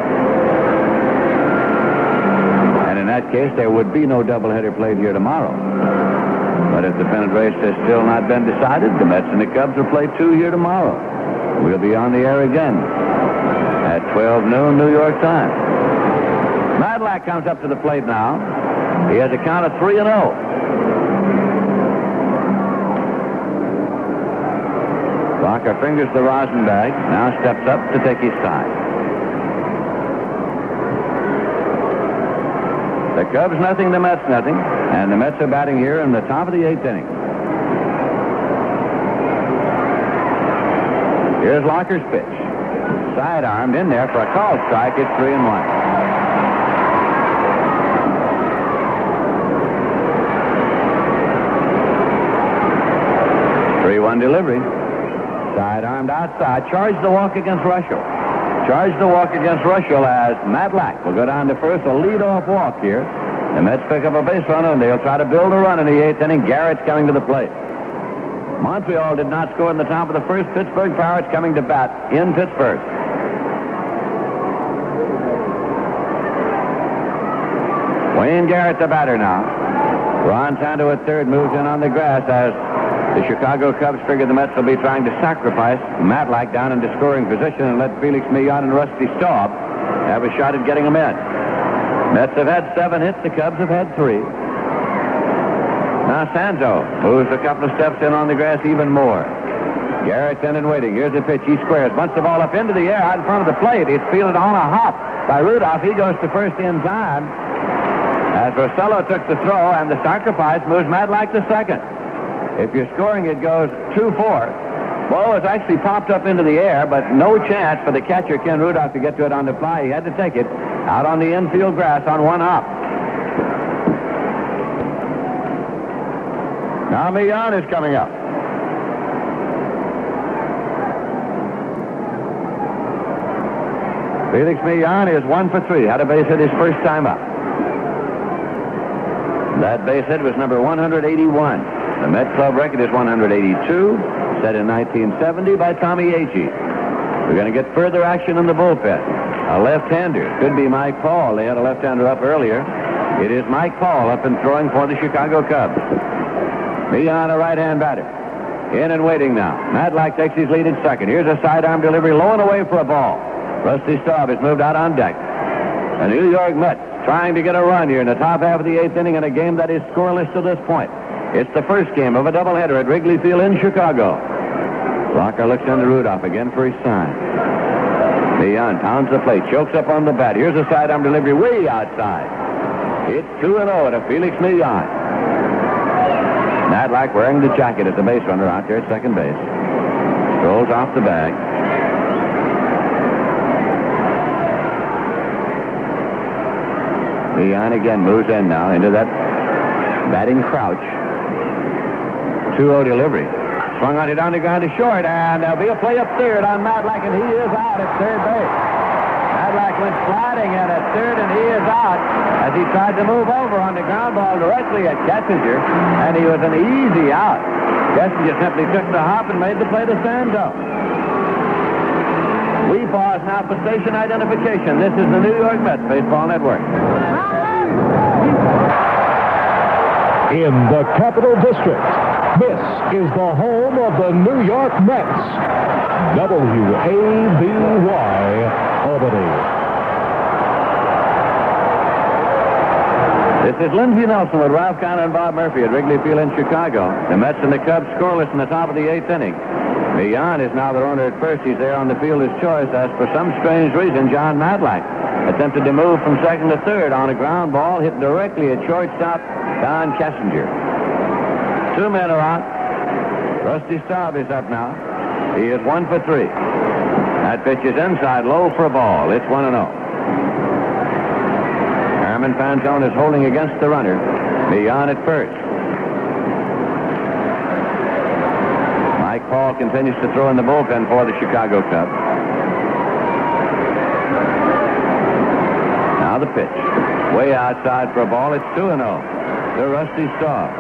[SPEAKER 14] And in that case, there would be no doubleheader played here tomorrow. But if the pennant race has still not been decided, the Mets and the Cubs will play 2 here tomorrow. We'll be on the air again at 12 noon New York time. Matlack comes up to the plate now. He has a count of 3-0. Locker fingers the rosin bag, now steps up to take his side. The Cubs nothing, the Mets nothing, and the Mets are batting here in the top of the 8th inning. Here's Locker's pitch. Side-armed in there for a called strike. It's 3-1. Delivery. Side-armed outside. Charge the walk against Russell. Charge the walk against Russell as Matlack will go down to first. A lead-off walk here. The Mets pick up a base runner, and they'll try to build a run in the 8th inning. Garrett's coming to the plate. Montreal did not score in the top of the first. Pittsburgh Pirates coming to bat in Pittsburgh. Wayne Garrett, the batter now. Ron Santo at third moves in on the grass as the Chicago Cubs figure the Mets will be trying to sacrifice Matlack down into scoring position and let Felix Millan and Rusty Staub have a shot at getting him in. Mets have had 7 hits. The Cubs have had 3. Now Santo moves a couple of steps in on the grass even more. Garrett's in and waiting. Here's the pitch. He squares. Bunts the ball up into the air out in front of the plate. It's fielded on a hop by Rudolph. He goes to first in time. As Rosello took the throw, and the sacrifice moves Madlack to second. If you're scoring, it goes 2-4. Ball was actually popped up into the air, but no chance for the catcher, Ken Rudolph, to get to it on the fly. He had to take it out on the infield grass on one hop. Now Millan is coming up. Felix Millan is 1 for 3. Had a base hit his first time up. That base hit was number 181. The Met Club record is 182, set in 1970 by Tommy Agee. We're going to get further action in the bullpen. A left-hander. Could be Mike Paul. They had a left-hander up earlier. It is Mike Paul up and throwing for the Chicago Cubs. Millan, a right-hand batter. In and waiting now. Madlack takes his lead at second. Here's a sidearm delivery, low and away for a ball. Rusty Staub has moved out on deck. The New York Mets trying to get a run here in the top half of the eighth inning in a game that is scoreless to this point. It's the first game of a doubleheader at Wrigley Field in Chicago. Locker looks into Rudolph again for his sign. Millan pounds the plate, chokes up on the bat. Here's a sidearm delivery way outside. It's 2-0 to Felix Millan. Madlack wearing the jacket as the base runner out there at second base. Rolls off the bag. Millan again moves in now into that batting crouch. 2-0 delivery. Swung on it on the ground to short, and there'll be a play up third on Madlack, and he is out at third base. Madlack went sliding in at third, and he is out as he tried to move over on the ground ball directly at Kessinger, and he was an easy out. Kessinger simply took the hop and made the play to Sando. We pause now for station identification. This is the New York Mets Baseball Network.
[SPEAKER 8] In the Capital District, this is the home of the New York Mets. WABY, Albany.
[SPEAKER 14] This is Lindsey Nelson with Ralph Conner and Bob Murphy at Wrigley Field in Chicago. The Mets and the Cubs scoreless in the top of the eighth inning. Millan is now the runner at first. He's there on the field as choice, as for some strange reason, John Madlack attempted to move from second to third on a ground ball hit directly at shortstop Don Kessinger. Two men are out. Rusty Staub is up now. He is 1 for 3. That pitch is inside, low for a ball. It's 1-0. Herman Fantone is holding against the runner. Millan at first. Mike Paul continues to throw in the bullpen for the Chicago Cubs. Now the pitch. Way outside for a ball. It's 2-0 to Rusty Staub.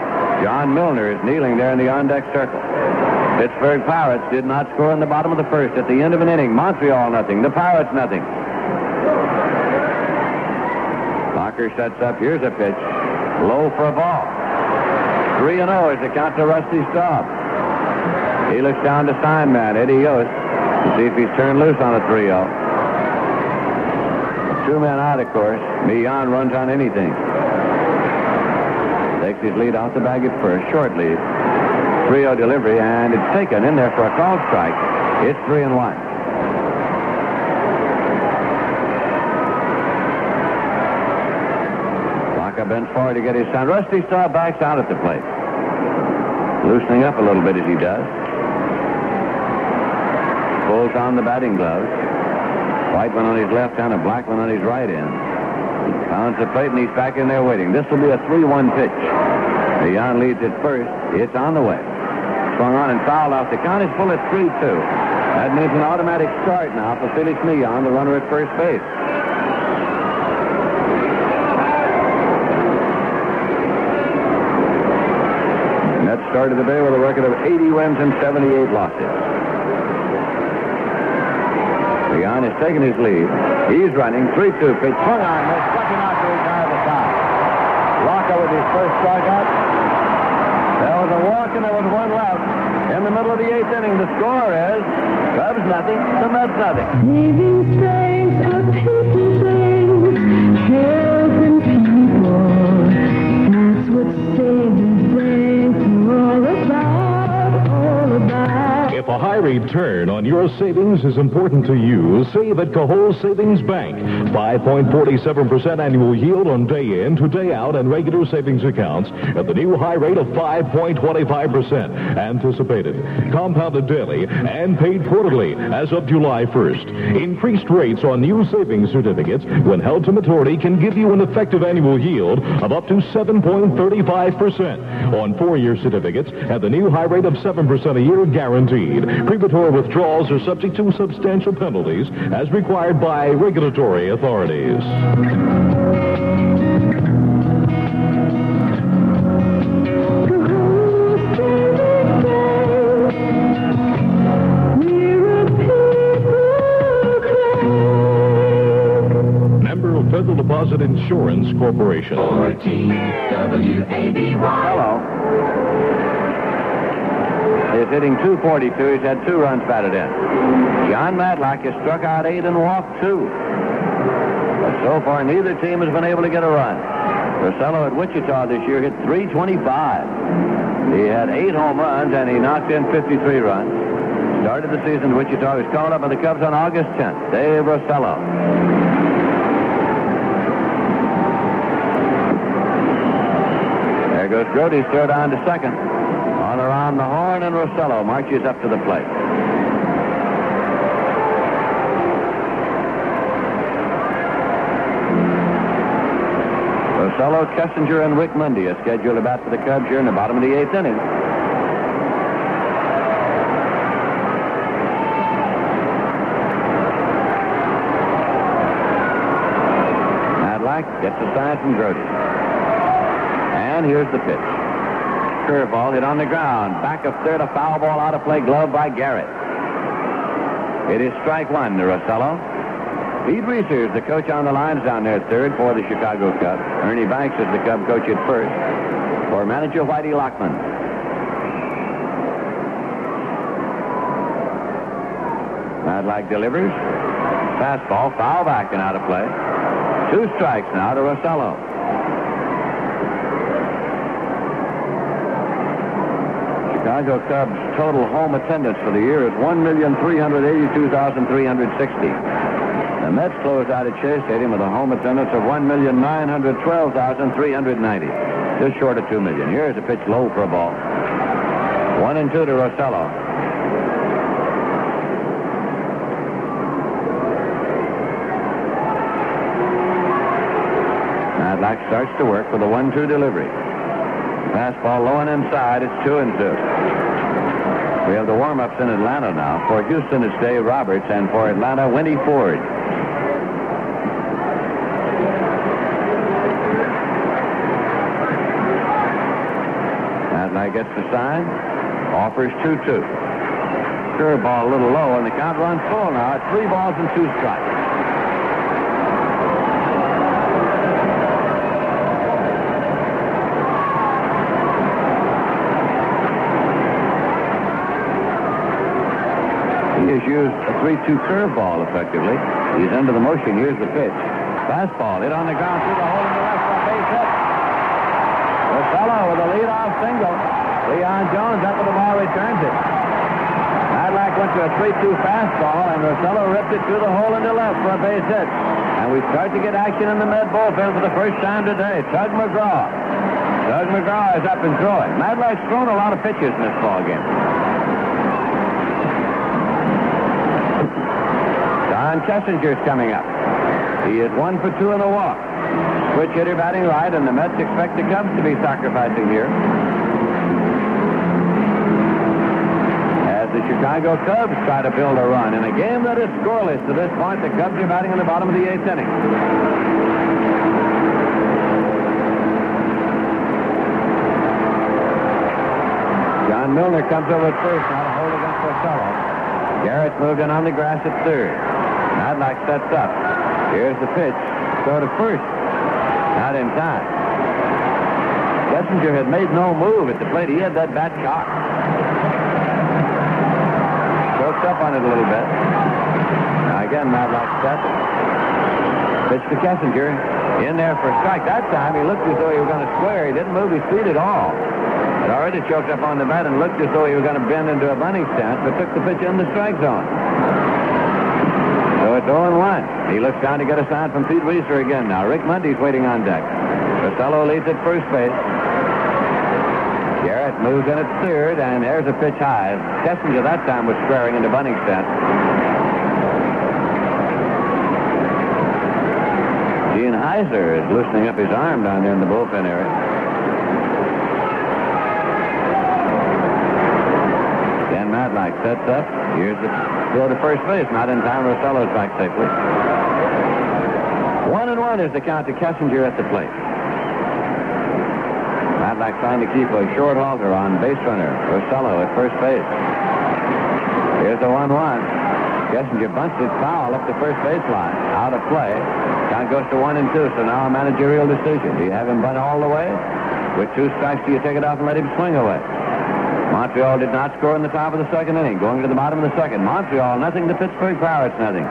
[SPEAKER 14] John Milner is kneeling there in the on-deck circle. Pittsburgh Pirates did not score in the bottom of the first. At the end of an inning, Montreal nothing. The Pirates nothing. Locker sets up. Here's a pitch. Low for a ball. 3-0 is the count to Rusty Staub. He looks down to sign man Eddie Yost to see if he's turned loose on a 3-0. Two men out, of course. Millan runs on anything. Takes his lead off the bag at first. Short lead. 3-0 delivery, and it's taken in there for a called strike. It's 3-1. Locker bends forward to get his son. Rusty Staub backs out at the plate. Loosening up a little bit as he does. Pulls on the batting gloves. White one on his left hand, a black one on his right hand. Pounds the plate, and he's back in there waiting. This will be a 3-1 pitch. Millan leads at first. It's on the way. Swung on and fouled off. The count is full at 3-2. That means an automatic start now for Felix Millan, the runner at first base. The Mets started the day with a record of 80 wins and 78 losses. Millan has taken his lead. He's running. 3-2 pitch. Swung on. They're striking out to retire the side. Locker with his first strikeout. There was a walk and there was one left. In the middle of the eighth inning, the score is Cubs nothing, the Mets nothing.
[SPEAKER 4] Saving strength of people things, helping people. That's what saving strength is all about, all about.
[SPEAKER 8] If a high return on your savings is important to you, save at Cahol Savings Bank. 5.47% annual yield on day in to day out and regular savings accounts at the new high rate of 5.25%. Anticipated, compounded daily, and paid quarterly as of July 1st. Increased rates on new savings certificates when held to maturity can give you an effective annual yield of up to 7.35% on 4-year certificates at the new high rate of 7% a year guaranteed. Premature withdrawals are subject to substantial penalties as required by regulatory authorities. Federal Deposit Insurance Corporation.
[SPEAKER 3] 14 WABY.
[SPEAKER 14] Hello. He's hitting .242. He's had 2 runs batted in. John Matlack has struck out 8 and walked 2. But so far, neither team has been able to get a run. Rosello at Wichita this year hit .325. He had 8 home runs, and he knocked in 53 runs. Started the season at Wichita. He was called up by the Cubs on August 10th. Dave Rosello. There goes Grody's throw down to second. On around the horn, and Rosello marches up to the plate. Rosello, Kessinger, and Rick Mundy are scheduled to bat for the Cubs here in the bottom of the 8th inning. Matlack gets a sign from Grody. And here's the pitch. Curveball hit on the ground. Back of third, a foul ball out of play, glove by Garrett. It is strike 1 to Rosello. Pete Reesers, the coach on the lines down there at third for the Chicago Cubs. Ernie Banks is the Cub coach at first for manager Whitey Lockman. Matlack delivers. Fastball, foul back and out of play. 2 strikes now to Rosello. Chicago Cubs' total home attendance for the year is 1,382,360. The Mets closed out at Shea Stadium with a home attendance of 1,912,390. Just short of 2 million. Here's a pitch low for a ball. 1-2 to Rosello. Matlack starts to work with a 1-2 delivery. Fastball low and inside. It's 2-2. We have the warm-ups in Atlanta now. For Houston, it's Dave Roberts, and for Atlanta, Winnie Ford. Matlack gets the sign. Offers 2-2. Curveball a little low, and the count runs full now. It's 3 balls and 2 strikes. He has used a 3-2 curveball effectively. He's into the motion. Here's the pitch. Fastball hit on the ground through the hole in the left for a base hit. Rosello with a leadoff single. Leon Jones up with the ball, returns it. Matlack went to a 3-2 fastball, and Rosello ripped it through the hole in the left for a base hit. And we start to get action in the Med bullpen for the first time today. Tug McGraw. Tug McGraw is up and throwing. Matlack's thrown a lot of pitches in this ball game. Don Kessinger's coming up. He is 1 for 2 in the walk. Switch hitter batting right, and the Mets expect the Cubs to be sacrificing here. As the Chicago Cubs try to build a run in a game that is scoreless to this point, the Cubs are batting in the bottom of the 8th inning. John Milner comes over at first, now to hold against Rosello. Garrett's moved in on the grass at third. Matlack sets up. Here's the pitch. Throw to first. Not in time. Kessinger had made no move at the plate. He had that bat cocked. Choked up on it a little bit. Now again, Matlack sets. Pitch to Kessinger. In there for a strike. That time he looked as though he was going to square. He didn't move his feet at all. Had already choked up on the bat and looked as though he was going to bend into a bunting stance, but took the pitch in the strike zone. So it's 0-1. He looks down to get a sign from Pete Weiser again now. Rick Mundy's waiting on deck. Rosello leads at first base. Garrett moves in at third, and there's a pitch high. Kessinger that time was squaring into bunting stance. Gene Heiser is loosening up his arm down there in the bullpen area. Dan Matlack sets up. Here's the throw to first base. Not in time. Rosello's back safely. 1-1 is the count to Kessinger at the plate. Matlack trying to keep a short halter on base runner. Rosello at first base. Here's the 1-1. Kessinger bunts it foul up the first baseline. Out of play. Count goes to 1-2, so now a managerial decision. Do you have him bunt all the way? With 2 strikes, do you take it off and let him swing away? Montreal did not score in the top of the second inning. Going to the bottom of the second. Montreal, nothing. The Pittsburgh Pirates, nothing.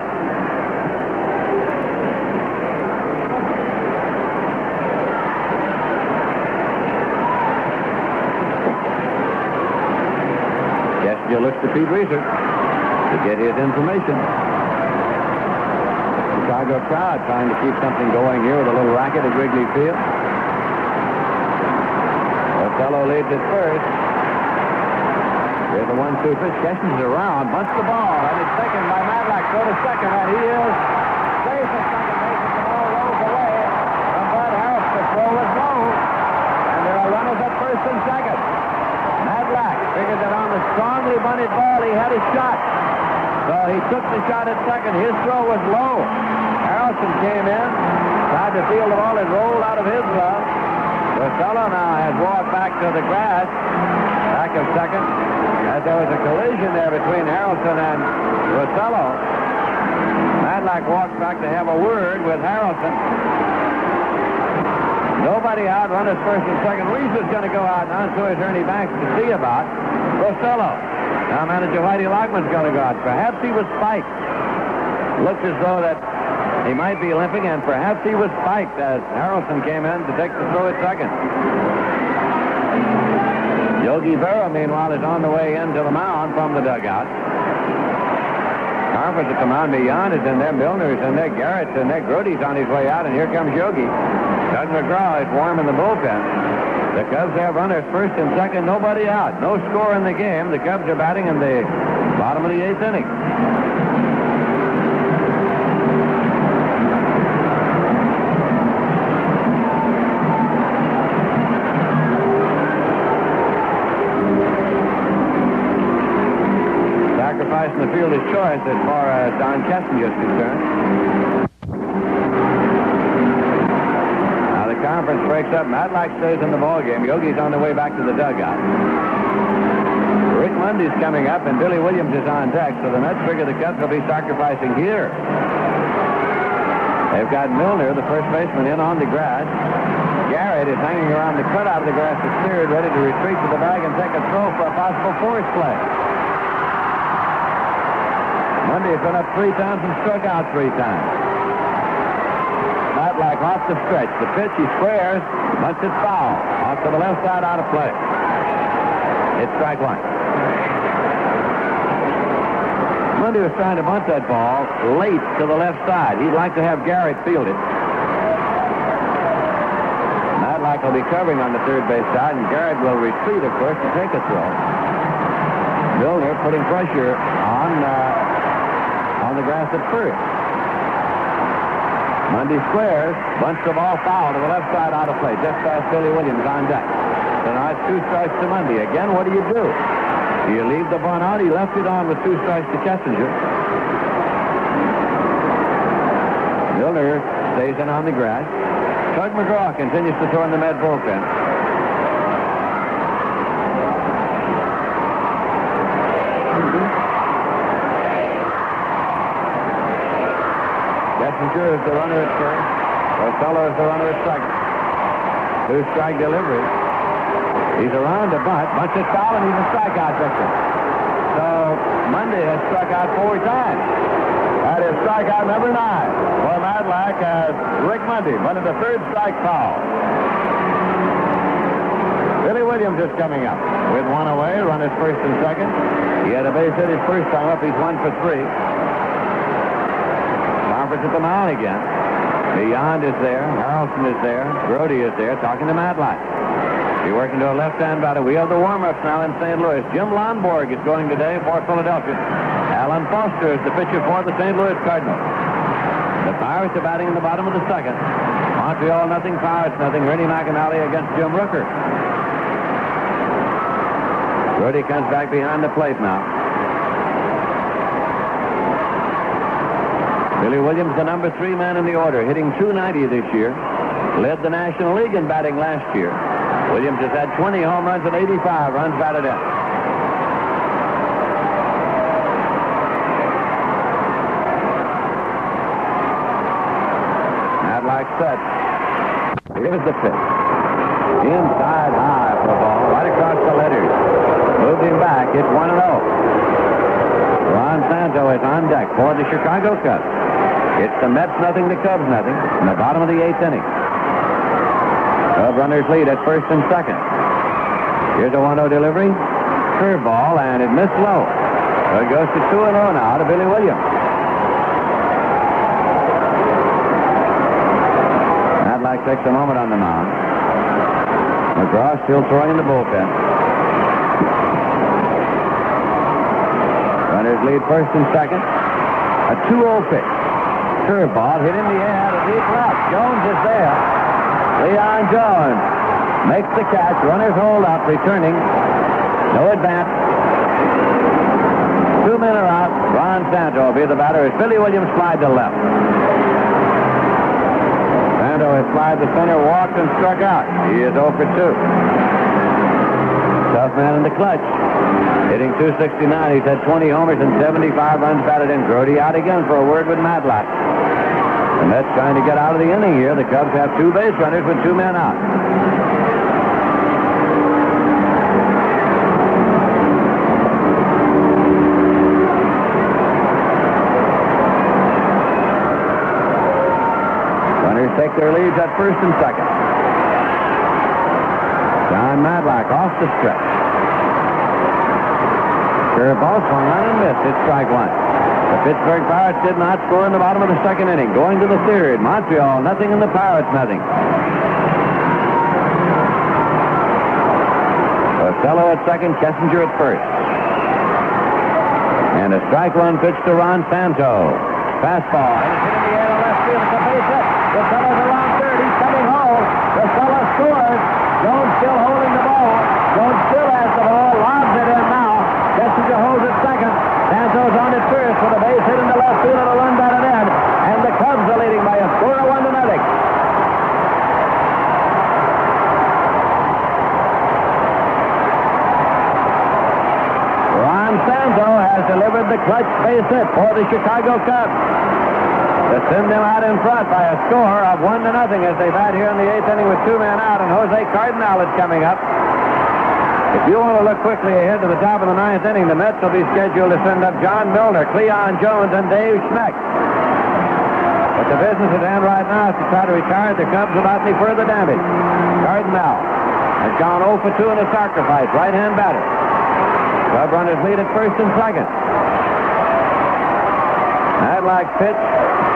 [SPEAKER 14] Kessinger looks to Pete Weiser to get his information. Chicago crowd trying to keep something going here with a little racket at Wrigley Field. Rosello leads at first. Here's the 1-2 pitch. Kessinger's around, bunts the ball, and it's taken by Matlack. Go to second, and he is safe at second base. The ball rolls away from Bud Harris. The throw was low, and there are runners at first and second. Matlack figured that on the strongly bunted ball he had a shot. So he took the shot at second. His throw was low. Harrelson came in, tried to field the ball. It rolled out of his glove. Rosello now has walked back to the grass, back of second, as there was a collision there between Harrelson and Rosello. Matlack walks back to have a word with Harrelson. Nobody out, runners first and second. Weiser's going to go out now, and so is Ernie Banks to see about Rosello. Now manager Whitey Lockman's going to go out. Perhaps he was spiked. Looks as though that he might be limping, and perhaps he was spiked as Harrelson came in to take the throw at second. Yogi Berra, meanwhile, is on the way into the mound from the dugout. Conference at the mound beyond is in there. Milner's in there. Garrett's in there. Grody's on his way out, and here comes Yogi. Doug McGraw is warm in the bullpen. The Cubs have runners first and second, nobody out. No score in the game. The Cubs are batting in the bottom of the 8th inning. Sacrifice in the field is choice as far as Don Kessinger is concerned. Conference breaks up. Matlack stays in the ballgame. Yogi's on the way back to the dugout. Rick Mundy's coming up, and Billy Williams is on deck, so the Mets figure the Cubs will be sacrificing here. They've got Milner, the first baseman, in on the grass. Garrett is hanging around the cutout of the grass at third, ready to retreat to the bag and take a throw for a possible force play. Mundy has been up 3 times and struck out 3 times. Matlack off the stretch. The pitch, he squares, bunts it foul. Off to the left side, out of play. It's strike 1. Mundy was trying to bunt that ball late to the left side. He'd like to have Garrett field it. Matlack will be covering on the third base side, and Garrett will retreat, of course, to take a throw. Milner putting pressure on the grass at first. Mundy squares, bunts the ball foul to the left side, out of play. Just past Billy Williams on deck. So now it's 2 strikes to Mundy. Again, what do? Do you leave the bunt out? He left it on with 2 strikes to Kessinger. Milner stays in on the grass. Tug McGraw continues to throw in the Met bullpen. Kessinger is the runner at first. Rosello is the runner at second. 2-strike delivery. He's around the bunt. Bunts it foul, and he's a strikeout victim. So Mundy has struck out 4 times. That is strikeout number 9 for Matlack as Rick Mundy bunted the 3rd strike foul. Billy Williams Williams is coming up. With one away, runners first and second. He had a base hit his first time up. He's 1 for 3. Conference at the mound again. Beyond is there. Harrelson is there. Brody is there talking to Matlack. He's working to a left-hand batter. We have the warm-ups now in St. Louis. Jim Lonborg is going today for Philadelphia. Alan Foster is the pitcher for the St. Louis Cardinals. The Pirates are batting in the bottom of the second. Montreal nothing, Pirates nothing. Rennie McAnally against Jim Rooker. Brody comes back behind the plate now. Billy Williams, the number 3 man in the order, hitting .290 this year. Led the National League in batting last year. Williams has had 20 home runs and 85 runs batted in. Matlack set. Here's the pitch. Inside high for a ball, right across the letters. Moved him back. It's 1-0. Ron Santo is on deck for the Chicago Cubs. It's the Mets nothing, the Cubs nothing in the bottom of the 8th inning. Cub runners lead at first and second. Here's a 1-0 delivery. Curveball, and it missed low. So it goes to 2-0 now to Billy Williams. Matlack takes a moment on the mound. McGraw still throwing in the bullpen. Runners lead first and second. A 2-0 pitch. Curveball hit in the air to deep left. Jones is there. Leon Jones makes the catch. Runners hold up, returning. No advance. 2 men are out. Ron Santo will be the batter as Billy Williams slide to left. Santo has slide to center, walked, and struck out. He is 0 for 2. Tough man in the clutch. Hitting .269. He's had 20 homers and 75 runs batted in. Brody out again for a word with Matlack. The Mets trying to get out of the inning here. The Cubs have 2 base runners with 2 men out. Runners take their leads at first and second. John Matlack off the stretch. Curveball swung on and missed. It's strike 1. The Pittsburgh Pirates did not score in the bottom of the second inning. Going to the third. Montreal nothing and the Pirates nothing. Porcello at second, Kessinger at first. And a strike 1 pitch to Ron Santo. Fastball. And it's hit in the air to left field. It's a base hit. Porcello's around third. He's coming home. Porcello scores. Jones still holding the ball. Jones still has the ball. Lobs it in now. Kessinger holds it second. Santos on at first with a base hit in the left field and a run batted in. And the Cubs are leading by a score of 1-0. Ron Santo has delivered the clutch base hit for the Chicago Cubs to send them out in front by a score of 1-0 as they bat here in the 8th inning with 2 men out, and Jose Cardinal is coming up. If you want to look quickly ahead to the top of the 9th inning, the Mets will be scheduled to send up John Milner, Cleon Jones, and Dave Schmeck. But the business at hand right now is to try to retire the Cubs without any further damage. Cardinal has gone 0 for 2 in a sacrifice, right-hand batter. Cub runners lead at first and second. Matlack pitch,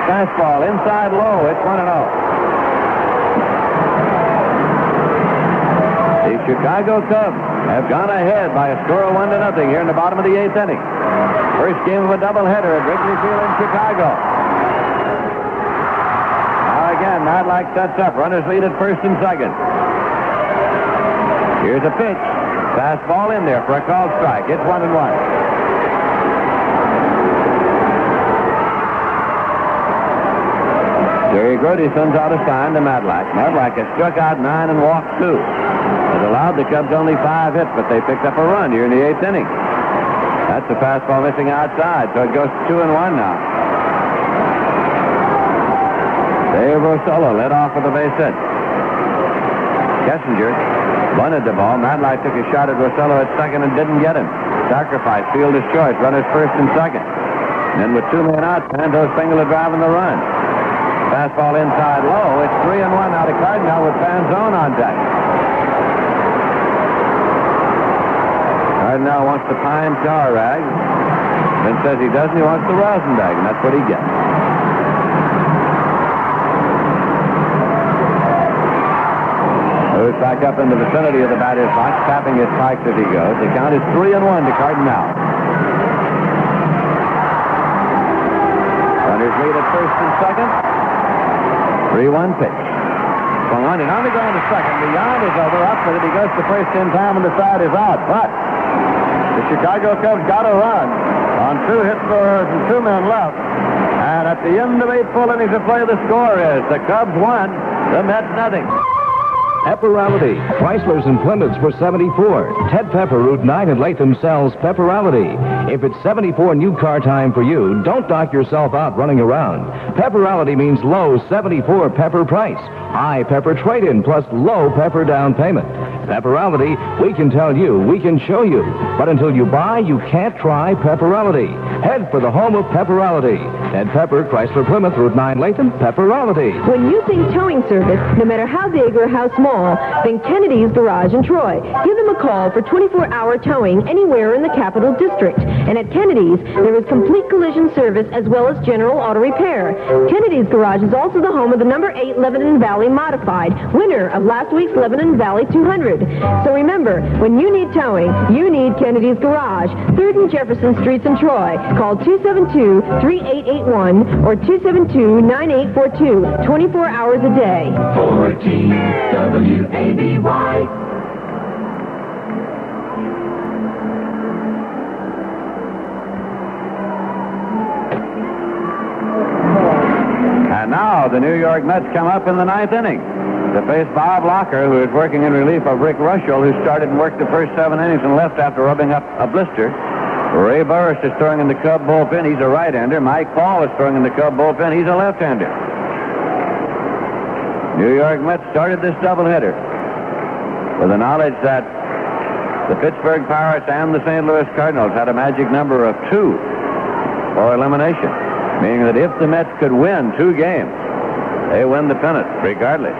[SPEAKER 14] fastball, inside low, it's 1-0. The Chicago Cubs have gone ahead by a score of 1-0 here in the bottom of the 8th inning. First game of a doubleheader at Wrigley Field in Chicago. Now again, Matlack sets up. Runners lead at first and second. Here's a pitch. Fastball in there for a called strike. It's 1-1. Jerry Grody sends out a sign to Matlack. Matlack has struck out 9 and walked 2. It allowed the Cubs only 5 hits, but they picked up a run here in the 8th inning. That's the fastball missing outside, so it goes to 2-1 now. Dave Rosello led off with a base hit. Kessinger bunted the ball. Matlack took a shot at Rosello at second and didn't get him. Sacrifice, field is choice, runners first and second. And then with 2 men out, Santos Spengler driving the run. Fastball inside low. It's 3-1 now to Cardinal with Fanzone on deck. wants the pine tar rag. Then says he doesn't. He wants the rosin bag, and that's what he gets. Moves back up in the vicinity of the batter's box, tapping his spikes as he goes. The count is 3-1 to Cardinal. Runners lead at first and second. 3-1 pitch. Swung on and on to go to second. Beyond is over. Up with it. He goes to first in time, and the side is out. But the Chicago Cubs got a run on 2 hit scorers and 2 men left. And at the end of 8 full innings of play, the score is the Cubs 1, the Mets nothing.
[SPEAKER 5] Pepperality. Chrysler's and Plymouth's for 74. Ted Pepper, Route 9 in Latham sells Pepperality. If it's 74 new car time for you, don't knock yourself out running around. Pepperality means low 74 Pepper price. High Pepper trade-in plus low Pepper down payment. Pepperality, we can tell you, we can show you. But until you buy, you can't try Pepperality. Head for the home of Pepperality. Ted Pepper, Chrysler, Plymouth, Route 9, Latham, Pepperality.
[SPEAKER 15] When you think towing service, no matter how big or how small, think Kennedy's Garage in Troy. Give them a call for 24-hour towing anywhere in the Capital District. And at Kennedy's, there is complete collision service as well as general auto repair. Kennedy's Garage is also the home of the number 8 Lebanon Valley Modified, winner of last week's Lebanon Valley 200. So remember, when you need towing, you need Kennedy's Garage, 3rd and Jefferson Streets in Troy. Call 272-3881 or 272-9842, 24 hours a day.
[SPEAKER 3] 14 WABY.
[SPEAKER 14] And now the New York Mets come up in the 9th inning to face Bob Locker, who is working in relief of Rick Rushell, who started and worked the first 7 innings and left after rubbing up a blister. Ray Burris is throwing in the Cub bullpen. He's a right-hander. Mike Paul is throwing in the Cub bullpen. He's a left-hander. New York Mets started this doubleheader with the knowledge that the Pittsburgh Pirates and the St. Louis Cardinals had a magic number of 2 for elimination, meaning that if the Mets could win 2 games, they win the pennant regardless.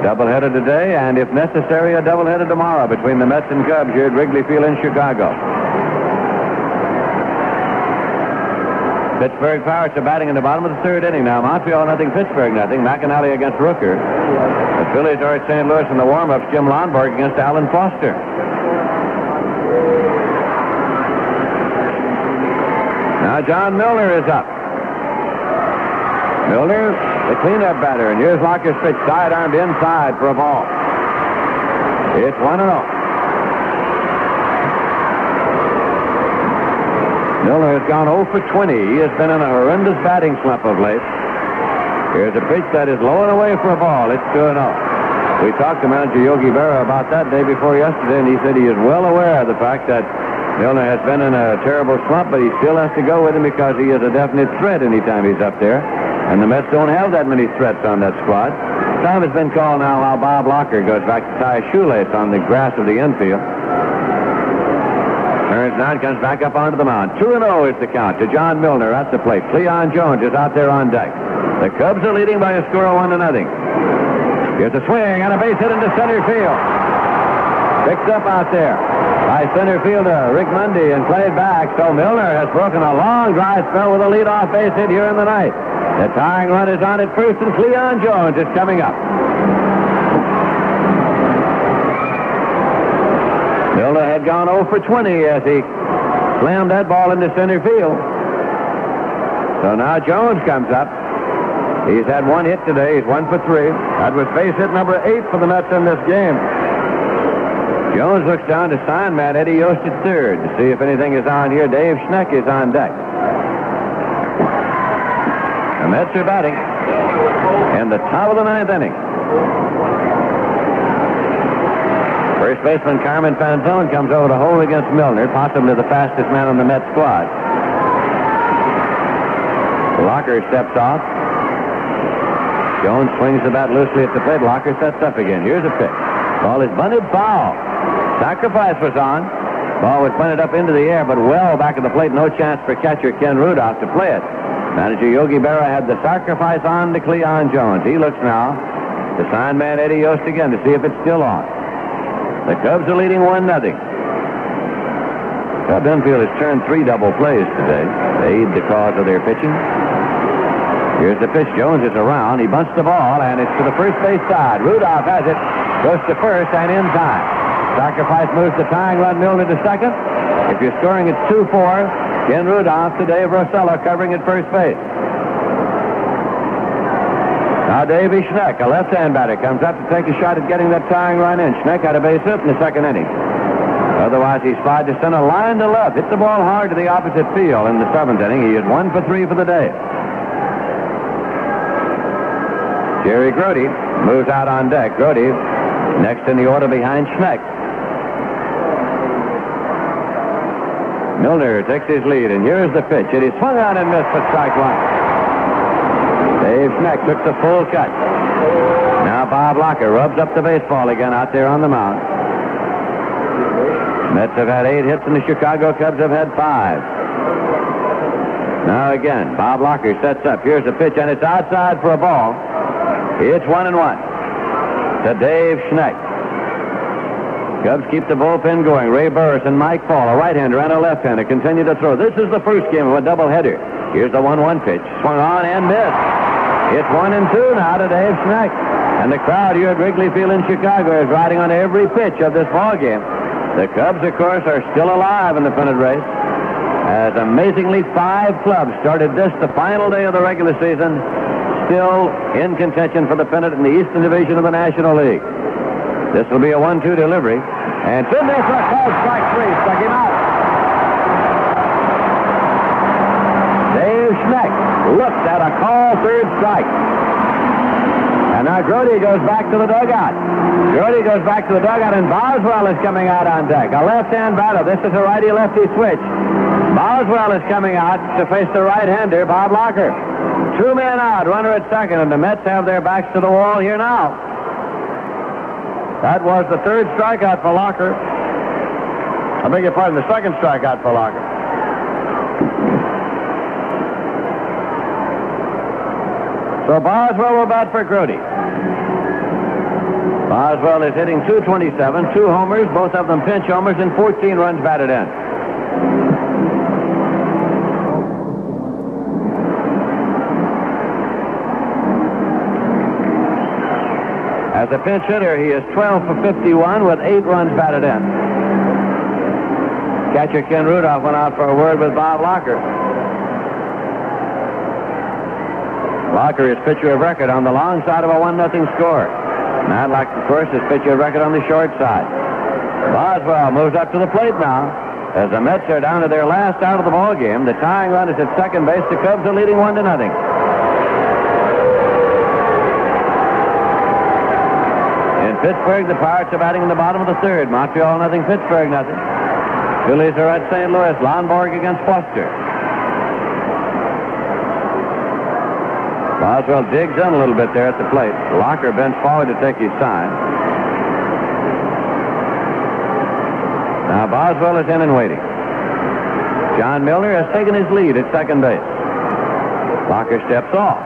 [SPEAKER 14] Doubleheader today, and if necessary, a doubleheader tomorrow between the Mets and Cubs here at Wrigley Field in Chicago. Pittsburgh Pirates are batting in the bottom of the 3rd inning now. Montreal nothing, Pittsburgh nothing. McAnally against Rooker. The Phillies are at St. Louis in the warm-ups. Jim Lonborg against Alan Foster. Now John Milner is up. Milner, the cleanup batter, and here's Locker's pitch, side-armed inside for a ball. It's 1-0. Milner has gone 0 for 20. He has been in a horrendous batting slump of late. Here's a pitch that is low and away for a ball. It's 2-0. We talked to manager Yogi Berra about that day before yesterday, and he said he is well aware of the fact that Milner has been in a terrible slump, but he still has to go with him because he is a definite threat anytime he's up there. And the Mets don't have that many threats on that squad. Time has been called now while Bob Locker goes back to tie a shoelace on the grass of the infield. Turns down, comes back up onto the mound. 2-0 is the count to John Milner at the plate. Cleon Jones is out there on deck. The Cubs are leading by a score of 1-0. Here's a swing and a base hit into center field. Picked up out there by center fielder Rick Mundy and played back. So Milner has broken a long dry spell with a leadoff base hit here in the ninth. The tying run is on at first, and Cleon Jones is coming up. Milner had gone 0 for 20 as he slammed that ball into center field. So now Jones comes up. He's had 1 hit today. He's 1 for 3. That was base hit number 8 for the Mets in this game. Jones looks down to sign man Eddie Yost at third to see if anything is on here. Dave Schneck is on deck. The Mets are batting in the top of the 9th inning. First baseman Carmen Fanzone comes over to hold against Milner, possibly the fastest man on the Mets squad. Locker steps off. Jones swings the bat loosely at the plate. Locker sets up again. Here's a pitch. Ball is bunted foul. Sacrifice was on. Ball was bunted up into the air, but well back of the plate. No chance for catcher Ken Rudolph to play it. Manager Yogi Berra had the sacrifice on to Cleon Jones. He looks now to sign man Eddie Yost again to see if it's still on. The Cubs are leading 1-0. Cub infield has turned 3 double plays today. They aid the cause of their pitching. Here's the pitch. Jones is around. He bunts the ball, and it's to the first base side. Rudolph has it. Goes to first, and in time. Sacrifice moves the tying run, Milner to second. If you're scoring, it's 2-4. Ken Rudolph to Dave Rossello covering at first base. Now Davey Schneck, a left-hand batter, comes up to take a shot at getting that tying run in. Schneck had a base hit in the second inning. Otherwise, he spied to center, line to left, hit the ball hard to the opposite field in the 7th inning. He had 1 for 3 for the day. Jerry Grody moves out on deck. Grody next in the order behind Schneck. Milner takes his lead, and here's the pitch. It is swung on and missed for strike 1. Dave Schneck took the full cut. Now Bob Locker rubs up the baseball again out there on the mound. Mets have had 8 hits, and the Chicago Cubs have had 5. Now again, Bob Locker sets up. Here's the pitch, and it's outside for a ball. It's 1-1 to Dave Schneck. Cubs keep the bullpen going. Ray Burris and Mike Paul, a right-hander and a left-hander, continue to throw. This is the first game of a doubleheader. Here's the 1-1 pitch. Swung on and missed. It's 1-2 now to Dave Schneck. And the crowd here at Wrigley Field in Chicago is riding on every pitch of this ball game. The Cubs, of course, are still alive in the pennant race. As amazingly 5 clubs started this, the final day of the regular season, still in contention for the pennant in the Eastern Division of the National League. This will be a 1-2 delivery. And in there for a called strike 3. Struck him out. Dave Schneck looked at a call third strike. And now Grody goes back to the dugout. Grody goes back to the dugout, and Boswell is coming out on deck. A left-hand batter. This is a righty-lefty switch. Boswell is coming out to face the right-hander, Bob Locker. 2 men out, runner at second, and the Mets have their backs to the wall here now. That was the 3rd strikeout for Locker. I beg your pardon, the 2nd strikeout for Locker. So Boswell will bat for Grody. Boswell is hitting .227, 2 homers, both of them pinch homers, and 14 runs batted in. As a pinch hitter, he is 12 for 51 with 8 runs batted in. Catcher Ken Rudolph went out for a word with Bob Locker. Locker is pitcher of record on the long side of a 1-0 score. Matlock, of course, is pitcher of record on the short side. Boswell moves up to the plate now. As the Mets are down to their last out of the ball game, the tying run is at second base. The Cubs are leading 1-0. Pittsburgh, the Pirates are batting in the bottom of the 3rd. Montreal nothing, Pittsburgh nothing. Phillies are at St. Louis. Lonborg against Foster. Boswell digs in a little bit there at the plate. Locker bends forward to take his sign. Now Boswell is in and waiting. John Milner has taken his lead at second base. Locker steps off.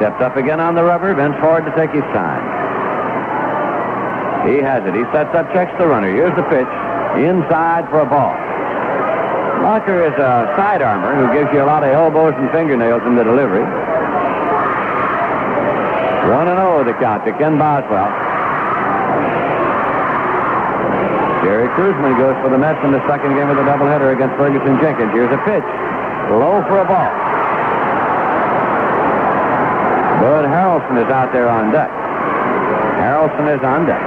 [SPEAKER 14] Steps up again on the rubber, bends forward to take his sign. He has it. He sets up, checks the runner. Here's the pitch. Inside for a ball. Locker is a side armor who gives you a lot of elbows and fingernails in the delivery. 1-0 the count to Ken Boswell. Jerry Kruzman goes for the Mets in the second game of the doubleheader against Ferguson Jenkins. Here's a pitch. Low for a ball. Bud Harrelson is out there on deck. Harrelson is on deck.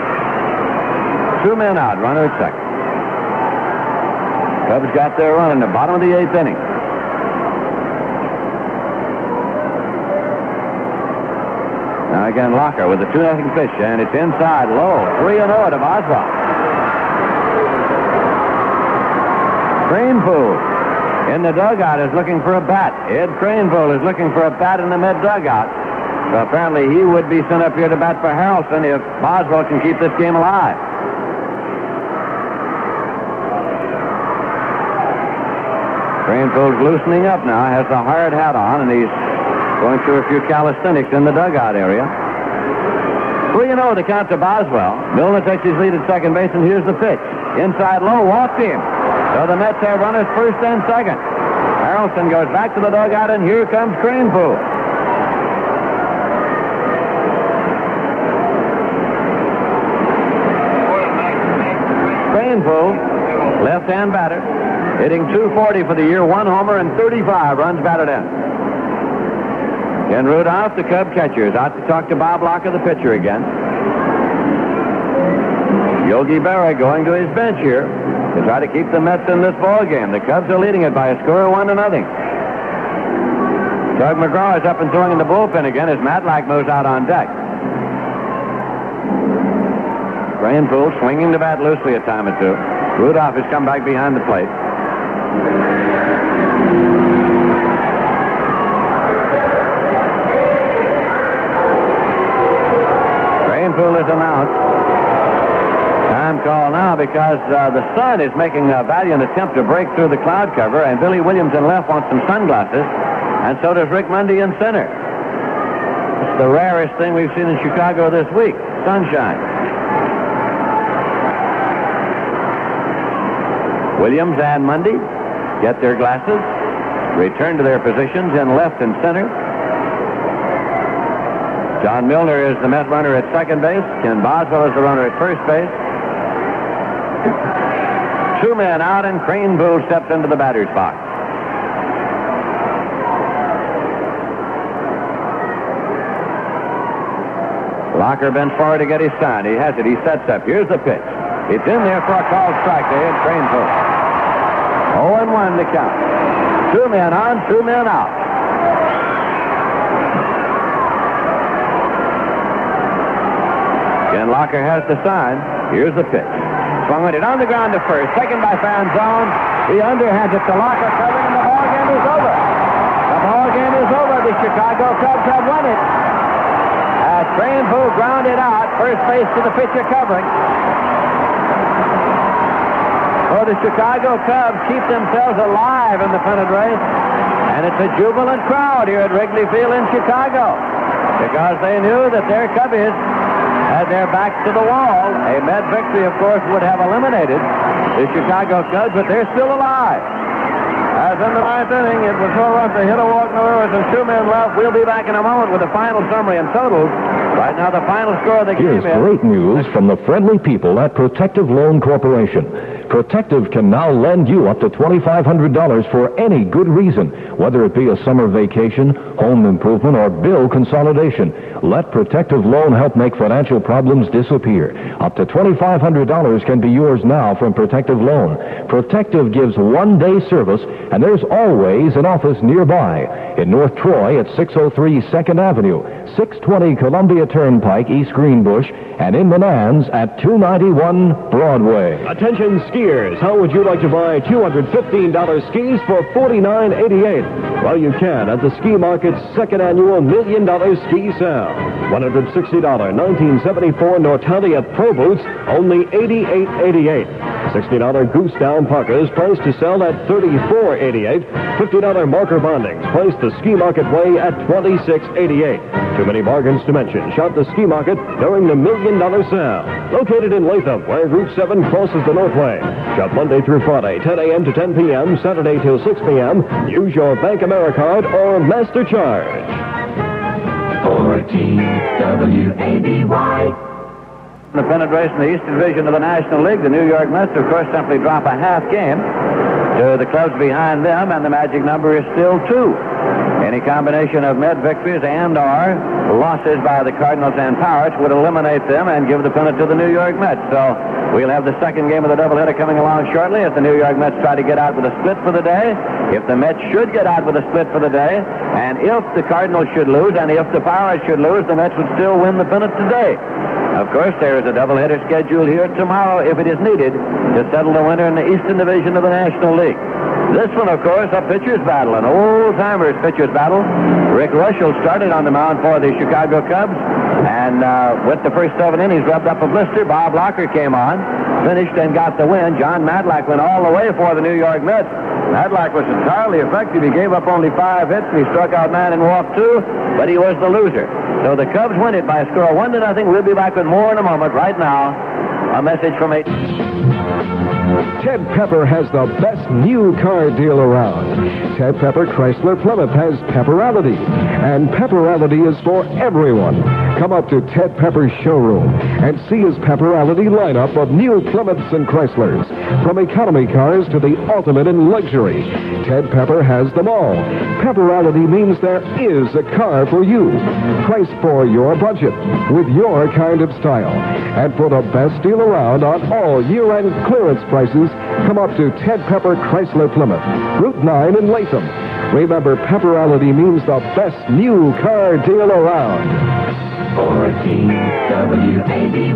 [SPEAKER 14] 2 men out, runner at second. Cubs got their run in the bottom of the 8th inning. Now again, Locker with a 2-0 pitch, and it's inside, low. 3-0 to Boswell. Cranepool in the dugout is looking for a bat. Ed Cranepool is looking for a bat in the mid dugout. So apparently he would be sent up here to bat for Harrelson if Boswell can keep this game alive. Cranepool's loosening up now, has the hard hat on, and he's going through a few calisthenics in the dugout area. 3-0 the count to Boswell. Milner takes his lead at second base, and here's the pitch. Inside low, walked him. So the Mets have runners first and second. Harrelson goes back to the dugout, and here comes Kranepool. Kranepool, left-hand batter, hitting .240 for the year, 1 homer and 35 runs batted in. Ken Rudolph, the Cub catcher, is out to talk to Bob Locker, the pitcher, again. Yogi Berra going to his bench here to try to keep the Mets in this ball game. The Cubs are leading it by a score of 1-0. Doug McGraw is up and throwing in the bullpen again as Matlack moves out on deck. Kranepool swinging the bat loosely a time or two. Rudolph has come back behind the plate. Kranepool is announced. Time call now because the sun is making a valiant attempt to break through the cloud cover, and Billy Williams in left wants some sunglasses, and so does Rick Mundy in center. It's the rarest thing we've seen in Chicago this week, sunshine. Williams and Mundy get their glasses, return to their positions in left and center. John Milner is the Met runner at second base. Ken Boswell is the runner at first base. 2 men out, and Kranepool steps into the batter's box. Locker bends forward to get his sign. He has it. He sets up. Here's the pitch. It's in there for a called strike. They hit Kranepool. 0-1 to count. 2 men on, 2 men out. Ken Locker has the sign. Here's the pitch. Swung it on the ground to first. Taken by Fanzone. He underhands it to Locker, covering, and the ball game is over. The ball game is over. The Chicago Cubs have won it. As Kranepool grounded out, first base to the pitcher covering. So the Chicago Cubs keep themselves alive in the pennant race. And it's a jubilant crowd here at Wrigley Field in Chicago, because they knew that their Cubbies had their backs to the wall. A Met victory, of course, would have eliminated the Chicago Cubs, but they're still alive. As in the 9th inning, it was no run to hit a walk, no errors, and 2 men left. We'll be back in a moment with the final summary and totals. Right now, the final score of the game is...
[SPEAKER 8] Here's great news from the friendly people at Protective Loan Corporation. Protective can now lend you up to $2,500 for any good reason, whether it be a summer vacation, home improvement, or bill consolidation. Let Protective Loan help make financial problems disappear. Up to $2,500 can be yours now from Protective Loan. Protective gives 1-day service, and there's always an office nearby. In North Troy at 603 2nd Avenue, 620 Columbia Turnpike, East Greenbush, and in Menands at 291 Broadway.
[SPEAKER 6] Attention skiers, how would you like to buy $215 skis for $49.88? Well, you can at the Ski Market's second annual $1 Million Ski Sale. $160 1974 Nortalia Pro Boots, only $88.88. $60 Goose Down Parkas priced to sell at $34.88. $50 Marker Bondings priced the Ski Market way at $26.88. Too many bargains to mention. Shop the Ski Market during the $1 Million Sale. Located in Latham, where Route 7 crosses the Northway. Shop Monday through Friday, 10 a.m. to 10 p.m., Saturday till 6 p.m. Use your Bank Americard or Master Charge.
[SPEAKER 3] 14 WABY.
[SPEAKER 14] The pennant race in the East Division of the National League, the New York Mets, of course, simply drop a half game to the clubs behind them, and the magic number is still 2. Any combination of Met victories and/or losses by the Cardinals and Pirates would eliminate them and give the pennant to the New York Mets. So we'll have the second game of the doubleheader coming along shortly as the New York Mets try to get out with a split for the day. If the Mets should get out with a split for the day, and if the Cardinals should lose, and if the Pirates should lose, the Mets would still win the pennant today. Of course, there is a doubleheader scheduled here tomorrow, if it is needed, to settle the winner in the Eastern Division of the National League. This one, of course, a pitcher's battle, an old-timers pitcher's battle. Rick Rushell started on the mound for the Chicago Cubs, and with the first 7 innings, rubbed up a blister. Bob Locker came on, finished and got the win. John Matlack went all the way for the New York Mets. Matlack was entirely effective. He gave up only 5 hits, and he struck out 9 and walked 2, but he was the loser. So the Cubs win it by a score of 1-0. We'll be back with more in a moment. Right now, a message from
[SPEAKER 2] Ted Pepper has the best new car deal around. Ted Pepper Chrysler Plymouth has Pepperality, and Pepperality is for everyone. Come up to Ted Pepper's showroom and see his Pepperality lineup of new Plymouths and Chryslers, from economy cars to the ultimate in luxury. Ted Pepper has them all. Pepperality means there is a car for you, priced for your budget, with your kind of style. And for the best deal around on all year-end clearance prices, come up to Ted Pepper Chrysler Plymouth, Route 9 in Latham. Remember, Pepperality means the best new car deal around.
[SPEAKER 3] 14 WABY.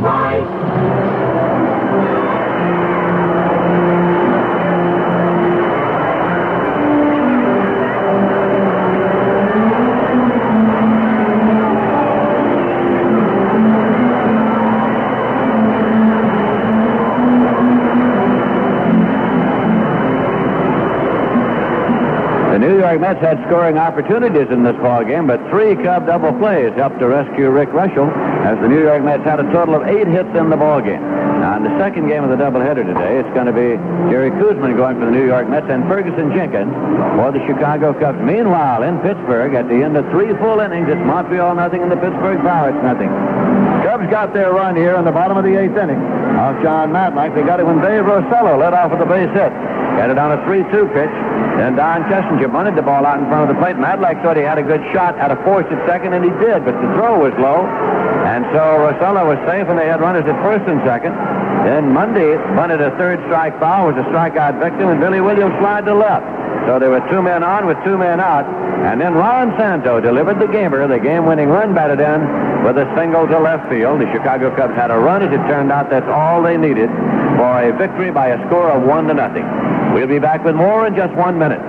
[SPEAKER 14] The New York Mets had scoring opportunities in this ball game, but 3 Cub double plays helped to rescue Rick Rushell, as the New York Mets had a total of 8 hits in the ball game. Now, in the second game of the doubleheader today, it's going to be Jerry Kuzman going for the New York Mets and Ferguson Jenkins for the Chicago Cubs. Meanwhile, in Pittsburgh, at the end of 3 full innings, it's Montreal nothing and the Pittsburgh Pirates nothing. Cubs got their run here in the bottom of the 8th inning off John Matlack. They got it when Dave Rosello led off with a base hit. Got it on a 3-2 pitch. Then Don Chessinger bunted the ball out in front of the plate. Matlack thought he had a good shot at a force at second, and he did, but the throw was low. And so Rosello was safe, and they had runners at first and second. Then Mundy bunted a 3rd strike foul, was a strikeout victim, and Billy Williams flied to left. So there were 2 men on with 2 men out. And then Ron Santo delivered the gamer, the game-winning run batted in with a single to left field. The Chicago Cubs had a run. As it turned out, that's all they needed for a victory by a score of 1-0. We'll be back with more in just 1 minute.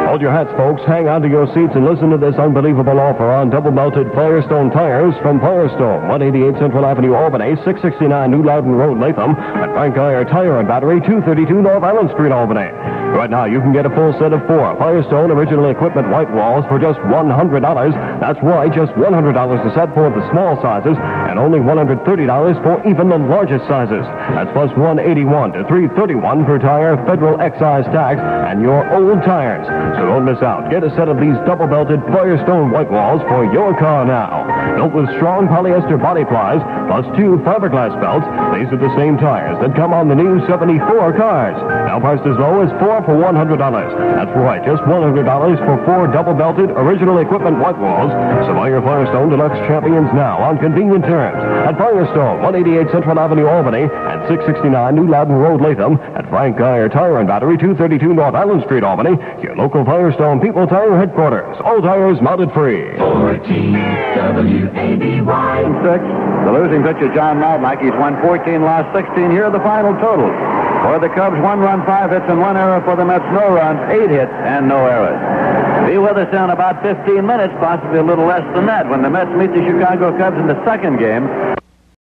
[SPEAKER 6] Hold your hats, folks. Hang on to your seats and listen to this unbelievable offer on double-belted Firestone tires from Firestone, 188 Central Avenue, Albany, 669 New Loudon Road, Latham, at Frank Geyer Tire and Battery, 232 North Island Street, Albany. Right now, you can get a full set of 4 Firestone original equipment white walls for just $100. That's right, just $100 a set for the small sizes, and only $130 for even the largest sizes. That's plus $181 to $331 per tire, federal excise tax, and your old tires. So don't miss out. Get a set of these double-belted Firestone white walls for your car now. Built with strong polyester body plies, plus 2 fiberglass belts. These are the same tires that come on the new 74 cars. Now priced as low as 4 for $100. That's right, just $100 for 4 double-belted original equipment white walls. So buy your Firestone Deluxe Champions now on convenient terms at Firestone, 188 Central Avenue, Albany, and 669 New Loudon Road, Latham, at Frank Geyer Tire and Battery, 232 North Island Street, Albany, your local Firestone People Tire headquarters. All tires mounted free.
[SPEAKER 3] 14 WABY.
[SPEAKER 14] 6. The losing pitcher, John Matlack. He's won 14, lost 16. Here are the final totals. For the Cubs, 1 run, 5 hits, and 1 error. For the Mets, no runs, 8 hits, and no errors. Be with us in about 15 minutes, possibly a little less than that, when the Mets meet the Chicago Cubs in the second game.